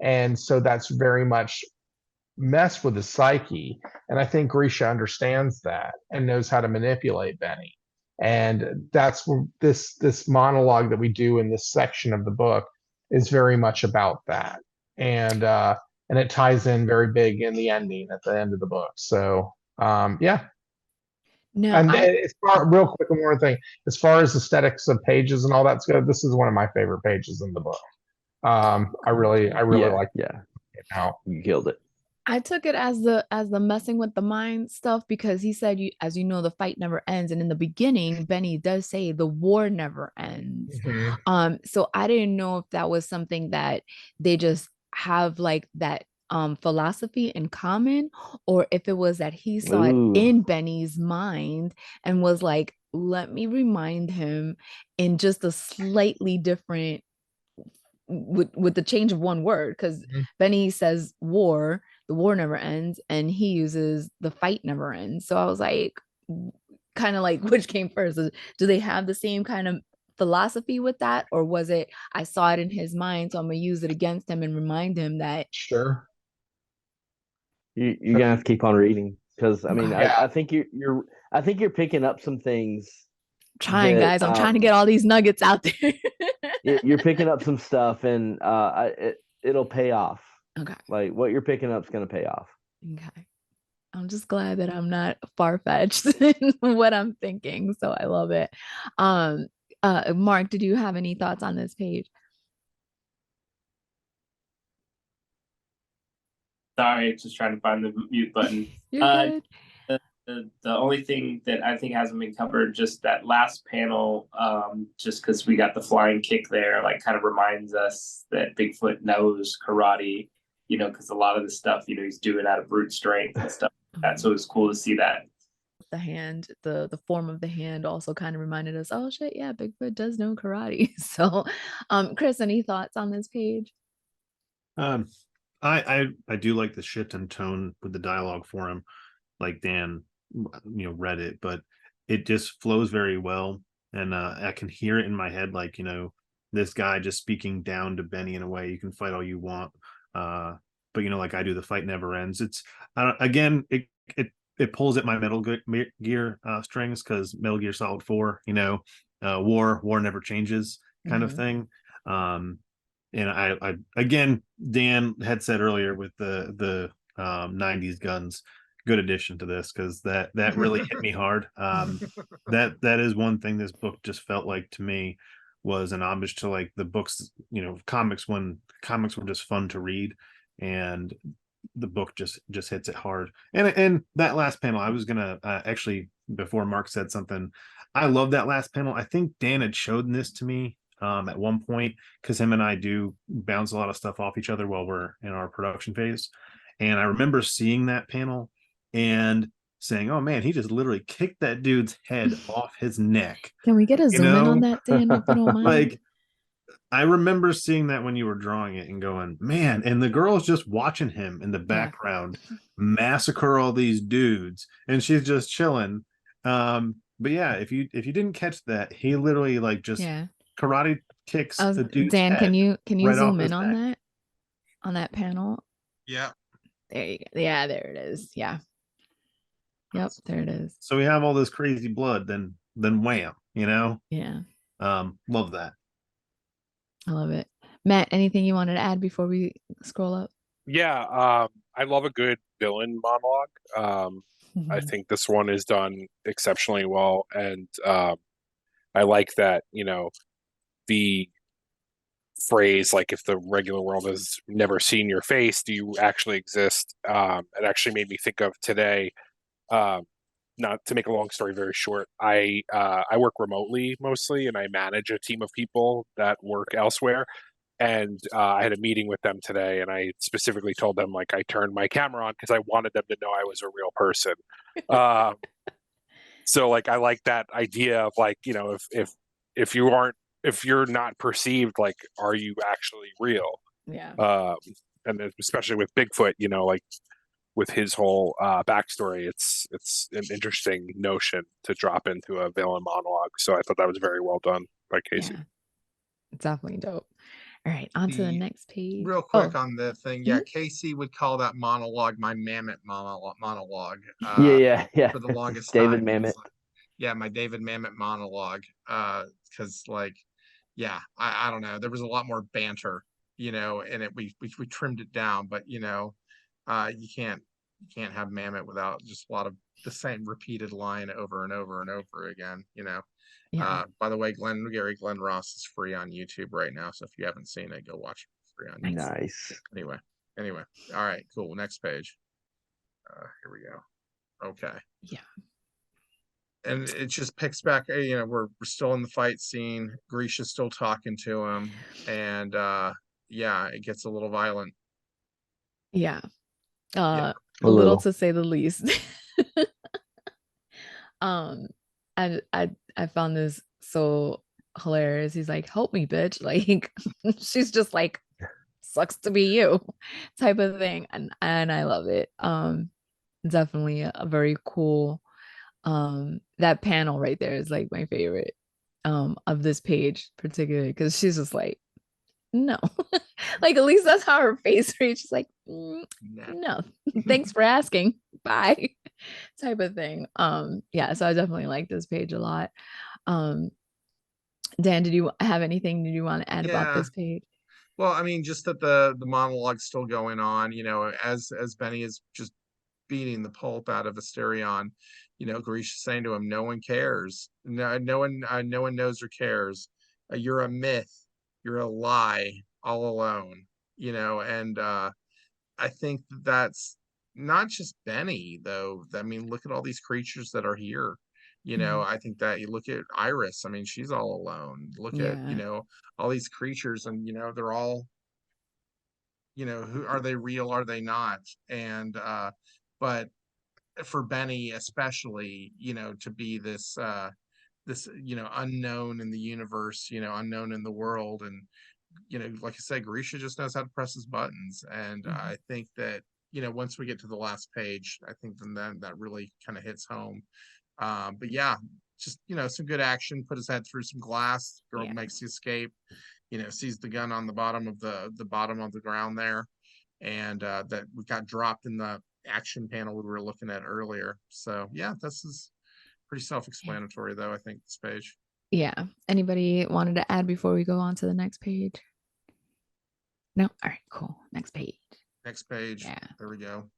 and so that's very much messed with his psyche. And I think Grisha understands that and knows how to manipulate Benny. And that's where this monologue that we do in this section of the book is very much about that. And it ties in very big in the ending at the end of the book. So yeah. No, And as far, real quick, one more thing. As far as aesthetics of pages and all that's good, this is one of my favorite pages in the book. I really like Yeah, it now. you killed it. I took it as the messing with the mind stuff, because he said, you, as you know, the fight never ends, and in the beginning Benny does say the war never ends. So I didn't know if that was something that they just have like that philosophy in common, or if it was that he saw it in Benny's mind and was like, let me remind him in just a slightly different, with the change of one word, because Benny says war, the war never ends, and he uses the fight never ends. So I was like, kind of like, which came first? Do they have the same kind of philosophy with that, or was it I saw it in his mind, so I'm gonna use it against him and remind him that Sure. you're gonna have to keep on reading because I mean Yeah. I think I think you're picking up some things Trying, that guys. I'm trying to get all these nuggets out there. you're picking up some stuff and it'll pay off. Okay. Like what you're picking up is gonna pay off. Okay. I'm just glad that I'm not far-fetched in what I'm thinking. So I love it. Mark, did you have any thoughts on this page? Sorry, just trying to find the mute button. You're good. The only thing that I think hasn't been covered, just that last panel, just because we got the flying kick there, like kind of reminds us that Bigfoot knows karate, you know, because a lot of the stuff, you know, he's doing out of brute strength and stuff like that. So it's cool to see that. The hand, the form of the hand also kind of reminded us, oh shit, yeah, Bigfoot does know karate. So Chris, any thoughts on this page? I do like the shift in tone with the dialogue for him, like Dan read it, but it just flows very well, and I can hear it in my head, like this guy just speaking down to Benny in a way, you can fight all you want, but like I do, the fight never ends. It's again, it pulls at my Metal Gear strings, because Metal Gear Solid 4, war never changes kind of thing. And I again, Dan had said earlier with the 90s guns, good addition to this, because that really hit me hard. That is one thing this book just felt like to me was an homage to like the books, comics, when comics were just fun to read, and the book just hits it hard. And that last panel, I was gonna actually, before Mark said something, I love that last panel. I think Dan had showed this to me at one point, because him and I do bounce a lot of stuff off each other while we're in our production phase. And I remember seeing that panel and saying, oh man, he just literally kicked that dude's head off his neck. Can we get a zoom in on that, Dan, if you don't mind? Like, I remember seeing that when you were drawing it and going, man, and the girl's just watching him in the background massacre all these dudes, and she's just chilling. But yeah, if you didn't catch that, he literally like just karate kicks the dude's Dan, head. can you right zoom in on that panel? Yeah. There you go. Yeah, there it is. Yeah. Yep, there it is. So we have all this crazy blood, then wham, Yeah. Love that. I love it. Matt, anything you wanted to add before we scroll up? Yeah, I love a good villain monologue. I think this one is done exceptionally well, and I like that, the phrase, like, if the regular world has never seen your face, do you actually exist? It actually made me think of today, not to make a long story very short, I work remotely mostly, and I manage a team of people that work elsewhere. And I had a meeting with them today, and I specifically told them, like, I turned my camera on because I wanted them to know I was a real person. So, like, I like that idea of, like, if you're not perceived, like, are you actually real? Yeah. And especially with Bigfoot, like, with his whole backstory, it's an interesting notion to drop into a villain monologue. So I thought that was very well done by Casey. Yeah. It's definitely dope. All right, on to the next page. Real quick on the thing. Yeah, Casey would call that monologue my mammoth monologue. Yeah. For the longest David time. Mamet. Yeah, my David Mamet monologue. Because like, yeah, I don't know. There was a lot more banter, in it. We trimmed it down, but you can't have Mamet without just a lot of the same repeated line over and over and over again, Yeah. By the way, Glenn Ross is free on YouTube right now, so if you haven't seen it, go watch it free on YouTube. Nice. Anyway, all right, cool. Next page. Here we go. Okay. Yeah. And it just picks back. We're still in the fight scene. Grisha's still talking to him, and it gets a little violent. Yeah. A little to say the least. I found this so hilarious. He's like, help me, bitch. Like, she's just like, sucks to be you type of thing. And I love it. Definitely a very cool, that panel right there is like my favorite of this page particularly, because she's just like, no. Like at least that's how her face reads. She's like, no, thanks for asking. Bye. Type of thing. Yeah, so I definitely like this page a lot. Dan, did you have anything did you want to add about this page? Well, I mean, just that the monologue's still going on, as Benny is just beating the pulp out of Asterion, Grisha's saying to him, no one cares. No one knows or cares. You're a myth. You're a lie all alone, and I think that's not just Benny, though. I mean, look at all these creatures that are here. I think that you look at Iris, I mean, she's all alone. Look at, all these creatures, and, they're all, who are they real? Are they not? And, but for Benny, especially, to be this, unknown in the universe, unknown in the world. And, like I said, Grisha just knows how to press his buttons. And I think that, once we get to the last page, I think then that really kind of hits home. But yeah, just, some good action, put his head through some glass, girl makes the escape, sees the gun on the bottom of the bottom of the ground there. And that we got dropped in the action panel we were looking at earlier. So yeah, this is pretty self-explanatory though, I think, this page. Yeah. Anybody wanted to add before we go on to the next page? No? All right, cool. Next page. Yeah. There we go.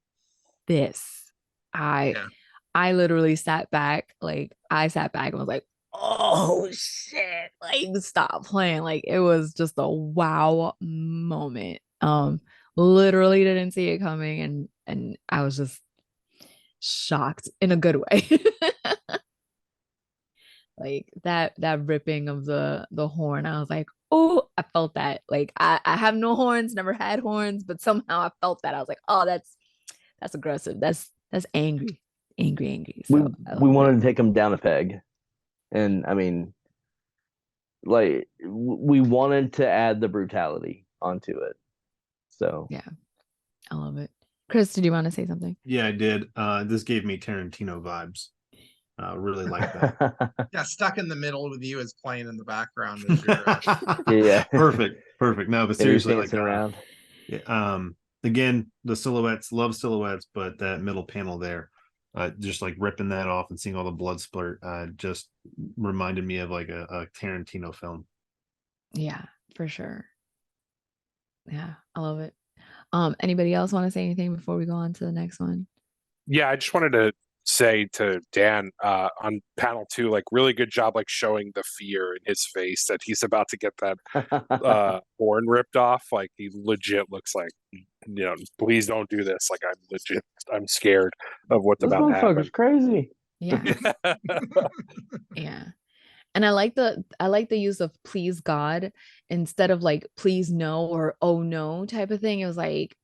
I literally sat back and was like, oh shit, like stop playing. Like it was just a wow moment. Literally didn't see it coming, and I was just shocked in a good way. Like that ripping of the horn, I was like, oh, I felt that. Like I have no horns, never had horns, but somehow I felt that. I was like, oh, that's aggressive. That's angry. So we wanted to take him down a peg. And I mean, like we wanted to add the brutality onto it. So yeah, I love it. Chris, did you want to say something? Yeah, I did. This gave me Tarantino vibes. Really like that. Yeah, Stuck in the Middle with You is playing in the background as you're yeah. Perfect. No, but seriously, like around. Again, the silhouettes, love silhouettes, but that middle panel there, just like ripping that off and seeing all the blood splurt, just reminded me of like a Tarantino film. Yeah, for sure. Yeah, I love it. Anybody else want to say anything before we go on to the next one? Yeah, I just wanted to say to Dan on panel 2, like really good job, like showing the fear in his face that he's about to get that horn ripped off. Like he legit looks like, please don't do this. Like I'm scared of what's about to happen. Crazy. Yeah. Yeah. And I like the use of please God instead of like please no or oh no type of thing. It was like,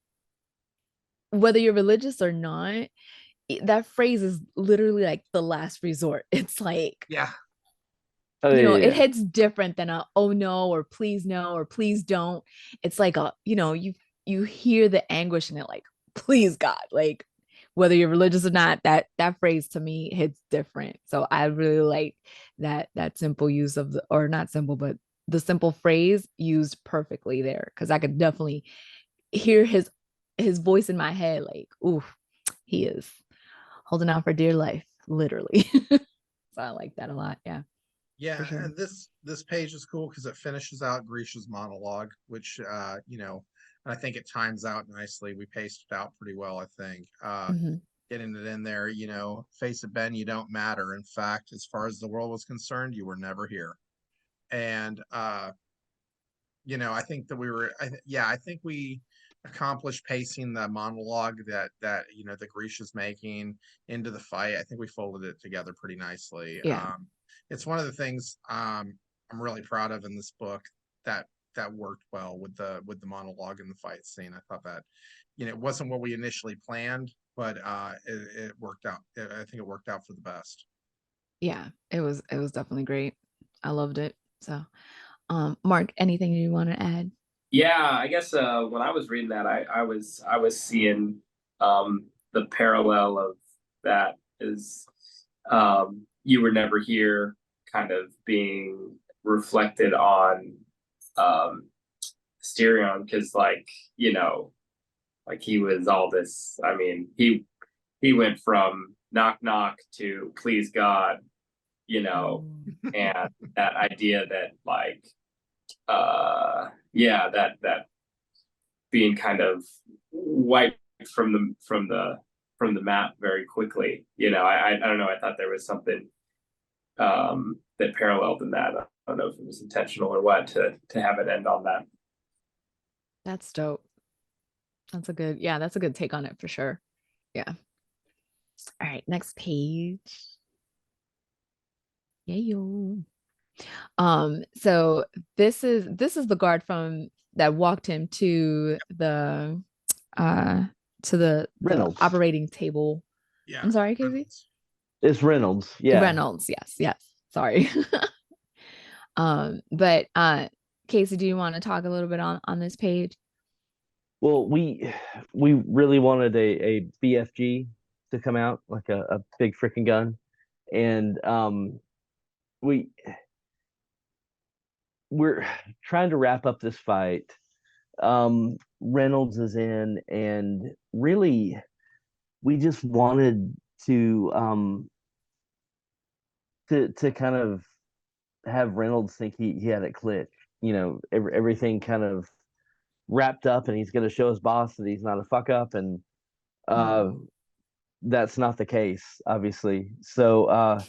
whether you're religious or not, that phrase is literally like the last resort. It's like, it hits different than a oh no or please no or please don't. It's like you hear the anguish in it, like please God, like whether you're religious or not, that phrase to me hits different. So I really like that simple use of or not simple, but the simple phrase used perfectly there, because I could definitely hear his voice in my head, like, ooh, he is holding out for dear life, literally. So I like that a lot. Yeah, sure. and this page is cool because it finishes out Grisha's monologue, which and I think it times out nicely. We paced it out pretty well, I think. Getting it in there, face it, Ben, you don't matter. In fact, as far as the world was concerned, you were never here. And I think that I think we accomplished pacing the monologue that that Grisha's making into the fight. I think we folded it together pretty nicely. Yeah. It's one of the things I'm really proud of in this book that worked well with the monologue and the fight scene. I thought that it wasn't what we initially planned, but it worked out. I think it worked out for the best. Yeah, it was definitely great. I loved it. So Mark, anything you want to add? Yeah, I guess when I was reading that, I was seeing the parallel of that is you were never here kind of being reflected on Asterion, because like, you know, like he was all this. I mean, he went from knock knock to please God, you know, and that idea that like yeah, that being kind of wiped from the map very quickly. You know, I don't know, I thought there was something that paralleled in that. I don't know if it was intentional or what to have it end on that. That's dope. That's a good, yeah, that's a good take on it for sure. Yeah. All right, next page. Yeah, yo. So this is the guard from that walked him uh to the Reynolds. operating table. Yeah. I'm sorry, Casey. It's Reynolds. Yeah. Reynolds, yes. Sorry. But Casey, do you want to talk a little bit on this page? Well, we really wanted a BFG to come out, like a big freaking gun. And we're trying to wrap up this fight. Reynolds is in, and really we just wanted to kind of have Reynolds think he had it clicked. You know, everything kind of wrapped up, and he's going to show his boss that he's not a fuck up, and that's not the case, obviously. So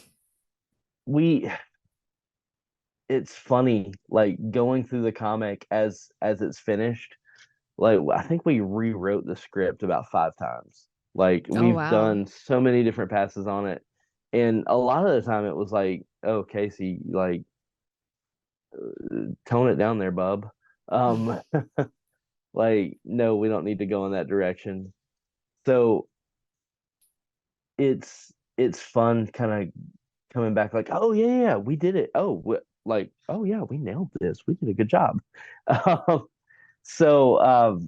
it's funny, like going through the comic as it's finished. Like I think we rewrote the script about 5 times. Like we've done so many different passes on it, and a lot of the time it was like, "Oh, Casey, like tone it down there, bub." Like, no, we don't need to go in that direction. So it's fun, kind of coming back like, oh yeah, we did it. Oh, like, oh yeah, we nailed this. We did a good job. So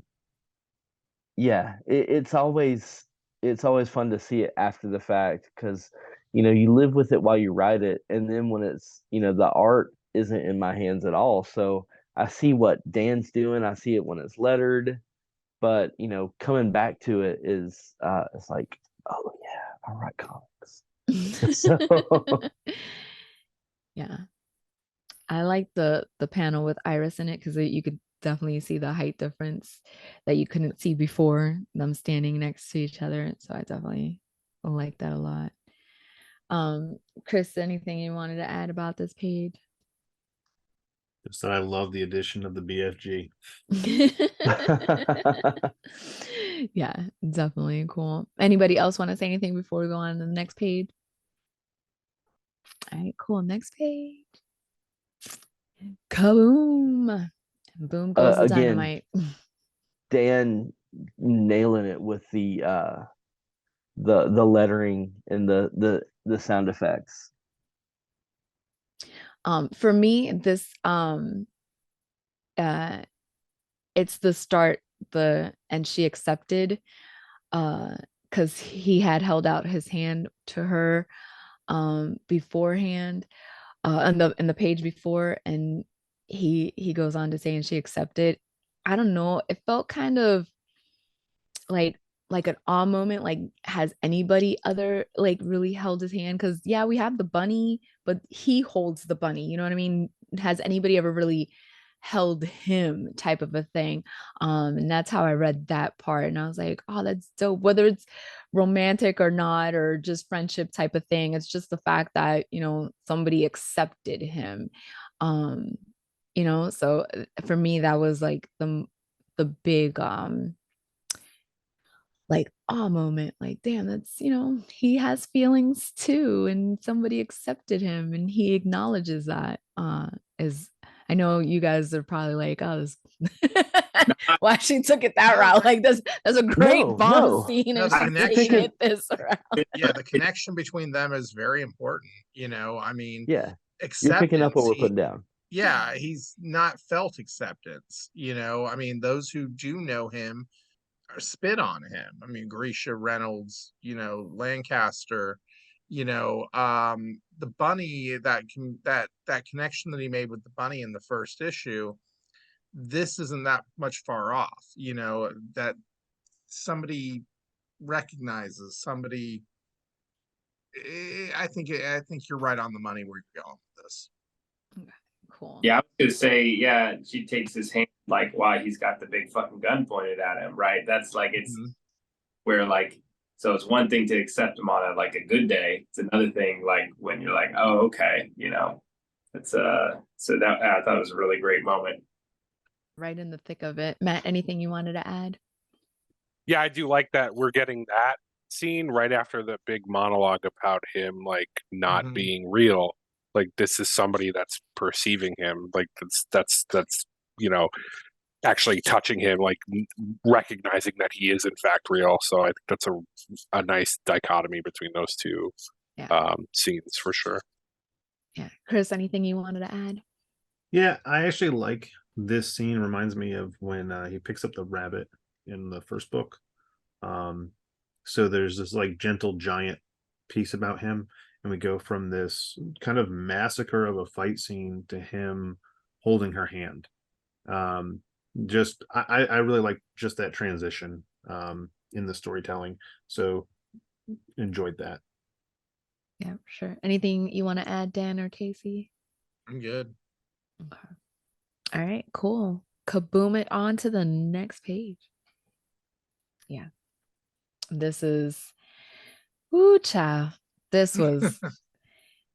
yeah, it's always fun to see it after the fact, because you know you live with it while you write it, and then when it's, you know, the art isn't in my hands at all, so I see what Dan's doing. I see it when it's lettered, but you know, coming back to it is it's like, oh yeah, I write comics. So Yeah, I like the panel with Iris in it because you could definitely see the height difference that you couldn't see before them standing next to each other. So I definitely like that a lot. Chris, anything you wanted to add about this page? Just that I love the addition of the BFG. Yeah, definitely cool. Anybody else want to say anything before we go on to the next page? All right, cool. Next page. Kaboom. Boom goes the again, dynamite. Dan nailing it with the lettering and the sound effects. For me, this it's the start, and she accepted because he had held out his hand to her beforehand in the page before, and he goes on to say, and she accepted. I don't know, it felt kind of like an awe moment. Like, has anybody other like really held his hand? Because yeah, we have the bunny, but he holds the bunny, you know what I mean? Has anybody ever really held him, type of a thing? And that's how I read that part, and I was like, oh, that's dope. Whether it's romantic or not, or just friendship type of thing, it's just the fact that, you know, somebody accepted him. You know, so for me that was like the big like awe moment. Like, damn, that's, you know, he has feelings too, and somebody accepted him, and he acknowledges that. Is I know you guys are probably like, oh, this why she took it that route. Like, that's a great bomb scene, No, and the she's taking connection, it this route. yeah, the connection between them is very important. You know, I mean, Yeah, you're picking up acceptance. what we're putting down. Yeah, he's not felt acceptance. You know, I mean, those who do know him are spit on him. I mean, Grisha, Reynolds, you know, Lancaster, you know, the bunny, that connection that he made with the bunny in the first issue, this isn't that much far off, that somebody recognizes somebody. I think you're right on the money where you're going with this. Okay, cool. Yeah, I was gonna say, yeah, she takes his hand like while he's got the big fucking gun pointed at him, right? That's like it's where like so it's one thing to accept him on a good day. It's another thing like when you're like, oh, okay, it's so that I thought it was a really great moment. Right in the thick of it. Matt, anything you wanted to add? Yeah, I do like that we're getting that scene right after the big monologue about him like not being real. Like this is somebody that's perceiving him, like that's actually touching him, like recognizing that he is in fact real. So I think that's a nice dichotomy between those two scenes for sure. Yeah. Chris, anything you wanted to add? Yeah, I actually like this scene. Reminds me of when he picks up the rabbit in the first book. So there's this like gentle giant piece about him, and we go from this kind of massacre of a fight scene to him holding her hand. I really like just that transition in the storytelling. So enjoyed that. Yeah, sure. Anything you want to add, Dan or Casey? I'm good. Okay. All right, cool. Kaboom it on to the next page. Yeah. This is child. This was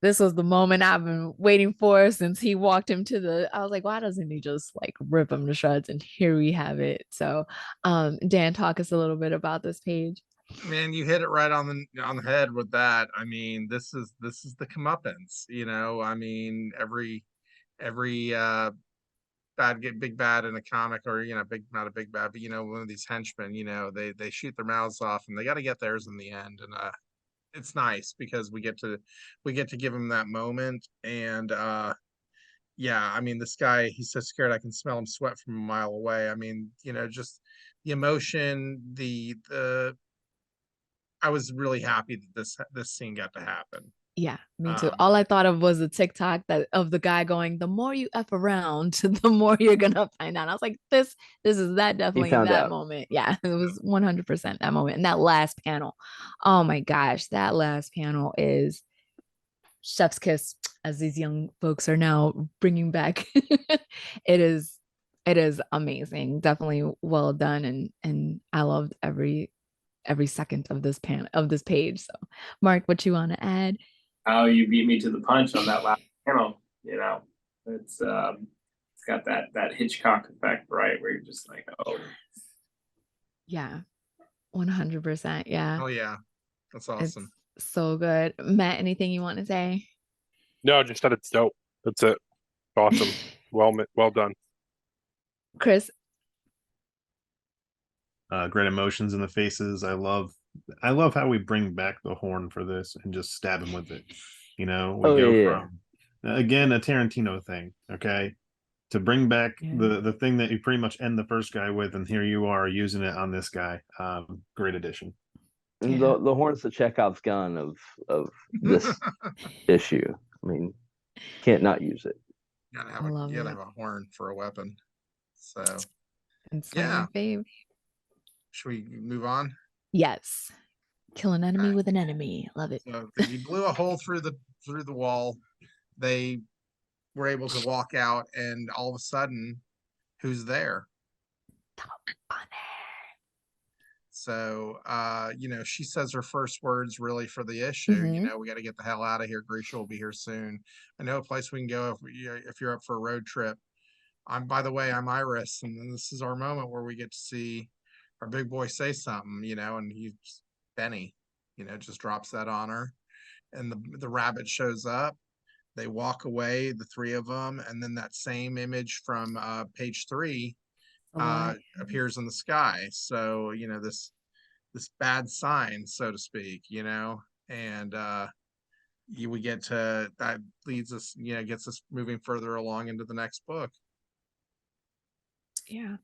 the moment I've been waiting for since he walked him to I was like, why doesn't he just like rip him to shreds? And here we have it. So Dan, talk us a little bit about this page. Man, you hit it right on the head with that. I mean, this is the comeuppance, I mean, every big bad in a comic, or not a big bad, but one of these henchmen, they shoot their mouths off and they got to get theirs in the end. And it's nice because we get to give him that moment. And yeah, I mean, this guy, he's so scared I can smell him sweat from a mile away. I mean, just the emotion, I was really happy that this scene got to happen. Yeah, me too. All I thought of was a TikTok of the guy going, the more you F around, the more you're gonna find out. I was like, this is that definitely that moment. Yeah, it was 100% that moment. And that last panel, oh my gosh, that last panel is chef's kiss, as these young folks are now bringing back. It is amazing. Definitely well done. And I loved every second of this page. So Mark, what you want to add? Oh, you beat me to the punch on that last panel. It's got that Hitchcock effect, right? Where you're just like, oh, yeah, 100%. Yeah. Oh yeah, that's awesome. It's so good. Matt, anything you want to say? No, just that it's dope. That's it. Awesome. Well done. Chris. Great emotions in the faces. I love how we bring back the horn for this and just stab him with it. We go from again a Tarantino thing, okay, to bring back the thing that you pretty much end the first guy with, and here you are using it on this guy. Great addition. And the horn's the Chekhov's gun of this issue. I mean, can't not use it. You gotta have a horn for a weapon. So it's my fave. Should we move on? Yes. Kill an enemy with an enemy. Love it. So he blew a hole through the wall. They were able to walk out, and all of a sudden, who's there? So she says her first words really for the issue. We got to get the hell out of here. Grisha will be here soon. I know a place we can go if you're up for a road trip. By the way, I'm Iris, and this is our moment where we get to see our big boy say something, and he's Benny, just drops that on her, and the rabbit shows up. They walk away, the three of them, and then that same image from page 3 appears in the sky. So this bad sign, so to speak, and we get to that leads us, gets us moving further along into the next book. Yeah.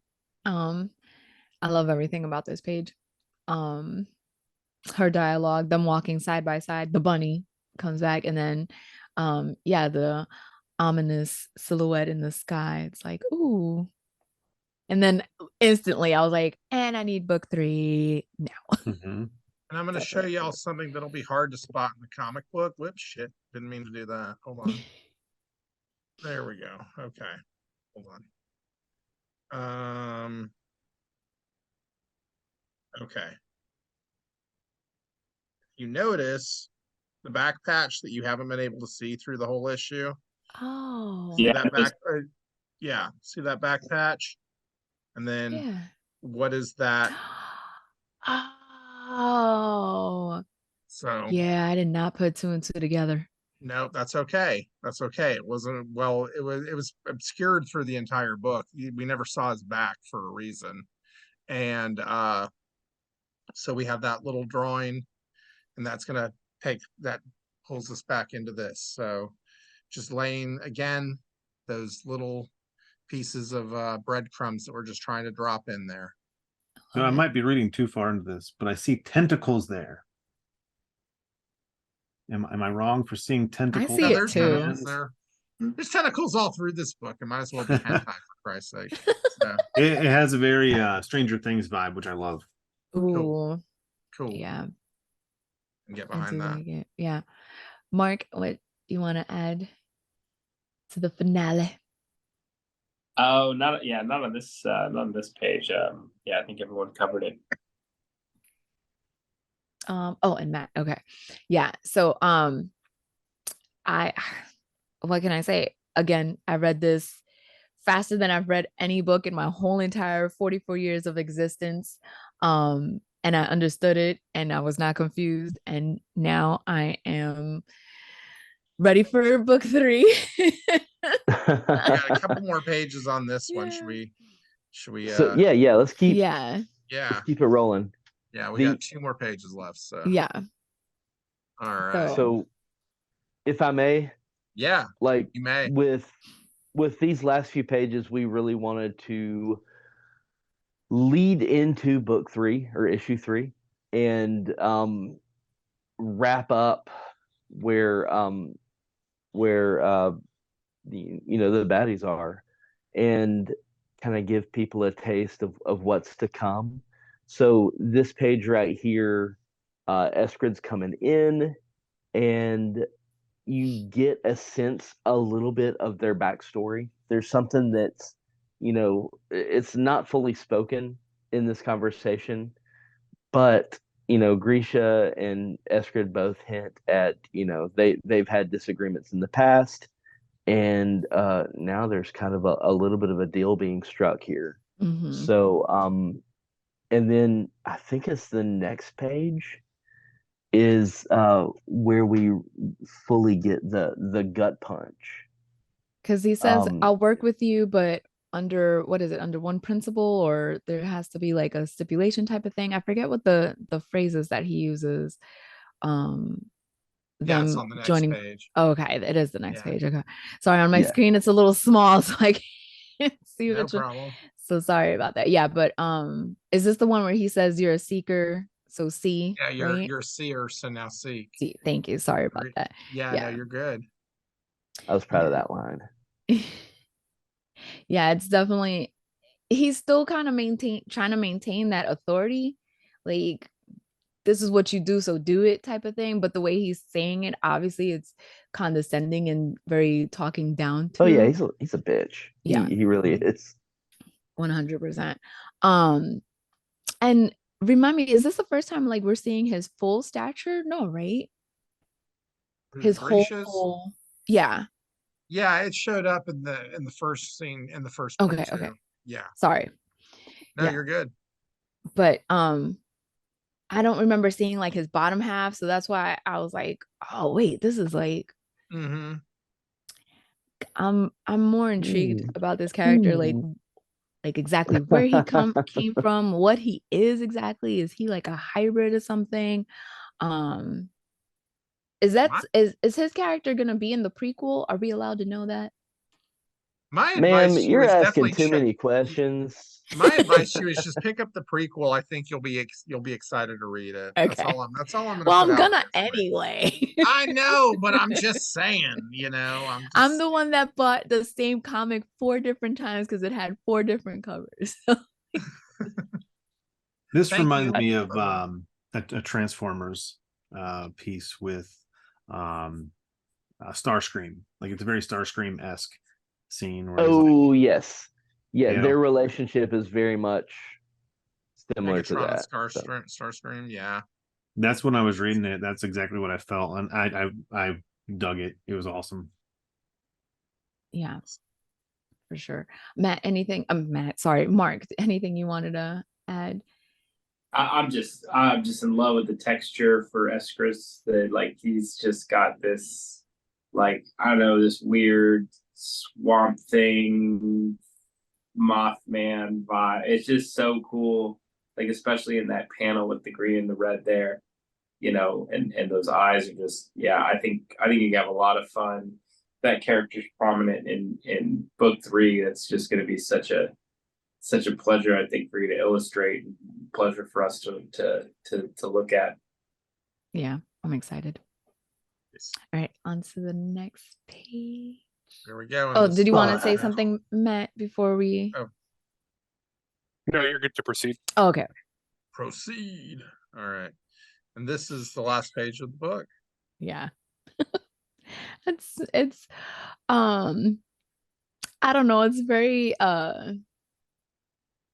I love everything about this page. Her dialogue, them walking side by side, the bunny comes back, and then the ominous silhouette in the sky. It's like, ooh, And then instantly I was like, and I need book 3 now. Mhm. And I'm going to show y'all something that'll be hard to spot in the comic book. Whoops, shit. Didn't mean to do that. Hold on. There we go. Okay. Hold on. Okay. You notice the back patch that you haven't been able to see through the whole issue. Oh. See Yeah, that back? Yeah. See that back patch? And then Yeah. what is that? Oh. So Yeah, I did not put 2 and 2 together. no, that's okay. That's okay. It wasn't well. It was obscured through the entire book. We never saw his back for a reason, and so we have that little drawing, and that's gonna take that pulls us back into this. So just laying again those little pieces of breadcrumbs that we're just trying to drop in there. So I might be reading too far into this, but I see tentacles there. Am I wrong for seeing tentacles? see Yeah, it there's too. tentacles there. There's tentacles all through this book. It might as well be hentai for Christ's sake. So, It has a very Stranger Things vibe, which I love. Ooh. cool. Yeah. And get I behind do that. like it. Yeah. Mark, what do you want to add to the finale? Oh, not on this page. Yeah, I think everyone covered it. Oh, and Matt. Okay. Yeah. So I what can I say? Again, I read this faster than I've read any book in my whole entire 44 years of existence. And I understood it and I was not confused. And now I am ready for book 3. We got a couple more pages on this one. Should we So yeah, let's keep yeah. let's keep it rolling. Yeah, we got 2 more pages left. So Yeah. all right. So if I may, Yeah, like you may. with these last few pages, we really wanted to lead into book 3 or issue 3 and wrap up where the baddies are and kind of give people a taste of what's to come. So this page right here, Eskrid's coming in and you get a sense a little bit of their backstory. There's something that's, it's not fully spoken in this conversation, but Grisha and Eskrid both hint at, they've had disagreements in the past, and now there's kind of a little bit of a deal being struck here. Mm-hmm. So, and then I think it's the next page is where we fully get the gut punch. Because he says, I'll work with you, but under under one principle, or there has to be like a stipulation type of thing. I forget what the phrase is that he uses. Yeah, it's on the next joining page. Oh, okay, it is the next page. Okay, sorry, on my screen it's a little small, so I can't see No which problem. one. So sorry about that. Yeah, but is this the one where he says you're a seeker? So see, Yeah, right? you're a seer, so now seek. See, thank you. Sorry about that. Yeah, no, you're good. I was proud of that line. Yeah, it's definitely, he's still kind of trying to maintain that authority, like this is what you do, so do it type of thing. But the way he's saying it, obviously it's condescending and very talking down to. Oh yeah, he's a bitch. Yeah, he really is. 100%. And remind me, is this the first time like we're seeing his full stature? No, right? His whole yeah. Yeah, it showed up in the first scene in the first Okay, book too. okay. Yeah. Sorry. No, you're good. But I don't remember seeing like his bottom half, so that's why I was like, oh wait, this is like I'm more intrigued about this character, like exactly where he came from, what he is exactly. Is he like a hybrid or something? Is his character gonna be in the prequel? Are we allowed to know that? My Ma'am, advice to you you're is asking definitely too check. many questions. My advice to you is just pick up the prequel. I think you'll be excited to read it. That's Okay. all I'm going to Well, put I'm out gonna there for you. anyway. I know, but I'm just saying, I'm the one that bought the same comic 4 different times because it had 4 different covers. This Thank reminded you. me of a Transformers piece with Starscream. Like it's a very Starscream-esque scene where he's like, Oh yes, yeah. you know, Their relationship is very much similar to Megatron and that. So, Starscream, yeah. that's when I was reading it. That's exactly what I felt, and I dug it. It was awesome. Yeah, for sure. Matt, anything? Matt, sorry, Mark, anything you wanted to add? I'm just in love with the texture for Eskris. That like he's just got this, like, I don't know, this weird swamp thing Mothman vibe. It's just so cool. Like especially in that panel with the green and the red there, and those eyes are just, yeah. I think you can have a lot of fun. That character's prominent in book 3. That's just going to be such a pleasure, I think, for you to illustrate, and pleasure for us to look at. Yeah, I'm excited. All right, on to the next page. There we go. Oh, did you want to say something, Matt, before we? Oh. No, you're good to proceed. Oh, okay. Proceed. All right. And this is the last page of the book. Yeah. it's I don't know, it's very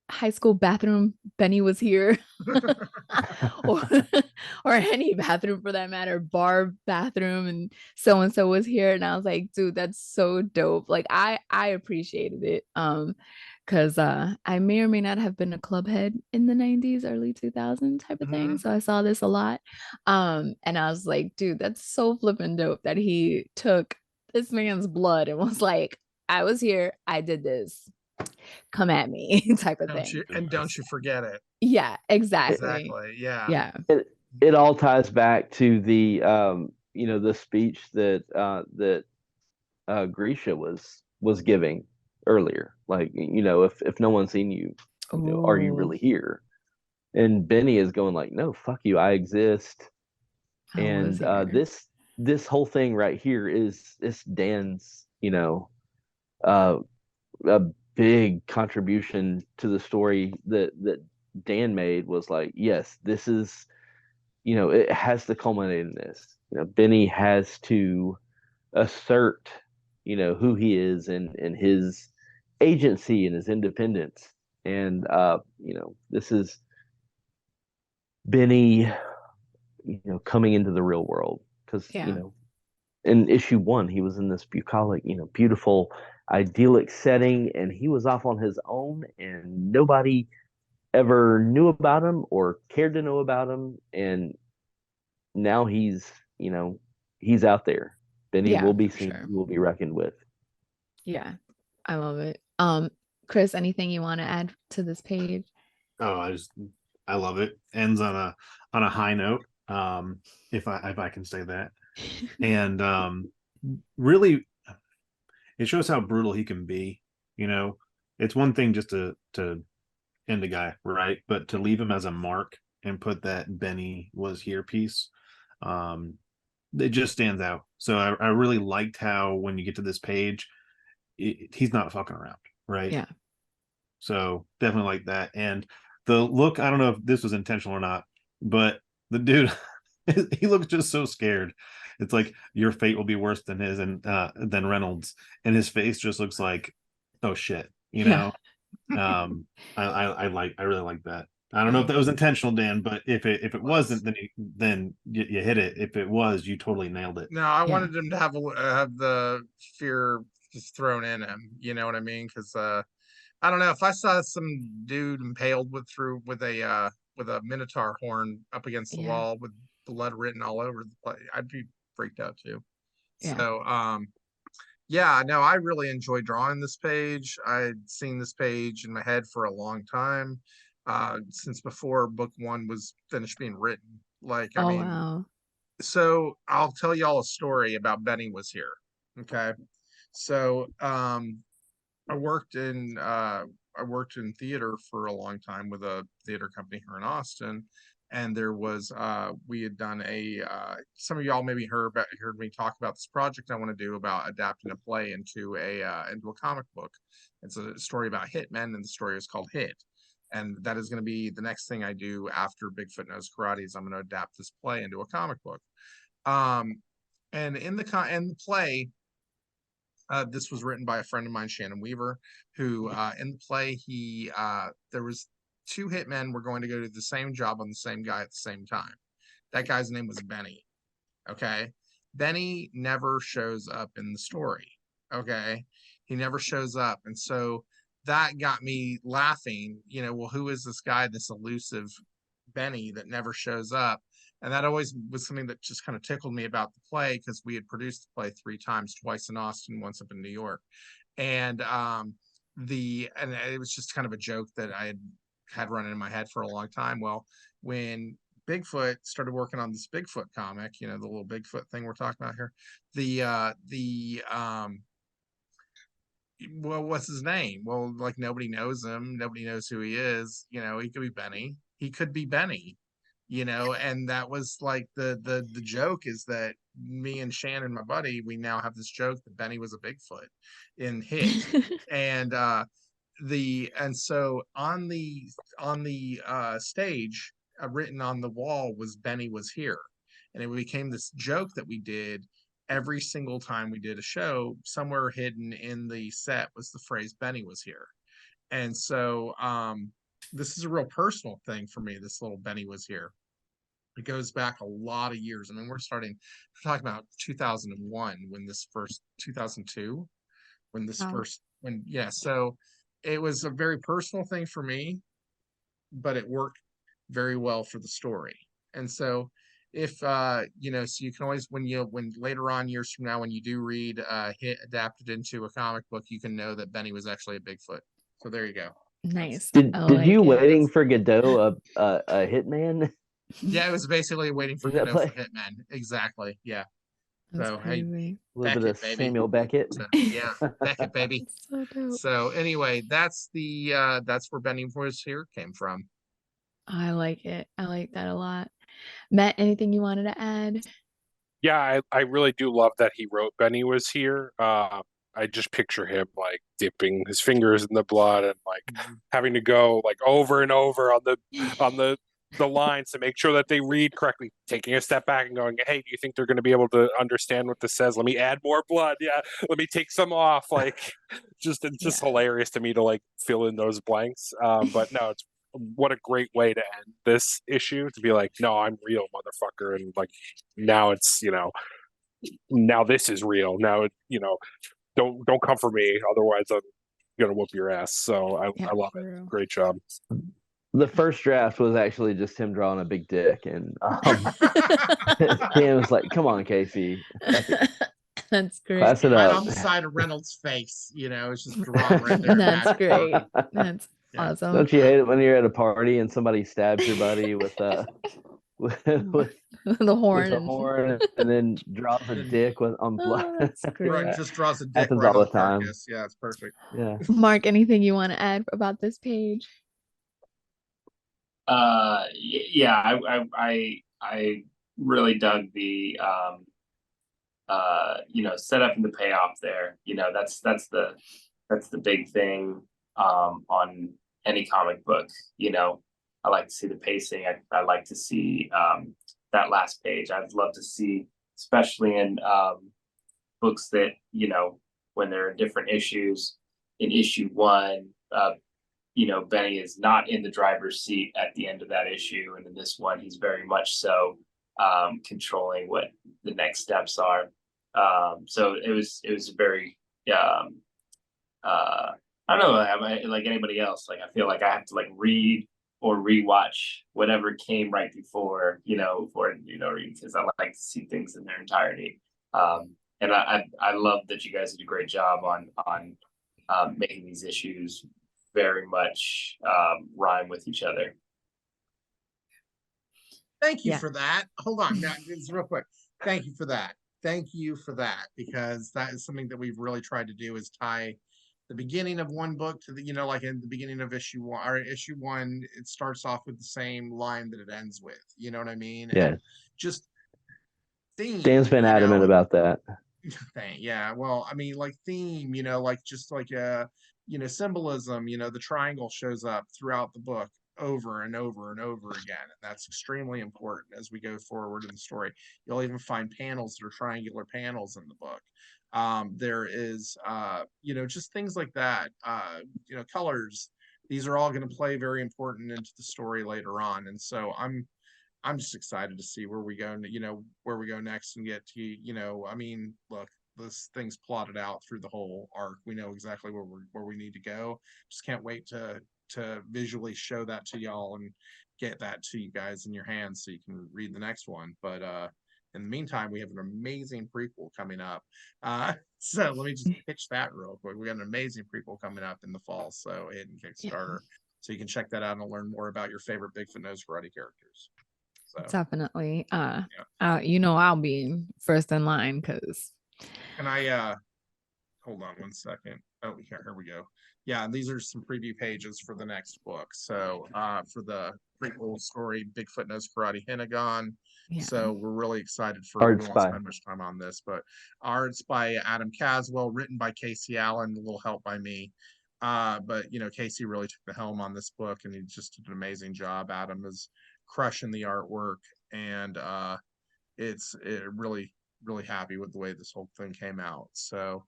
high school bathroom. Benny was here. or, or any bathroom for that matter, bar bathroom, and so was here, and I was like, dude, that's so dope. Like I appreciated it because I may or may not have been a club head in the 90s, early 2000s type of thing, so I saw this a lot, and I was like, dude, that's so flippin' dope that he took this man's blood and was like, I was here, I did this, come at me type of thing. Don't you forget it. Yeah, exactly. Exactly. Yeah. Yeah. It all ties back to the the speech that Grisha was giving earlier. Like, if no one's seen you, are you really here? And Benny is going like, no, fuck you, I exist. And this whole thing right here is Dan's, a big contribution to the story that Dan made, was like, yes, this is, it has to culminate in this. Benny has to assert, who he is, and his agency and his independence. And this is Benny, coming into the real world, because in issue 1 he was in this bucolic, beautiful, idyllic setting, and he was off on his own, and nobody ever knew about him or cared to know about him. And now he's out there. Benny will be seen, he will be reckoned with. Yeah, I love it. Chris, anything you want to add to this page? Oh, I love it. Ends on a high note, if I can say that. And really, it shows how brutal he can be. It's one thing just to end a guy, right? But to leave him as a mark and put that Benny was here piece, it just stands out. So I really liked how when you get to this page, he's not fucking around, right? Yeah. So definitely like that. And the look, I don't know if this was intentional or not, but the dude, he looks just so scared. It's like, your fate will be worse than his, and than Reynolds, and his face just looks like, oh shit, I really like that. I don't know if that was intentional, Dan, but if it wasn't, then you hit it. If it was, you totally nailed it. No, I wanted him to have the fear just thrown in him. You know what I mean? Because I don't know, if I saw some dude impaled with a minotaur horn up against the wall with blood written all over the place, I'd be freaked out too. So no, I really enjoyed drawing this page. I'd seen this page in my head for a long time, since before book 1 was finished being written. Like, I mean, wow. So I'll tell y'all a story about Benny was here. Okay. So I worked in theater for a long time with a theater company here in Austin, and there was we had done a some of y'all maybe heard me talk about this project I want to do about adapting a play into a comic book. It's a story about hitmen, and the story is called Hit. And that is going to be the next thing I do after Bigfoot Knows Karate is I'm going to adapt this play into a comic book. And in the play, this was written by a friend of mine, Shannon Weaver, who in the play there was two hitmen were going to go to the same job on the same guy at the same time. That guy's name was Benny. Okay, Benny never shows up in the story. Okay, he never shows up, and so that got me laughing. Well, who is this guy, this elusive Benny that never shows up? And that always was something that just kind of tickled me about the play, because we had produced the play 3 times, twice in Austin, once up in New York. And it was just kind of a joke that I had running in my head for a long time. Well, when Bigfoot started working on this Bigfoot comic, the little Bigfoot thing we're talking about here, well, what's his name? Well, like, nobody knows him. Nobody knows who he is. He could be Benny. He could be Benny, and that was like the joke is that me and Shannon, my buddy, we now have this joke that Benny was a Bigfoot in Hit. And so on the stage, written on the wall was Benny was here. And it became this joke that we did every single time we did a show. Somewhere hidden in the set was the phrase Benny was here. And so this is a real personal thing for me, this little Benny was here. It goes back a lot of years. I mean, we're talking about 2001 when this first 2002 when this first so it was a very personal thing for me, but it worked very well for the story. And so if so you can always, when later on, years from now, when you do read Hit adapted into a comic book, you can know that Benny was actually a Bigfoot. So there you go. Nice. Did you Waiting for Godot a hitman? Yeah, it was basically Waiting for Godot for Hitman. Exactly. Yeah. That's so crazy. A little bit of baby. Samuel Beckett. So, yeah, Beckett, baby. So dope. So anyway, that's where Benny was here came from. I like it. I like that a lot. Matt, anything you wanted to add? Yeah, I really do love that he wrote Benny was here. I just picture him like dipping his fingers in the blood and like having to go like over and over on the lines to make sure that they read correctly, taking a step back and going, hey, do you think they're going to be able to understand what this says? Let me add more blood. Yeah, let me take some off. Like, it's just hilarious to me to like fill in those blanks. But no, it's what a great way to end this issue, to be like, no, I'm real, motherfucker. And like, now it's, now this is real. Now, don't come for me. Otherwise I'm going to whoop your ass. So I love it. Great job. The first draft was actually just him drawing a big dick, and Dan was like, "Come on, Casey." That's great. Class it right up. on the side of Reynolds' face, it's just drawn right there. That's great. That's awesome. Don't you hate it when you're at a party and somebody stabs your buddy with the horn and then draws a dick on blood? That's great. Right, just draws a dick Happens right all on the time. carcass. Yeah, it's perfect. Yeah. Mark, anything you want to add about this page? Yeah, I really dug the setup and the payoff there. That's the big thing on any comic book. I like to see the pacing. I like to see that last page. I'd love to see, especially in books that, when there are different issues. In issue 1, Benny is not in the driver's seat at the end of that issue, and in this one, he's very much so controlling what the next steps are. So it was a very I don't know, like anybody else. Like, I feel like I have to like read or rewatch whatever came right before, because I like to see things in their entirety. And I love that you guys did a great job on making these issues very much rhyme with each other. Thank you for that. Hold on, now, just real quick. Thank you for that. Because that is something that we've really tried to do, is tie the beginning of one book to the, you know, like in the beginning of issue 1 or issue 1, it starts off with the same line that it ends with. You know what I mean? Yeah. And just theme. Dan's been adamant about that. Yeah, well, I mean, like theme, you know, like just like you know, symbolism, you know, the triangle shows up throughout the book over and over and over again. And that's extremely important as we go forward in the story. You'll even find panels that are triangular panels in the book. There is you know, just things like that. You know, colors, these are all going to play very important into the story later on. And so I'm just excited to see where we go, you know, where we go next and get to, you know, I mean, look, this thing's plotted out through the whole arc. We know exactly where we need to go. Just can't wait to visually show that to y'all and get that to you guys in your hands so you can read the next one. But in the meantime, we have an amazing prequel coming up. So let me just pitch that real quick. We got an amazing prequel coming up in the fall, so hit Kickstarter. So you can check that out and learn more about your favorite Bigfoot Knows Karate characters. So, definitely. You know, I'll be first in line because. Can I hold on one second? Oh, here we go. Yeah, these are some preview pages for the next book. So for the prequel story, Bigfoot Knows Karate Hinagon. Yeah. So we're really excited for Art's we won't spend much time on this, but art's by Adam Caswell, written by Casey Allen, a little help by me. But you know, Casey really took the helm on this book and he just did an amazing job. Adam is crushing the artwork, and it's really happy with the way this whole thing came out. So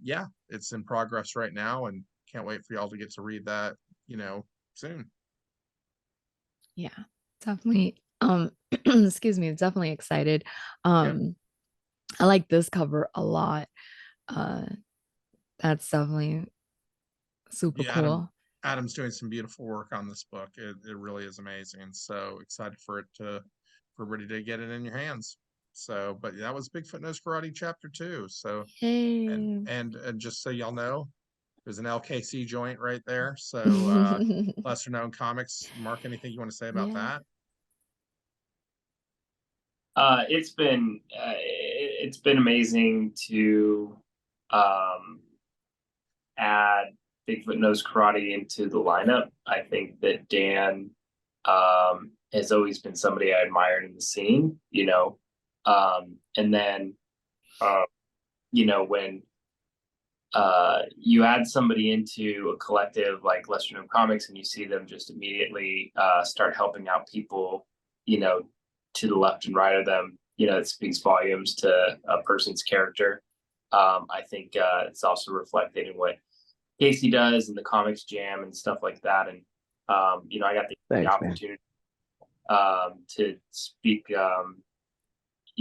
yeah, it's in progress right now and can't wait for y'all to get to read that, you know, soon. Yeah, definitely. Excuse me, definitely excited. I like this cover a lot. That's definitely super cool. Adam's doing some beautiful work on this book. It really is amazing. So excited for everybody to get it in your hands. So, but that was Bigfoot Knows Karate Chapter 2. So, and just so y'all know, there's an LKC joint right there. So, lesser known comics. Mark, anything you want to say about that? It's been amazing to add Bigfoot Knows Karate into the lineup. I think that Dan has always been somebody I admired in the scene, you know. And then, you know, when you add somebody into a collective like Lesser Known Comics and you see them just immediately start helping out people, you know, to the left and right of them, you know, it speaks volumes to a person's character. I think it's also reflected in what Casey does in the Comics Jam and stuff like that. And, you know, I got the opportunity to speak,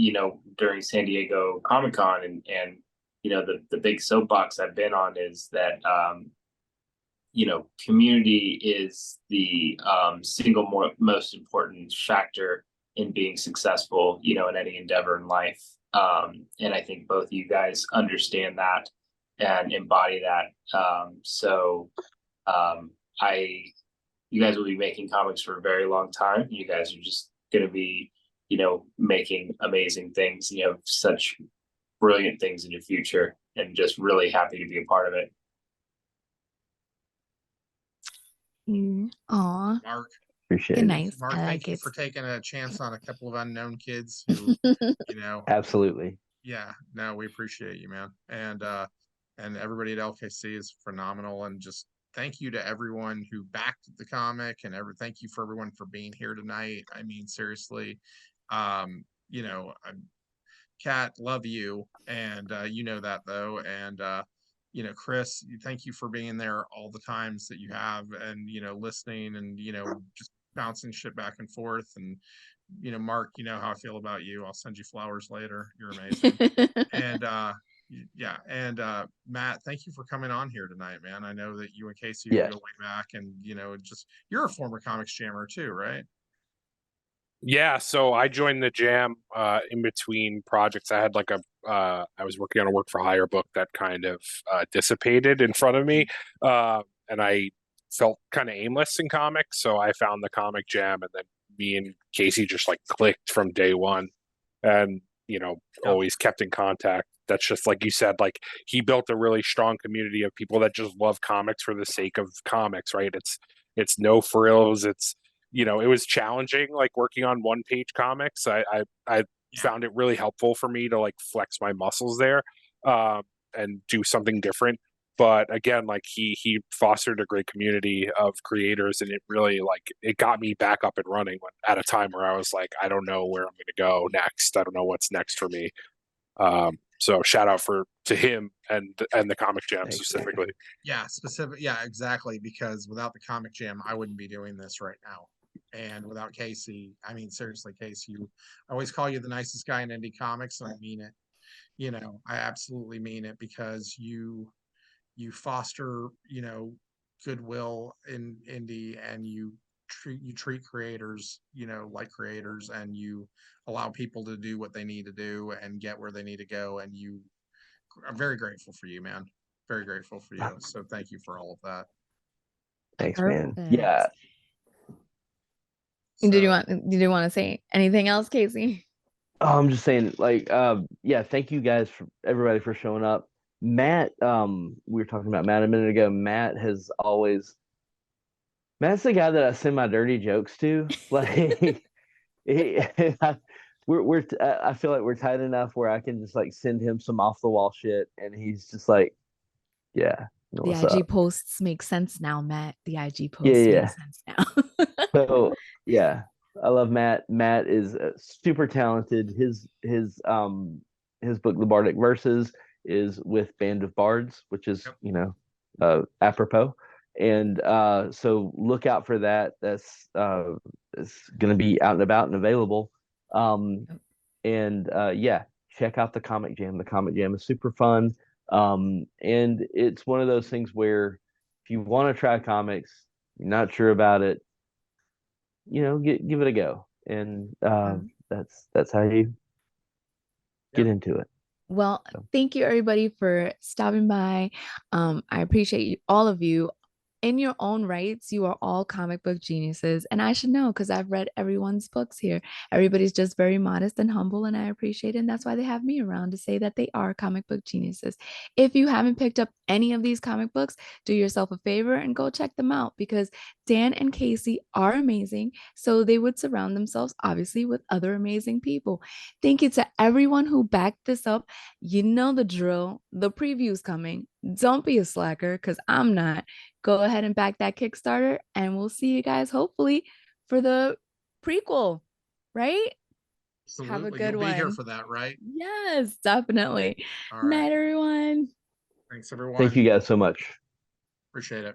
you know, during San Diego Comic-Con and you know, the big soapbox I've been on is that, you know, community is the single most important factor in being successful, you know, in any endeavor in life. And I think both of you guys understand that and embody that. You guys will be making comics for a very long time. You guys are just going to be, you know, making amazing things. You have such brilliant things in your future, and just really happy to be a part of it. Aw, Mark, appreciate it. Nice. Mark, thank you for taking a chance on a couple of unknown kids who, you know, absolutely. Yeah, no, we appreciate you, man, and everybody at LKC is phenomenal, and just thank you to everyone who backed the comic, and thank you for everyone for being here tonight. I mean, seriously, you know, Kat, love you, and you know that though, and you know, Chris, thank you for being there all the times that you have, and you know, listening, and you know, just bouncing shit back and forth, and you know, Mark, you know how I feel about you. I'll send you flowers later. You're amazing, and yeah, and Matt, thank you for coming on here tonight, man. I know that you and Casey go way back, and you know, just you're a former comics jammer too, right? Yeah, so I joined the jam in between projects. I had like I was working on a work for hire book that kind of dissipated in front of me, and I felt kind of aimless in comics. So I found the comic jam, and then me and Casey just like clicked from day one, and you know, always kept in contact that's just like you said, like he built a really strong community of people that just love comics for the sake of comics, right? It's no frills. It's, you know, it was challenging, like working on one-page comics. I found it really helpful for me to like flex my muscles there, and do something different. But again, like he fostered a great community of creators, and it really, like, it got me back up and running at a time where I was like, I don't know where I'm going to go next. I don't know what's next for me. So shout out to him and the Comic Jam. Thanks, specifically. Man. Yeah, exactly. Because without the Comic Jam, I wouldn't be doing this right now. And without Casey, I mean, seriously, Casey, I always call you the nicest guy in indie comics, and I mean it. You know, I absolutely mean it, because you foster, you know, goodwill in indie, and you treat creators, you know, like creators, and you allow people to do what they need to do and get where they need to go. And I'm very grateful for you, man. Very grateful for you. So thank you for all of that. Thanks, Perfect. man. Yeah. So, did you want to say anything else, Casey? Oh, I'm just saying, like, yeah, thank you guys, everybody, for showing up. Matt, we were talking about Matt a minute ago. Matt's the guy that I send my dirty jokes to. Like, I feel like we're tight enough where I can just like send him some off the wall shit, and he's just like, yeah. The IG posts make sense now, Matt. The IG posts make sense now. So yeah, I love Matt. Matt is super talented. His book, The Bardic Verses, is with Band of Bards, which is, you know, apropos. And so look out for that. That's it's going to be out and about and available. And yeah, check out the Comic Jam. The Comic Jam is super fun. And it's one of those things where if you want to try comics, you're not sure about it, you know, give it a go. And that's how you get into it. Well, thank you everybody for stopping by. I appreciate all of you. In your own rights, you are all comic book geniuses. And I should know, because I've read everyone's books here. Everybody's just very modest and humble, and I appreciate it. And that's why they have me around, to say that they are comic book geniuses. If you haven't picked up any of these comic books, do yourself a favor and go check them out, because Dan and Casey are amazing. So they would surround themselves, obviously, with other amazing people. Thank you to everyone who backed this up. You know the drill. The preview's coming. Don't be a slacker, because I'm not. Go ahead and back that Kickstarter, and we'll see you guys hopefully for the prequel, right? Absolutely. Have a good You'll one. Be here for that, right? Yes, definitely. All right. Night, everyone. Thanks, everyone. Thank you guys so much. Appreciate it.